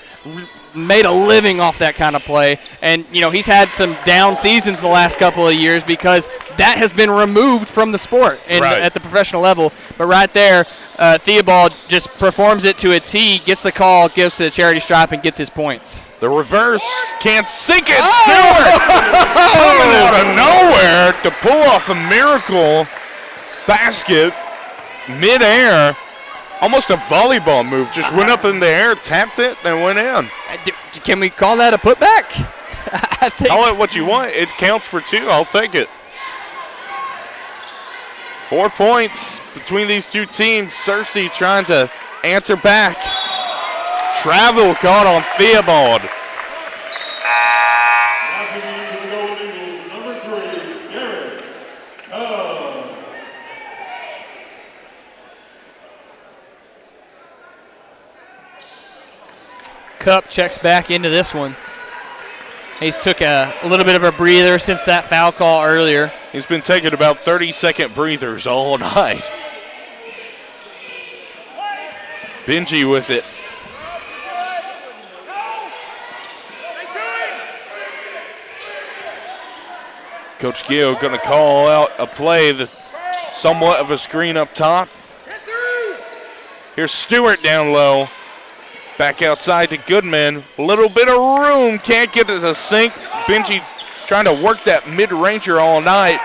made a living off that kind of play. And, you know, he's had some down seasons the last couple of years because that has been removed from the sport at the professional level. But right there, Theobald just performs it to a T, gets the call, goes to the charity stripe, and gets his points. The reverse, can't sink it. Stewart coming out of nowhere to pull off a miracle basket midair. Almost a volleyball move. Just went up in the air, tapped it, and went in. Can we call that a putback? I think. Call it what you want. It counts for 2. I'll take it. 4 points between these two teams. Searcy trying to answer back. Travel caught on Theobald. Cup checks back into this one. He's took a little bit of a breather since that foul call earlier. He's been taking about 30-second breathers all night. Benji with it. Coach Gill going to call out a play, somewhat of a screen up top. Here's Stewart down low. Back outside to Goodman. A little bit of room. Can't get it to sink. Benji trying to work that mid-ranger all night.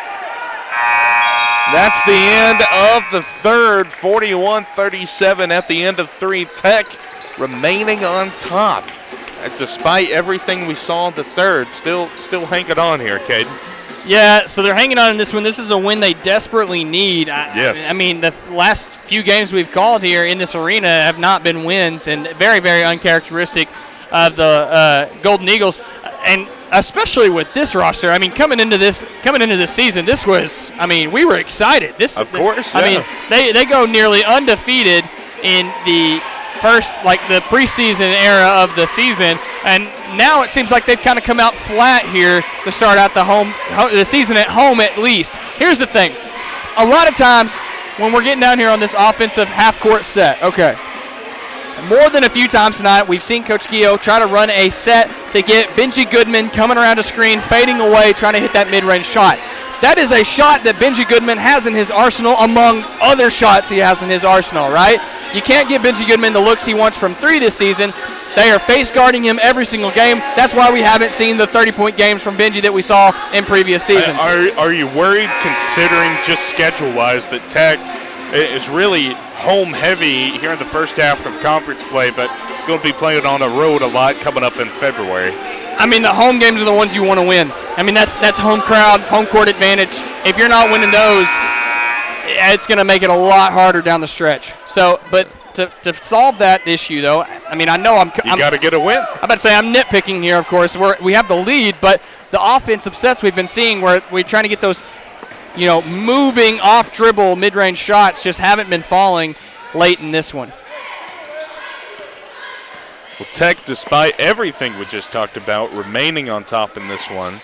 That's the end of the third. 41-37 at the end of 3. Tech remaining on top. Despite everything we saw in the third, still hanging on here, Caden. Yeah, so they're hanging on in this one. This is a win they desperately need. Yes. I mean, the last few games we've called here in this arena have not been wins, and very, very uncharacteristic of the Golden Eagles, and especially with this roster. I mean, coming into this season, this was. I mean, we were excited. Of course. I mean, they go nearly undefeated in the first, the preseason era of the season, and now it seems like they've kind of come out flat here to start out the season at home at least. Here's the thing. A lot of times when we're getting down here on this offensive half-court set, okay, more than a few times tonight, we've seen Coach Gio try to run a set to get Benji Goodman coming around a screen, fading away, trying to hit that mid-range shot. That is a shot that Benji Goodman has in his arsenal among other shots he has in his arsenal, right? You can't get Benji Goodman the looks he wants from 3 this season. They are face guarding him every single game. That's why we haven't seen the 30-point games from Benji that we saw in previous seasons. Are you worried, considering just schedule-wise, that Tech is really home-heavy here in the first half of conference play, but going to be playing on the road a lot coming up in February? I mean, the home games are the ones you want to win. I mean, that's home crowd, home court advantage. If you're not winning those, it's going to make it a lot harder down the stretch. So, but to solve that issue, though, I mean, I know you got to get a win. I'm about to say I'm nitpicking here, of course. We have the lead, but the offensive sets we've been seeing where we're trying to get those, moving off dribble mid-range shots just haven't been falling late in this one. Well, Tech, despite everything we just talked about, remaining on top in this one.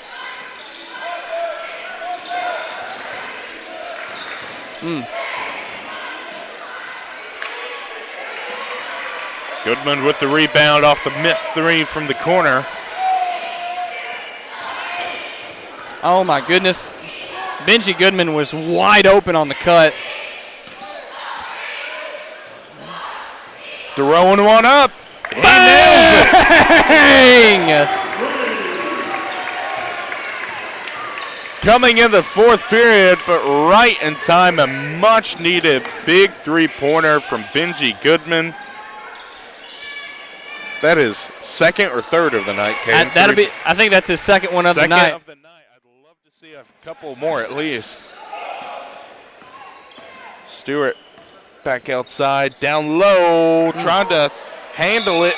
Goodman with the rebound off the missed three from the corner. Oh, my goodness. Benji Goodman was wide open on the cut. Throwing one up. He nails it. Coming in the fourth period, but right in time, a much-needed big three-pointer from Benji Goodman. So that is second or third of the night, Kate. I think that's his second one of the night. Second of the night. I'd love to see a couple more at least. Stewart back outside, down low, trying to handle it.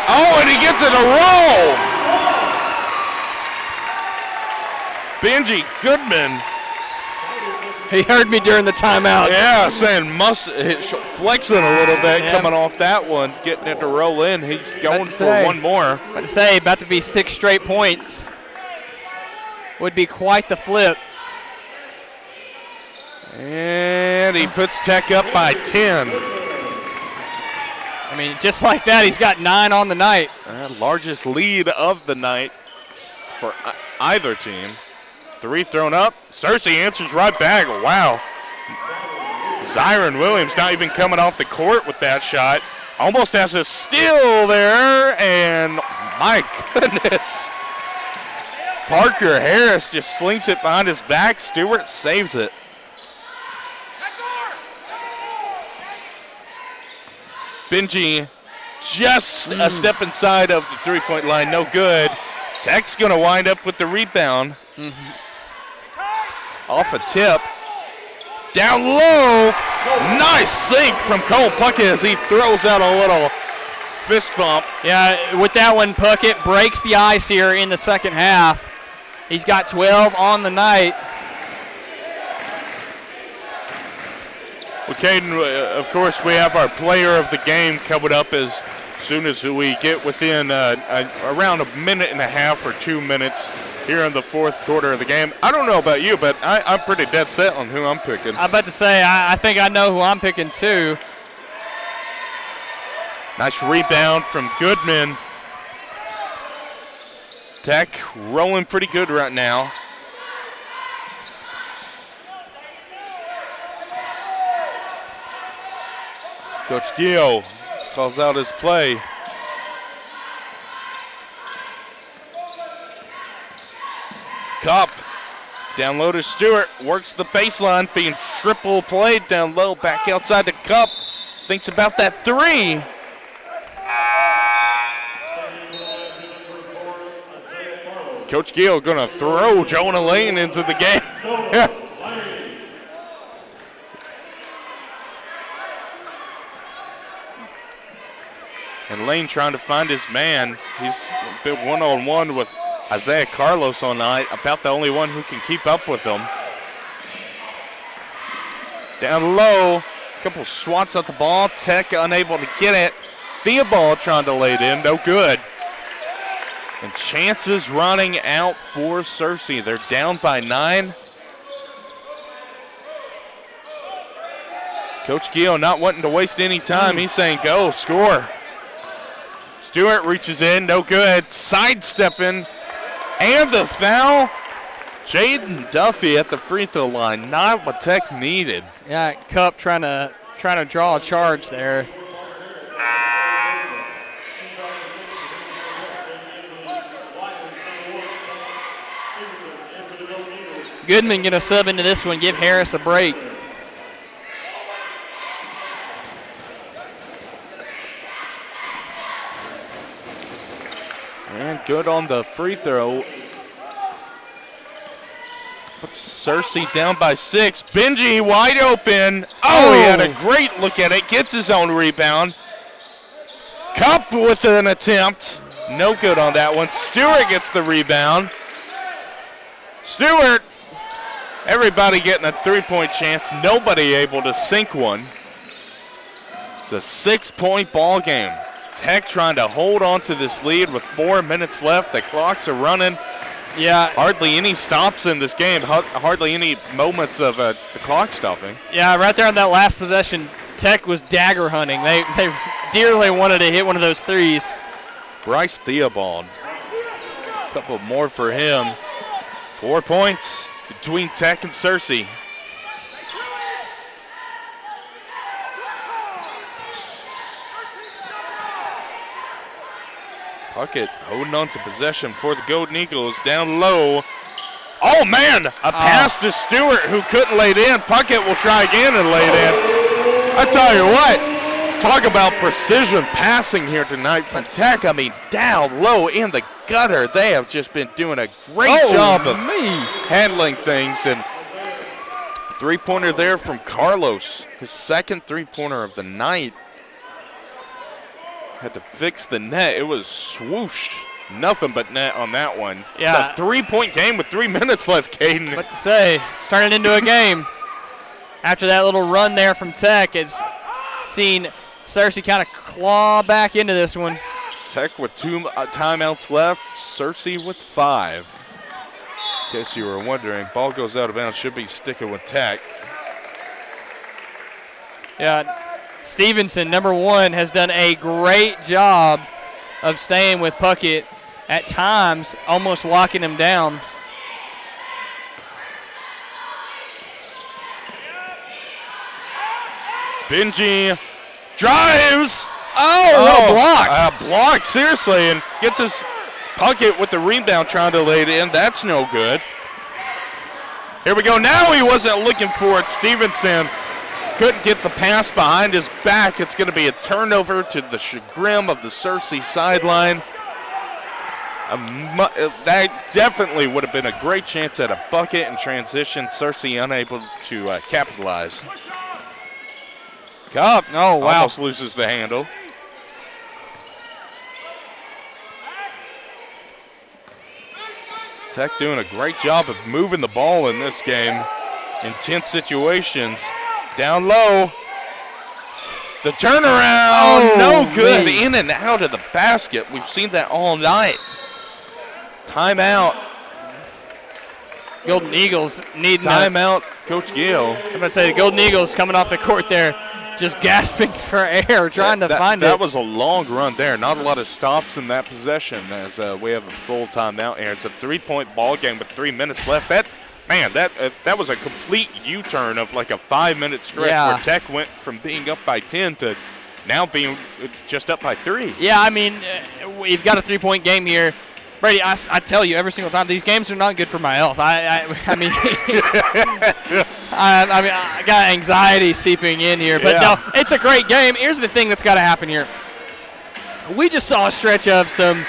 Oh, and he gets it a roll. Benji Goodman. He heard me during the timeout. Yeah, saying flexing a little bit, coming off that one, getting it to roll in. He's going for one more. About to say, about to be 6 straight points. Would be quite the flip. And he puts Tech up by 10. I mean, just like that, he's got 9 on the night. Largest lead of the night for either team. Three thrown up. Searcy answers right back. Wow. Zyron Williams not even coming off the court with that shot. Almost has a steal there, and my goodness. Parker Harris just slings it behind his back. Stewart saves it. Benji just a step inside of the three-point line. No good. Tech's going to wind up with the rebound. Off a tip. Down low. Nice sink from Cole Puckett as he throws out a little fist bump. Yeah, with that one, Puckett breaks the ice here in the second half. He's got 12 on the night. Well, Caden, of course, we have our player of the game coming up as soon as we get within around a minute and a half or 2 minutes here in the fourth quarter of the game. I don't know about you, but I'm pretty dead set on who I'm picking. I'm about to say, I think I know who I'm picking too. Nice rebound from Goodman. Tech rolling pretty good right now. Coach Gio calls out his play. Cup down low to Stewart, works the baseline, being triple played down low, back outside to Cup. Thinks about that three. Coach Gill gonna throw Jonah Lane into the game. And Lane trying to find his man. He's been one-on-one with Isaiah Carlos all night, about the only one who can keep up with him. Down low, a couple swats at the ball. Tech unable to get it. Theobald trying to lay it in, no good. And chances running out for Searcy. They're down by 9. Coach Gio not wanting to waste any time. He's saying go, score. Stewart reaches in, no good. Sidestepping, and the foul. Jaden Duffy at the free throw line, not what Tech needed. Yeah, Cup trying to draw a charge there. Goodman gonna sub into this one, give Harris a break. And good on the free throw. Searcy down by 6. Benji wide open. Oh, he had a great look at it. Gets his own rebound. Cup with an attempt. No good on that one. Stewart gets the rebound. Stewart, everybody getting a three-point chance. Nobody able to sink one. It's a 6-point ball game. Tech trying to hold on to this lead with 4 minutes left. The clocks are running. Yeah. Hardly any stops in this game. Hardly any moments of the clock stopping. Yeah, right there on that last possession, Tech was dagger hunting. They dearly wanted to hit one of those threes. Bryce Theobald. A couple more for him. 4 points between Tech and Searcy. Puckett holding on to possession for the Golden Eagles. Down low. Oh, man! A pass to Stewart, who couldn't lay it in. Puckett will try again and lay it in. I tell you what, talk about precision passing here tonight from Tech. I mean, down low in the gutter. They have just been doing a great job of handling things. And three-pointer there from Carlos, his second three-pointer of the night. Had to fix the net. It was swooshed. Nothing but net on that one. Yeah. It's a 3-point game with 3 minutes left, Caden. What to say? It's turning into a game. After that little run there from Tech, it's seen Searcy kind of claw back into this one. Tech with 2 timeouts left. Searcy with 5. In case you were wondering, ball goes out of bounds. Should be sticking with Tech. Yeah. Stevenson, number 1, has done a great job of staying with Puckett, at times almost locking him down. Benji drives. What a block. Block, seriously, and gets his Puckett with the rebound trying to lay it in. That's no good. Here we go. Now he wasn't looking for it. Stevenson couldn't get the pass behind his back. It's going to be a turnover to the chagrin of the Searcy sideline. That definitely would have been a great chance at a bucket in transition. Searcy unable to capitalize. Cup almost loses the handle. Tech doing a great job of moving the ball in this game. Intense situations. Down low. The turnaround, no good. Man. In and out of the basket. We've seen that all night. Timeout. Golden Eagles need timeout. Coach Gill. I'm going to say the Golden Eagles coming off the court there, just gasping for air, trying to find it. That was a long run there. Not a lot of stops in that possession as we have a full timeout here. It's a 3-point ball game with 3 minutes left. That was a complete U-turn of like a 5-minute stretch where Tech went from being up by 10 to now being just up by 3. Yeah, I mean, we've got a 3-point game here. Brady, I tell you every single time, these games are not good for my health. I mean, I got anxiety seeping in here. But no, it's a great game. Here's the thing that's got to happen here. We just saw a stretch of some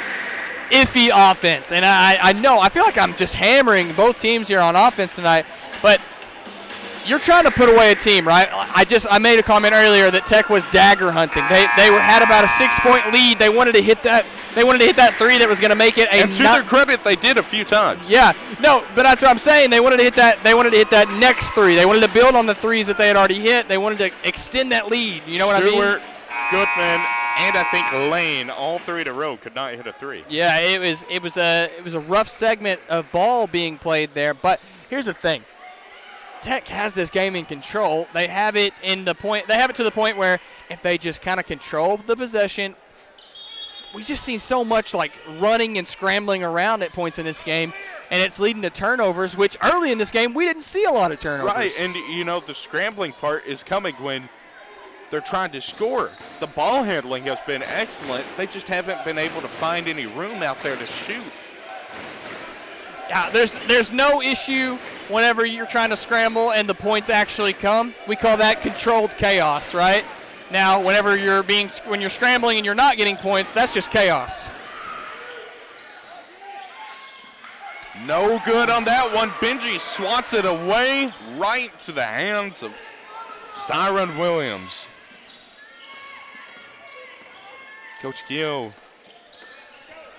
iffy offense. And I feel like I'm just hammering both teams here on offense tonight. But you're trying to put away a team, right? I made a comment earlier that Tech was dagger hunting. They had about a 6-point lead. They wanted to hit that. They wanted to hit that three that was going to make it a. And to their credit, they did a few times. Yeah, no, but that's what I'm saying. They wanted to hit that. They wanted to hit that next three. They wanted to build on the threes that they had already hit. They wanted to extend that lead. You know what I mean? Stewart, Goodman, and I think Lane, all 3 in a row, could not hit a 3. Yeah, it was a rough segment of ball being played there. But here's the thing. Tech has this game in control. They have it to the point where if they just kind of control the possession, we've just seen so much like running and scrambling around at points in this game, and it's leading to turnovers, which early in this game we didn't see a lot of turnovers. Right, and the scrambling part is coming when they're trying to score. The ball handling has been excellent. They just haven't been able to find any room out there to shoot. Yeah, there's no issue whenever you're trying to scramble and the points actually come. We call that controlled chaos, right? Now, when you're scrambling and you're not getting points, that's just chaos. No good on that one. Benji swats it away right to the hands of Zyron Williams. Coach Gio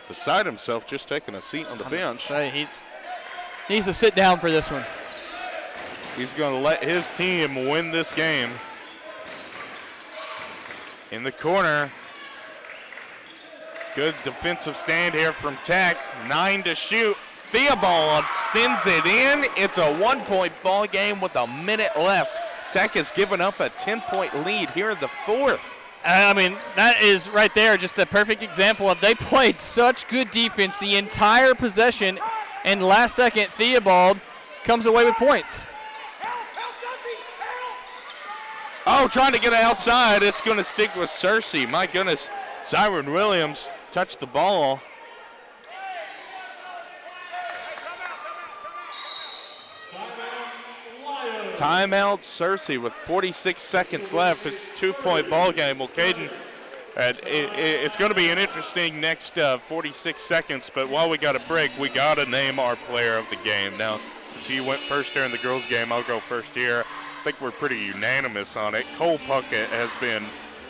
beside himself, just taking a seat on the bench. He needs to sit down for this one. He's going to let his team win this game. In the corner. Good defensive stand here from Tech. 9 to shoot. Theobald sends it in. It's a 1-point ball game with a minute left. Tech has given up a 10-point lead here in the fourth. I mean, that is right there just a perfect example of they played such good defense the entire possession, and last second Theobald comes away with points. Oh, trying to get it outside. It's going to stick with Searcy. My goodness, Zyron Williams touched the ball. Timeout, Searcy with 46 seconds left. It's a 2-point ball game. Well, Caden, it's going to be an interesting next 46 seconds, but while we got a break, we got to name our player of the game. Now, since he went first during the girls' game, I'll go first here. I think we're pretty unanimous on it. Cole Puckett has been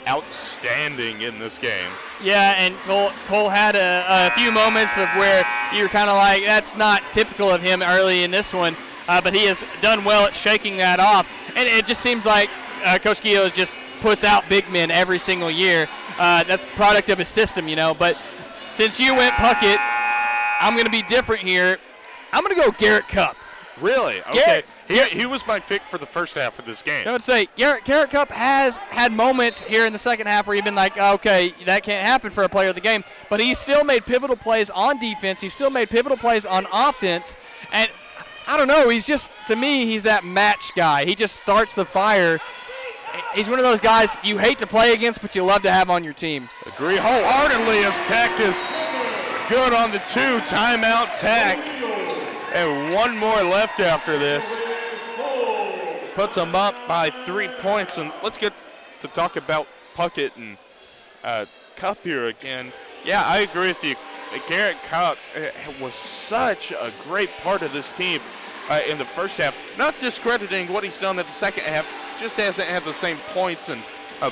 outstanding in this game. Yeah, and Cole had a few moments of where you were kind of like, that's not typical of him early in this one. But he has done well at shaking that off. And it just seems like Coach Gio just puts out big men every single year. That's a product of his system, you know. But since you went Puckett, I'm going to be different here. I'm going to go Garrett Cupp. Really? Okay. He was my pick for the first half of this game. I would say Garrett Cupp has had moments here in the second half where you've been like, okay, that can't happen for a player of the game. But he still made pivotal plays on defense. He still made pivotal plays on offense. And I don't know, he's just, to me, he's that match guy. He just starts the fire. He's one of those guys you hate to play against, but you love to have on your team. Agree wholeheartedly as Tech is good on the 2. Timeout, Tech. And one more left after this. Puts them up by 3 points. And let's get to talk about Puckett and Cupp here again. Yeah, I agree with you. Garrett Cupp was such a great part of this team in the first half. Not discrediting what he's done in the second half, just hasn't had the same points and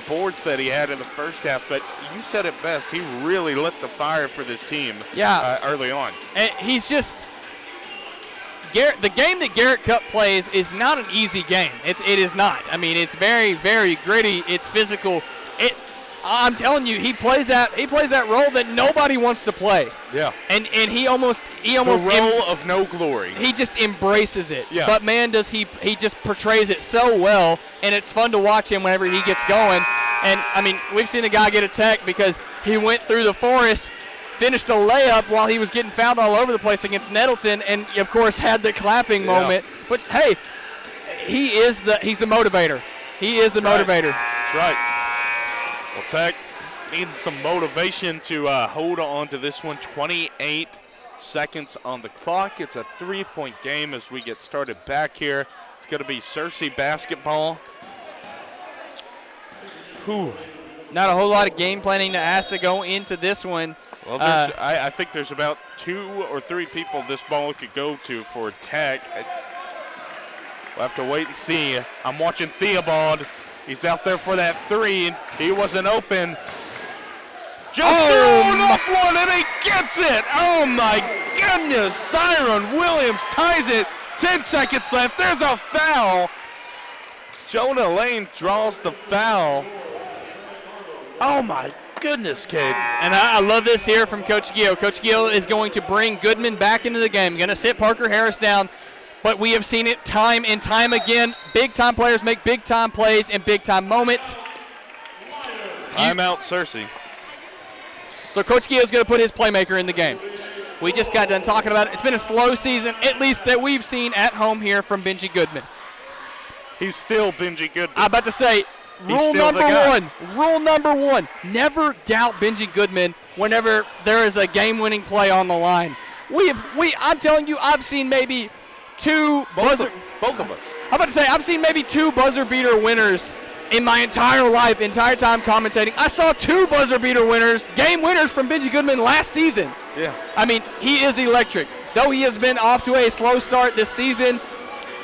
boards that he had in the first half. But you said it best. He really lit the fire for this team early on. And he's just the game that Garrett Cupp plays is not an easy game. It is not. I mean, it's very, very gritty. It's physical. I'm telling you, he plays that role that nobody wants to play. Yeah. And he almost the role of no glory. He just embraces it. Yeah. But man, does he just portrays it so well, and it's fun to watch him whenever he gets going. And I mean, we've seen a guy get attacked because he went through the forest, finished a layup while he was getting fouled all over the place against Nettleton, and of course had the clapping moment. But hey, he's the motivator. He is the motivator. That's right. Well, Tech needing some motivation to hold on to this one. 28 seconds on the clock. It's a 3-point game as we get started back here. It's going to be Searcy basketball. Whew. Not a whole lot of game planning that has to go into this one. Well, I think there's about 2 or 3 people this ball could go to for Tech. We'll have to wait and see. I'm watching Theobald. He's out there for that 3. He wasn't open. Just throwing up one, and he gets it. Oh, my goodness. Zyron Williams ties it. 10 seconds left. There's a foul. Jonah Lane draws the foul. Oh, my goodness, kid. And I love this here from Coach Gio. Coach Gio is going to bring Goodman back into the game. Going to sit Parker Harris down. But we have seen it time and time again. Big-time players make big-time plays in big-time moments. Timeout, Searcy. So Coach Gio is going to put his playmaker in the game. We just got done talking about it. It's been a slow season, at least that we've seen at home here from Benji Goodman. He's still Benji Goodman. I'm about to say, rule number one, never doubt Benji Goodman whenever there is a game-winning play on the line. I'm telling you, I've seen maybe both of us. I'm about to say, I've seen maybe 2 buzzer beater winners in my entire time commentating. I saw 2 buzzer beater winners, game winners from Benji Goodman last season. Yeah. I mean, he is electric. though he has been off to a slow start this season,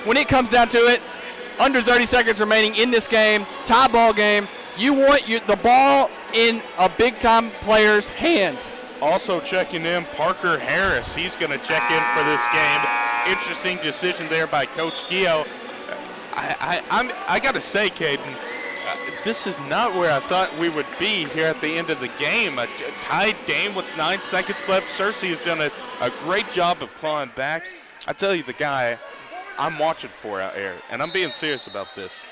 when it comes down to it, under 30 seconds remaining in this game, tie ball game, you want the ball in a big-time player's hands. Also checking in, Parker Harris. He's going to check in for this game. Interesting decision there by Coach Gio. I got to say, Caden, this is not where I thought we would be here at the end of the game. A tied game with 9 seconds left. Searcy has done a great job of clawing back. I tell you, the guy I'm watching for out here, and I'm being serious about this,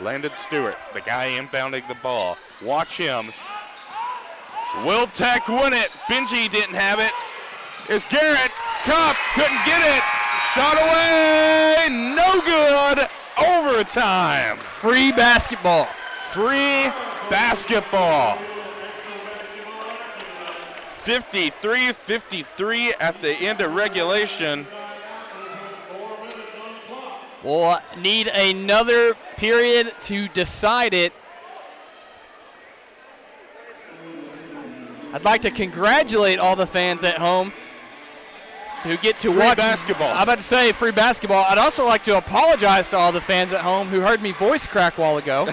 Landon Stewart, the guy inbounding the ball. Watch him. Will Tech win it? Benji didn't have it. It's Garrett. Cup couldn't get it. Shot away. No good. Overtime. Free basketball. Free basketball. 53-53 at the end of regulation. We'll need another period to decide it. I'd like to congratulate all the fans at home who get to watch basketball. I'm about to say free basketball. I'd also like to apologize to all the fans at home who heard me voice crack a while ago.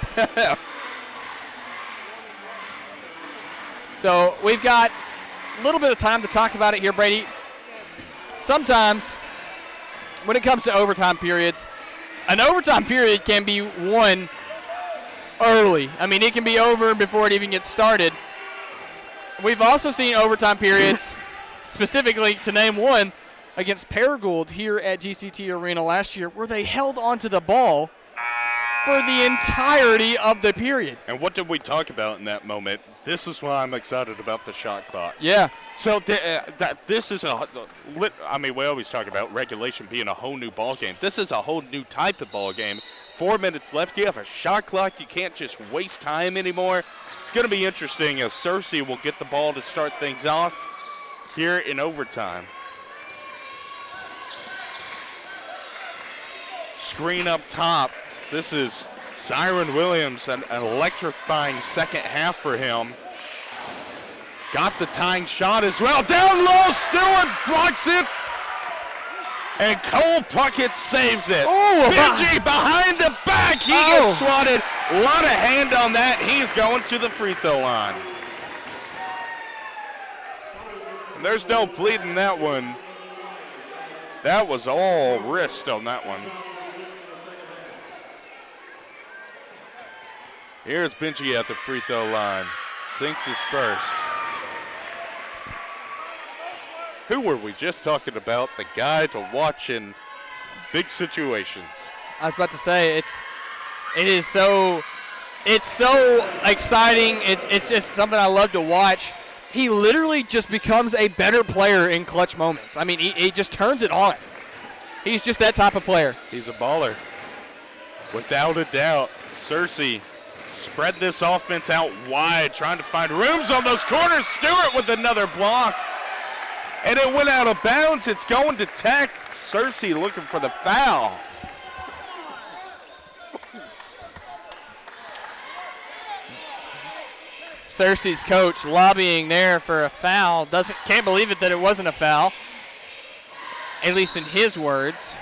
So we've got a little bit of time to talk about it here, Brady. Sometimes when it comes to overtime periods, an overtime period can be won early. I mean, it can be over before it even gets started. We've also seen overtime periods, specifically to name one, against Paragould here at GCT Arena last year, where they held onto the ball for the entirety of the period. And what did we talk about in that moment? This is why I'm excited about the shot clock. Yeah. So this is we always talk about regulation being a whole new ball game. This is a whole new type of ball game. 4 minutes left. You have a shot clock. You can't just waste time anymore. It's going to be interesting as Searcy will get the ball to start things off here in overtime. Screen up top. This is Zyron Williams, an electrifying second half for him. Got the tying shot as well. Down low, Stewart blocks it. And Cole Puckett saves it. Oh, Benji behind the back. He gets swatted. A lot of hand on that. He's going to the free throw line. And there's no pleading that one. That was all wrist on that one. Here's Benji at the free throw line. Sinks his first. Who were we just talking about? The guy to watch in big situations. I was about to say it's so exciting. It's just something I love to watch. He literally just becomes a better player in clutch moments. I mean, he just turns it on. He's just that type of player. He's a baller, without a doubt. Searcy spread this offense out wide, trying to find rooms on those corners. Stewart with another block. And it went out of bounds. It's going to Tech. Searcy looking for the foul. Searcy's coach lobbying there for a foul. Can't believe it that it wasn't a foul, at least in his words.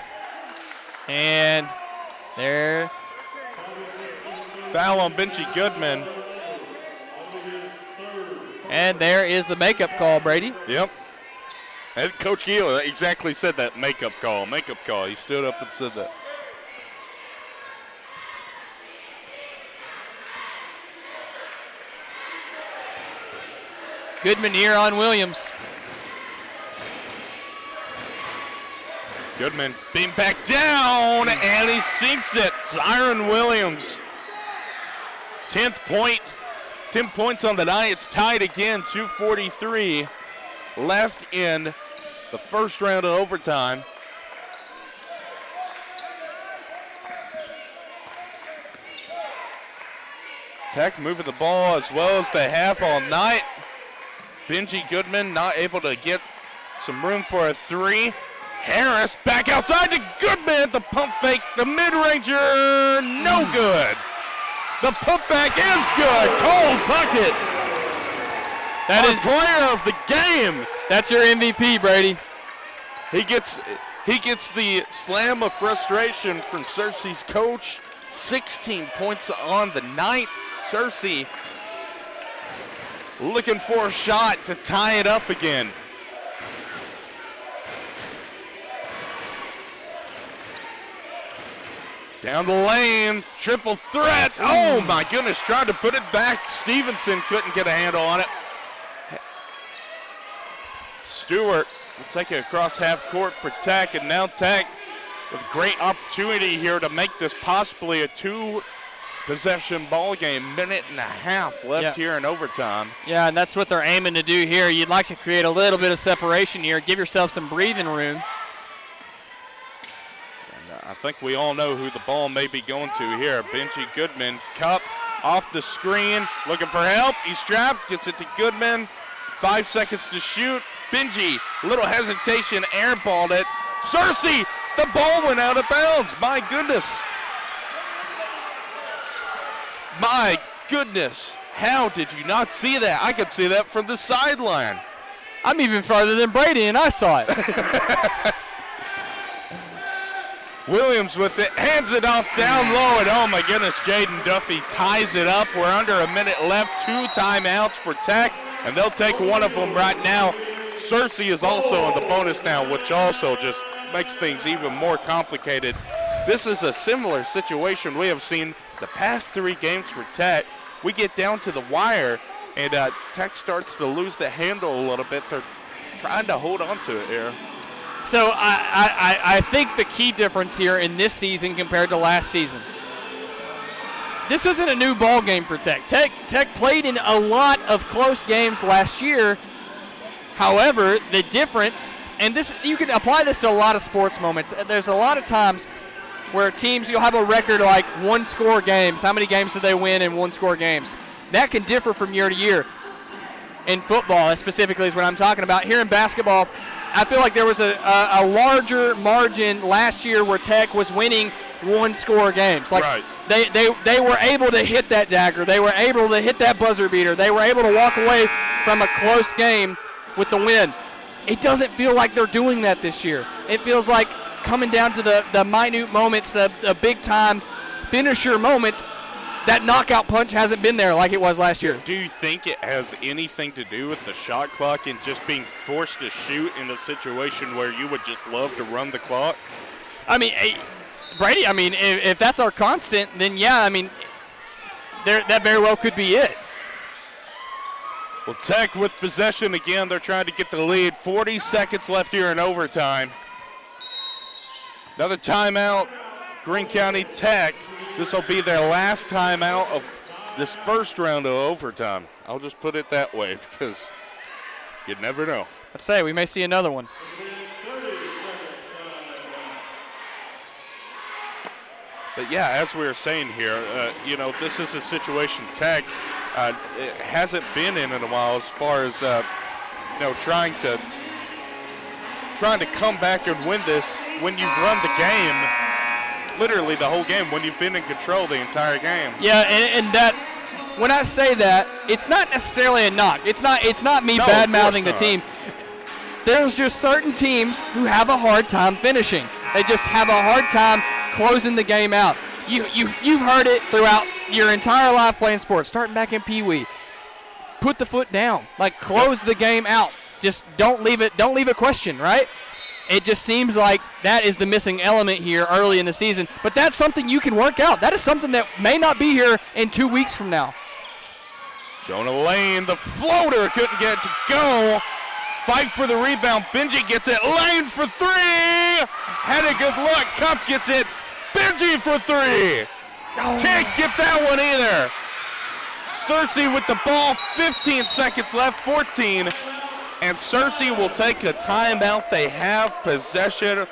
And there. Foul on Benji Goodman. And there is the makeup call, Brady. Yep. And Coach Gio exactly said that, makeup call. He stood up and said that. Goodman here on Williams. Goodman being back down, and he sinks it. Zyron Williams. 10th point. 10 points on the night. It's tied again, 2:43 left in the first round of overtime. Tech moving the ball as well as they have all night. Benji Goodman not able to get some room for a three. Harris back outside to Goodman. The pump fake, the mid-ranger, no good. The putback is good. Cole Puckett. That Our is player of the game. That's your MVP, Brady. He gets the slam of frustration from Searcy's coach. 16 points on the night. Searcy looking for a shot to tie it up again. Down the lane, triple threat. Oh my goodness, tried to put it back. Stevenson couldn't get a handle on it. Stewart will take it across half court for Tech, and now Tech with great opportunity here to make this possibly a 2-possession ball game. Minute and a half left here in overtime. Yeah, and that's what they're aiming to do here. You'd like to create a little bit of separation here, give yourself some breathing room. And I think we all know who the ball may be going to here. Benji Goodman, cup off the screen, looking for help. He's trapped, gets it to Goodman. 5 seconds to shoot. Benji, little hesitation, airballed it. Searcy, the ball went out of bounds. My goodness. My goodness. How did you not see that? I could see that from the sideline. I'm even farther than Brady, and I saw it. Williams with it, hands it off down low, and oh my goodness, Jaden Duffy ties it up. We're under a minute left, 2 timeouts for Tech, and they'll take one of them right now. Searcy is also in the bonus now, which also just makes things even more complicated. This is a similar situation we have seen the past 3 games for Tech. We get down to the wire, and Tech starts to lose the handle a little bit. They're trying to hold on to it here. So I think the key difference here in this season compared to last season, this isn't a new ball game for Tech. Tech played in a lot of close games last year. However, the difference, and this you can apply this to a lot of sports moments. There's a lot of times where teams, you'll have a record like 1-score games. How many games do they win in 1-score games? That can differ from year to year. In football, specifically, is what I'm talking about. Here in basketball, I feel like there was a larger margin last year where Tech was winning 1-score games. Like right. They were able to hit that dagger. They were able to hit that buzzer beater. They were able to walk away from a close game with the win. It doesn't feel like they're doing that this year. It feels like coming down to the minute moments, the big-time finisher moments, that knockout punch hasn't been there like it was last year. Do you think it has anything to do with the shot clock and just being forced to shoot in a situation where you would just love to run the clock? I mean, Brady, if that's our constant, then yeah, that very well could be it. Well, Tech with possession again. They're trying to get the lead. 40 seconds left here in overtime. Another timeout. Greene County Tech. This will be their last timeout of this first round of overtime. I'll just put it that way because you never know. I'd say we may see another one. But yeah, as we were saying here, this is a situation Tech it hasn't been in a while as far as trying to come back and win this when you've run the game. Literally the whole game, when you've been in control the entire game. Yeah, and that when I say that, it's not necessarily a knock. It's not me bad-mouthing the team. There's just certain teams who have a hard time finishing. They just have a hard time closing the game out. You've heard it throughout your entire life playing sports, starting back in Pee Wee. Put the foot down, like close the game out. Just don't leave a question, right? It just seems like that is the missing element here early in the season. But that's something you can work out. That is something that may not be here in 2 weeks from now. Jonah Lane, the floater, couldn't get it to go. Fight for the rebound. Benji gets it. Lane for 3. Had a good look. Cup gets it. Benji for 3. Can't get that one either. Searcy with the ball. 15 seconds left. 14. And Searcy will take a timeout. They have possession.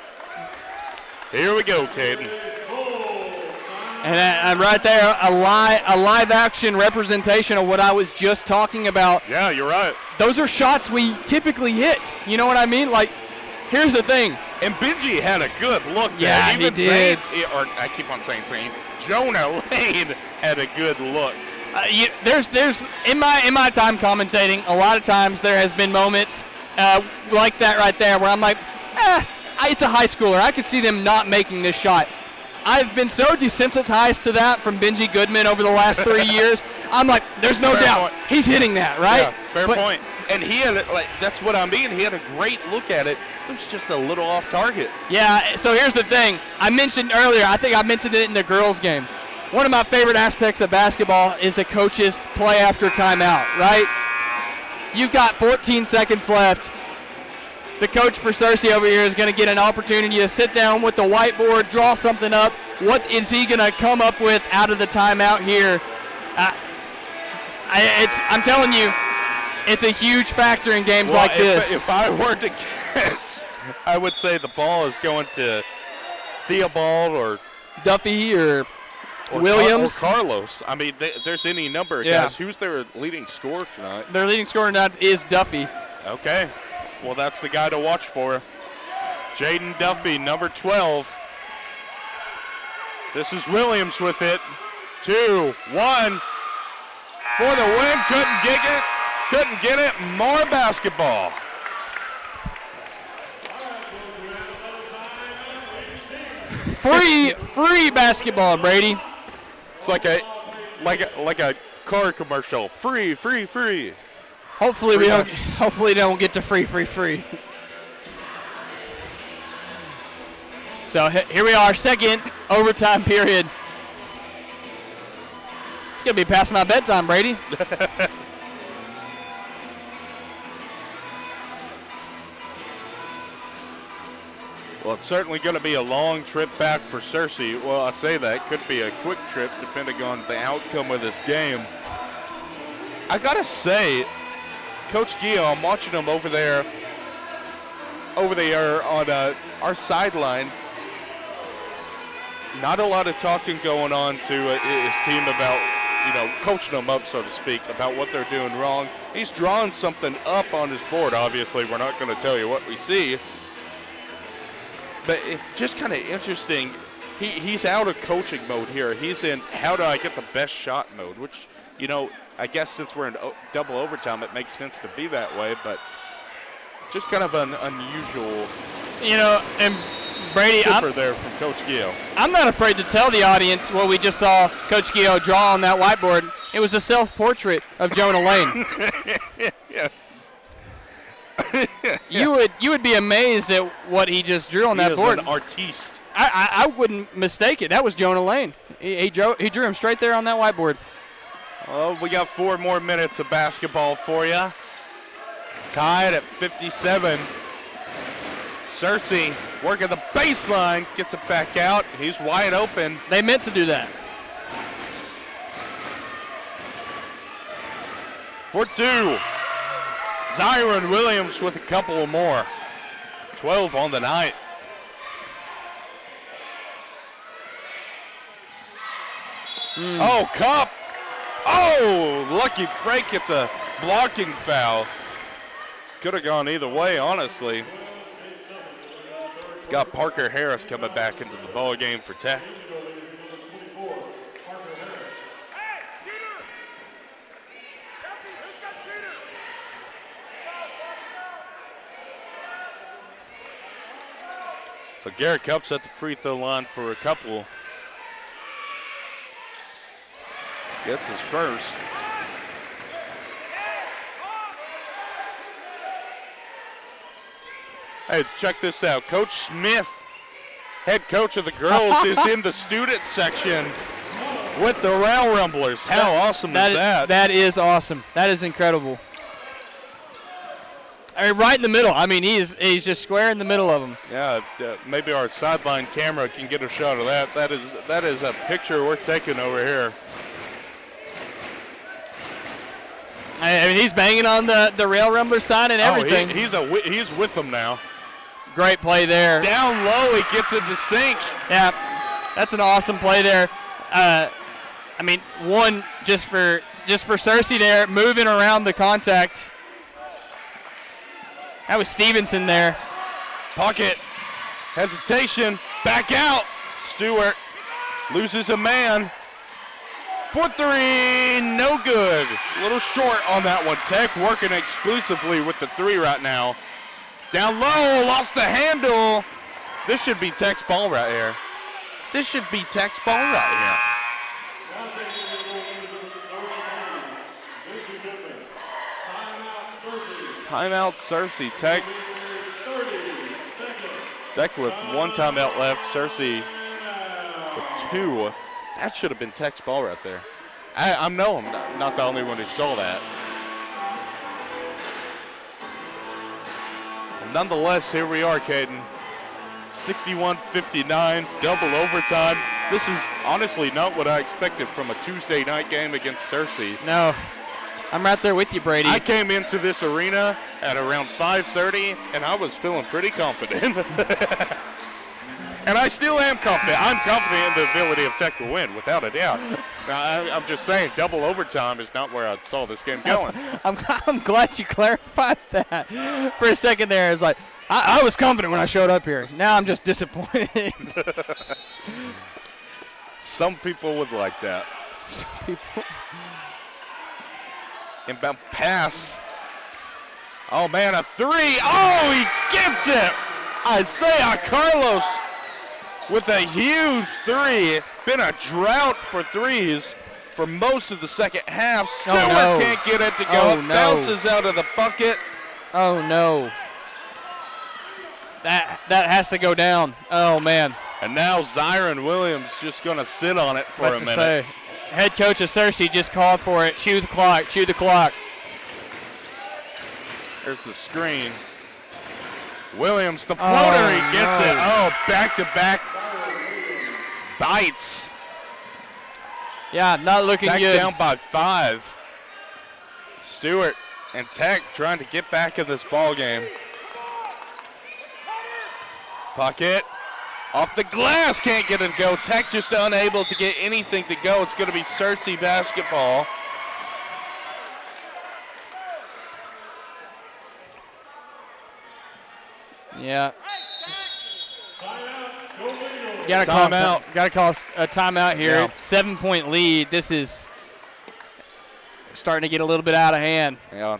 Here we go, Caden. And right there, a live action representation of what I was just talking about. Yeah, you're right. Those are shots we typically hit. You know what I mean? Like, here's the thing. And Benji had a good look there. Yeah, he did. I keep on saying Jonah Lane had a good look. There's in my time commentating, a lot of times there has been moments like that right there where I'm like, it's a high schooler. I could see them not making this shot. I've been so desensitized to that from Benji Goodman over the last 3 years. I'm like, there's no doubt he's hitting that, right? Yeah, fair point. And he had, that's what I mean. He had a great look at it. It was just a little off target. Yeah, so here's the thing. I mentioned earlier, I think I mentioned it in the girls' game. One of my favorite aspects of basketball is the coaches play after timeout, right? You've got 14 seconds left. The coach for Searcy over here is going to get an opportunity to sit down with the whiteboard, draw something up. What is he going to come up with out of the timeout here? I'm telling you, it's a huge factor in games like this. If I were to guess, I would say the ball is going to Theobald or Duffy or Williams. Or Carlos. I mean, there's any number of guys. Who's their leading scorer tonight? Their leading scorer tonight is Duffy. Okay. Well, that's the guy to watch for. Jaden Duffy, number 12. This is Williams with it. 2, 1. For the win. Couldn't get it. Couldn't get it. More basketball. Free basketball, Brady. It's like a car commercial. Free. Hopefully we don't. Hopefully they don't get to free. So here we are, second overtime period. It's gonna be past my bedtime, Brady. Well, it's certainly going to be a long trip back for Searcy. Well, I say that. Could be a quick trip depending on the outcome of this game. I got to say, Coach Gio, I'm watching him over there on our sideline. Not a lot of talking going on to his team about, coaching them up, so to speak, about what they're doing wrong. He's drawing something up on his board. Obviously, we're not going to tell you what we see. But it's just kind of interesting. He's out of coaching mode here. He's in how do I get the best shot mode, which, I guess since we're in double overtime, it makes sense to be that way. But just kind of an unusual and Brady, there from Coach Gio. I'm not afraid to tell the audience what we just saw Coach Gio draw on that whiteboard. It was a self-portrait of Jonah Lane. Yeah. You would be amazed at what he just drew on that board. He is an artiste. I wouldn't mistake it. That was Jonah Lane. He drew him straight there on that whiteboard. Well, we got 4 more minutes of basketball for you. Tied at 57. Searcy working the baseline, gets it back out. He's wide open. They meant to do that. For 2. Zyron Williams with a couple more. 12 on the night. Oh, Cup. Oh, lucky break. It's a blocking foul. Could have gone either way, honestly. We've got Parker Harris coming back into the ball game for Tech. So Garrett Cups at the free throw line for a couple. Gets his first. Hey, check this out. Coach Smith, head coach of the girls, is in the student section with the Rail Rumblers. How awesome is that? That is awesome. That is incredible. I mean, right in the middle. I mean, he's just square in the middle of them. Yeah, maybe our sideline camera can get a shot of that. That is a picture worth taking over here. I mean, he's banging on the Rail Rumbler sign and everything. He's with them now. Great play there. Down low, he gets it to sink. Yeah, that's an awesome play there. I mean, one just for Searcy there, moving around the contact. That was Stevenson there. Pocket, hesitation, back out. Stewart loses a man. For 3, no good. A little short on that one. Tech working exclusively with the 3 right now. Down low, lost the handle. This should be Tech's ball right here. This should be Tech's ball right here. Timeout, Searcy. Tech with 1 timeout left. Searcy with 2. That should have been Tech's ball right there. I'm not the only one who saw that. Nonetheless, here we are, Caden. 61-59, double overtime. This is honestly not what I expected from a Tuesday night game against Searcy. No, I'm right there with you, Brady. I came into this arena at around 5:30, and I was feeling pretty confident. And I still am confident. I'm confident in the ability of Tech to win, without a doubt. Now, I'm just saying, double overtime is not where I saw this game going. I'm glad you clarified that. For a second there, it's like, I was confident when I showed up here. Now I'm just disappointed. Some people would like that. Some people. Inbound pass. Oh, man, a 3. Oh, he gets it. Isaiah Carlos with a huge 3. Been a drought for threes for most of the second half. Stewart can't get it to go. Bounces out of the bucket. Oh, no. That has to go down. Oh, man. And now Zyron Williams just going to sit on it for a minute. Head coach of Searcy just called for it. Chew the clock. Chew the clock. There's the screen. Williams, the floater, he gets it. Oh, back-to-back bites. Yeah, not looking Tech good. Down by 5. Stewart and Tech trying to get back in this ball game. Pocket off the glass, can't get it to go. Tech just unable to get anything to go. It's going to be Searcy basketball. Yeah. Got to call a timeout here. Yeah. 7-point lead. This is starting to get a little bit out of hand. Yeah,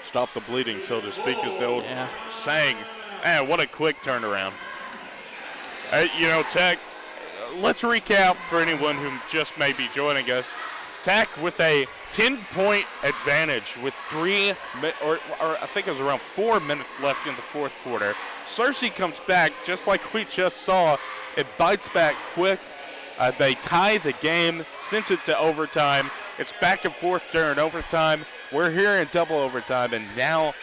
stop the bleeding, so to speak, as the old saying. Man, what a quick turnaround. Tech, let's recap for anyone who just may be joining us. Tech with a 10-point advantage with or I think it was around 4 minutes left in the fourth quarter. Searcy comes back just like we just saw. It bites back quick. They tie the game, sends it to overtime. It's back and forth during overtime. We're here in double overtime, and now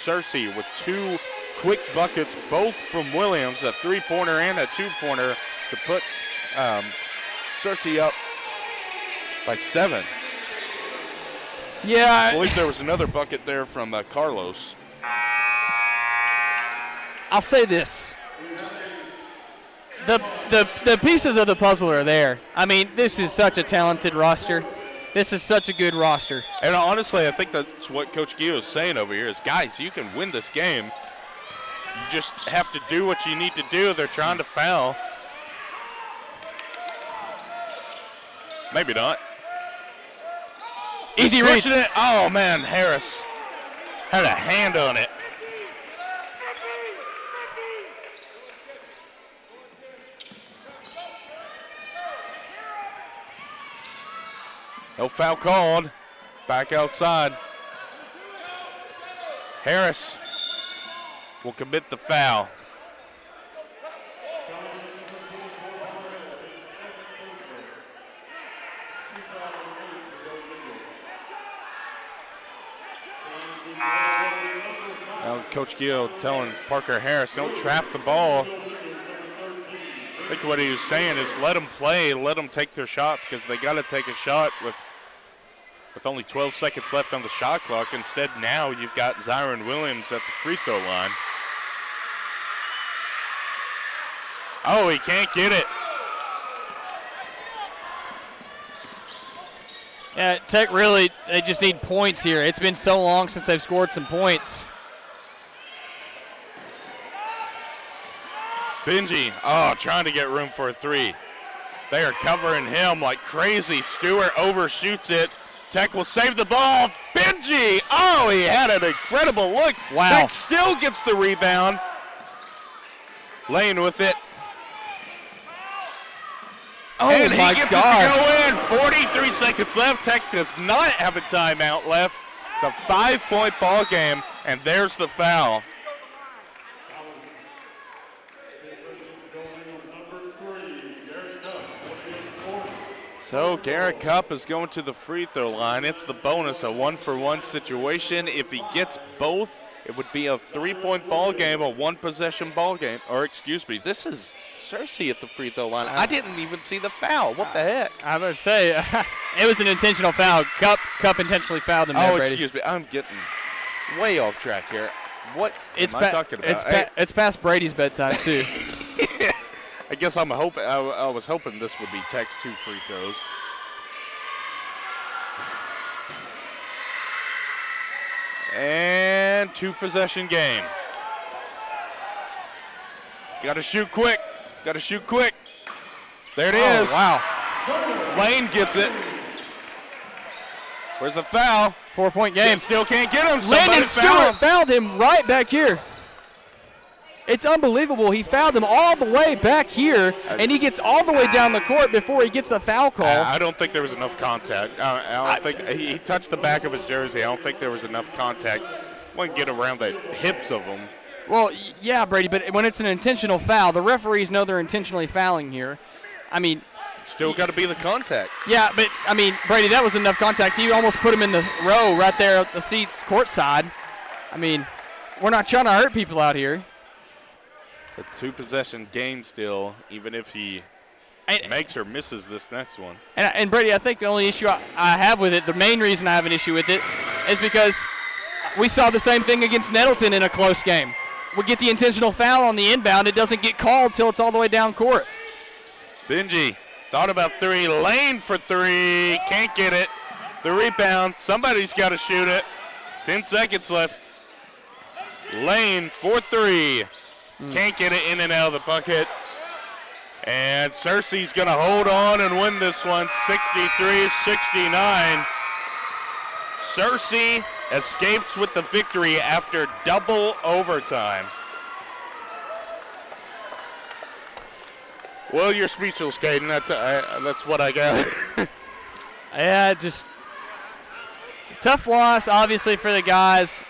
Searcy with 2 quick buckets, both from Williams, a 3-pointer and a 2-pointer, to put Searcy up by 7. Yeah. I believe there was another bucket there from Carlos. I'll say this. The pieces of the puzzle are there. I mean, this is such a talented roster. This is such a good roster. And honestly, I think that's what Coach Gio is saying over here is, guys, you can win this game. You just have to do what you need to do. They're trying to foul. Maybe not. Easy reach. Oh, man, Harris had a hand on it. No foul called. Back outside. Harris will commit the foul. Now Coach Gill telling Parker Harris, don't trap the ball. I think what he was saying is let them play, let them take their shot, because they got to take a shot with only 12 seconds left on the shot clock. Instead, now you've got Zyron Williams at the free throw line. Oh, he can't get it. Yeah, Tech really, they just need points here. It's been so long since they've scored some points. Benji, trying to get room for a 3. They are covering him like crazy. Stewart overshoots it. Tech will save the ball. Benji Benji. Oh, he had an incredible look. Wow. Tech still gets the rebound. Lane with it. Oh, and he my gets God. it to go in. 43 seconds left. Tech does not have a timeout left. It's a 5-point ball game, and there's the foul. So Garrett Cup is going to the free throw line. It's the bonus, a 1-for-1 situation. If he gets both, it would be a 3-point ball game, a 1-possession ball game. Or excuse me, this is Searcy at the free throw line. I didn't even see the foul. What the heck? I was about to say, it was an intentional foul. Cup intentionally fouled him there, Brady. Excuse me. I'm getting way off track here. What am I talking about? It's past Brady's bedtime, too. I guess I was hoping this would be Tech's 2 free throws. And 2-possession game. Got to shoot quick. Got to shoot quick. There it is. Wow. Lane gets it. Where's the foul? 4-point game. Still can't get him. Landon Stewart fouled him right back here. It's unbelievable. He fouled him all the way back here, and he gets all the way down the court before he gets the foul call. I don't think there was enough contact. I don't think he touched the back of his jersey. I don't think there was enough contact. Wouldn't get around the hips of him. Well, yeah, Brady, but when it's an intentional foul, the referees know they're intentionally fouling here. I mean, still got to be the contact. Yeah, but, I mean, Brady, that was enough contact. He almost put him in the row right there at the seats courtside. I mean, we're not trying to hurt people out here. A 2-possession game still, even if he makes or misses this next one. And Brady, I think the only issue I have with it, the main reason I have an issue with it, is because we saw the same thing against Nettleton in a close game. We get the intentional foul on the inbound. It doesn't get called till it's all the way down court. Benji thought about 3. Lane for 3. Can't get it. The rebound. Somebody's got to shoot it. 10 seconds left. Lane for 3. Can't get it in and out of the bucket. And Searcy's going to hold on and win this one, 63-69. Searcy escapes with the victory after double overtime. Well, you're speechless, Caden. That's what I got. Yeah, just tough loss, obviously, for the guys.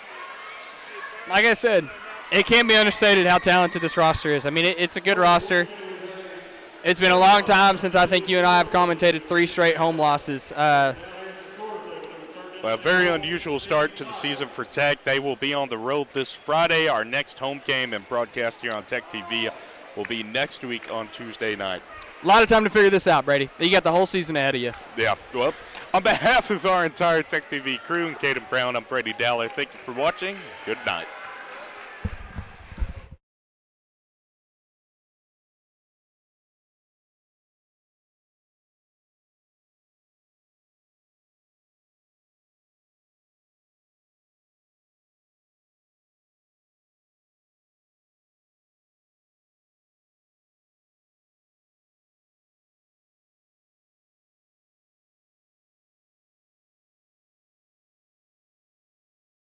Like I said, it can't be understated how talented this roster is. I mean, it's a good roster. It's been a long time since I think you and I have commentated 3 straight home losses. Well, a very unusual start to the season for Tech. They will be on the road this Friday. Our next home game and broadcast here on Tech TV will be next week on Tuesday night. A lot of time to figure this out, Brady. You got the whole season ahead of you. Yeah, well, on behalf of our entire Tech TV crew and Caden Brown, I'm Brady Dowler. Thank you for watching. Good night.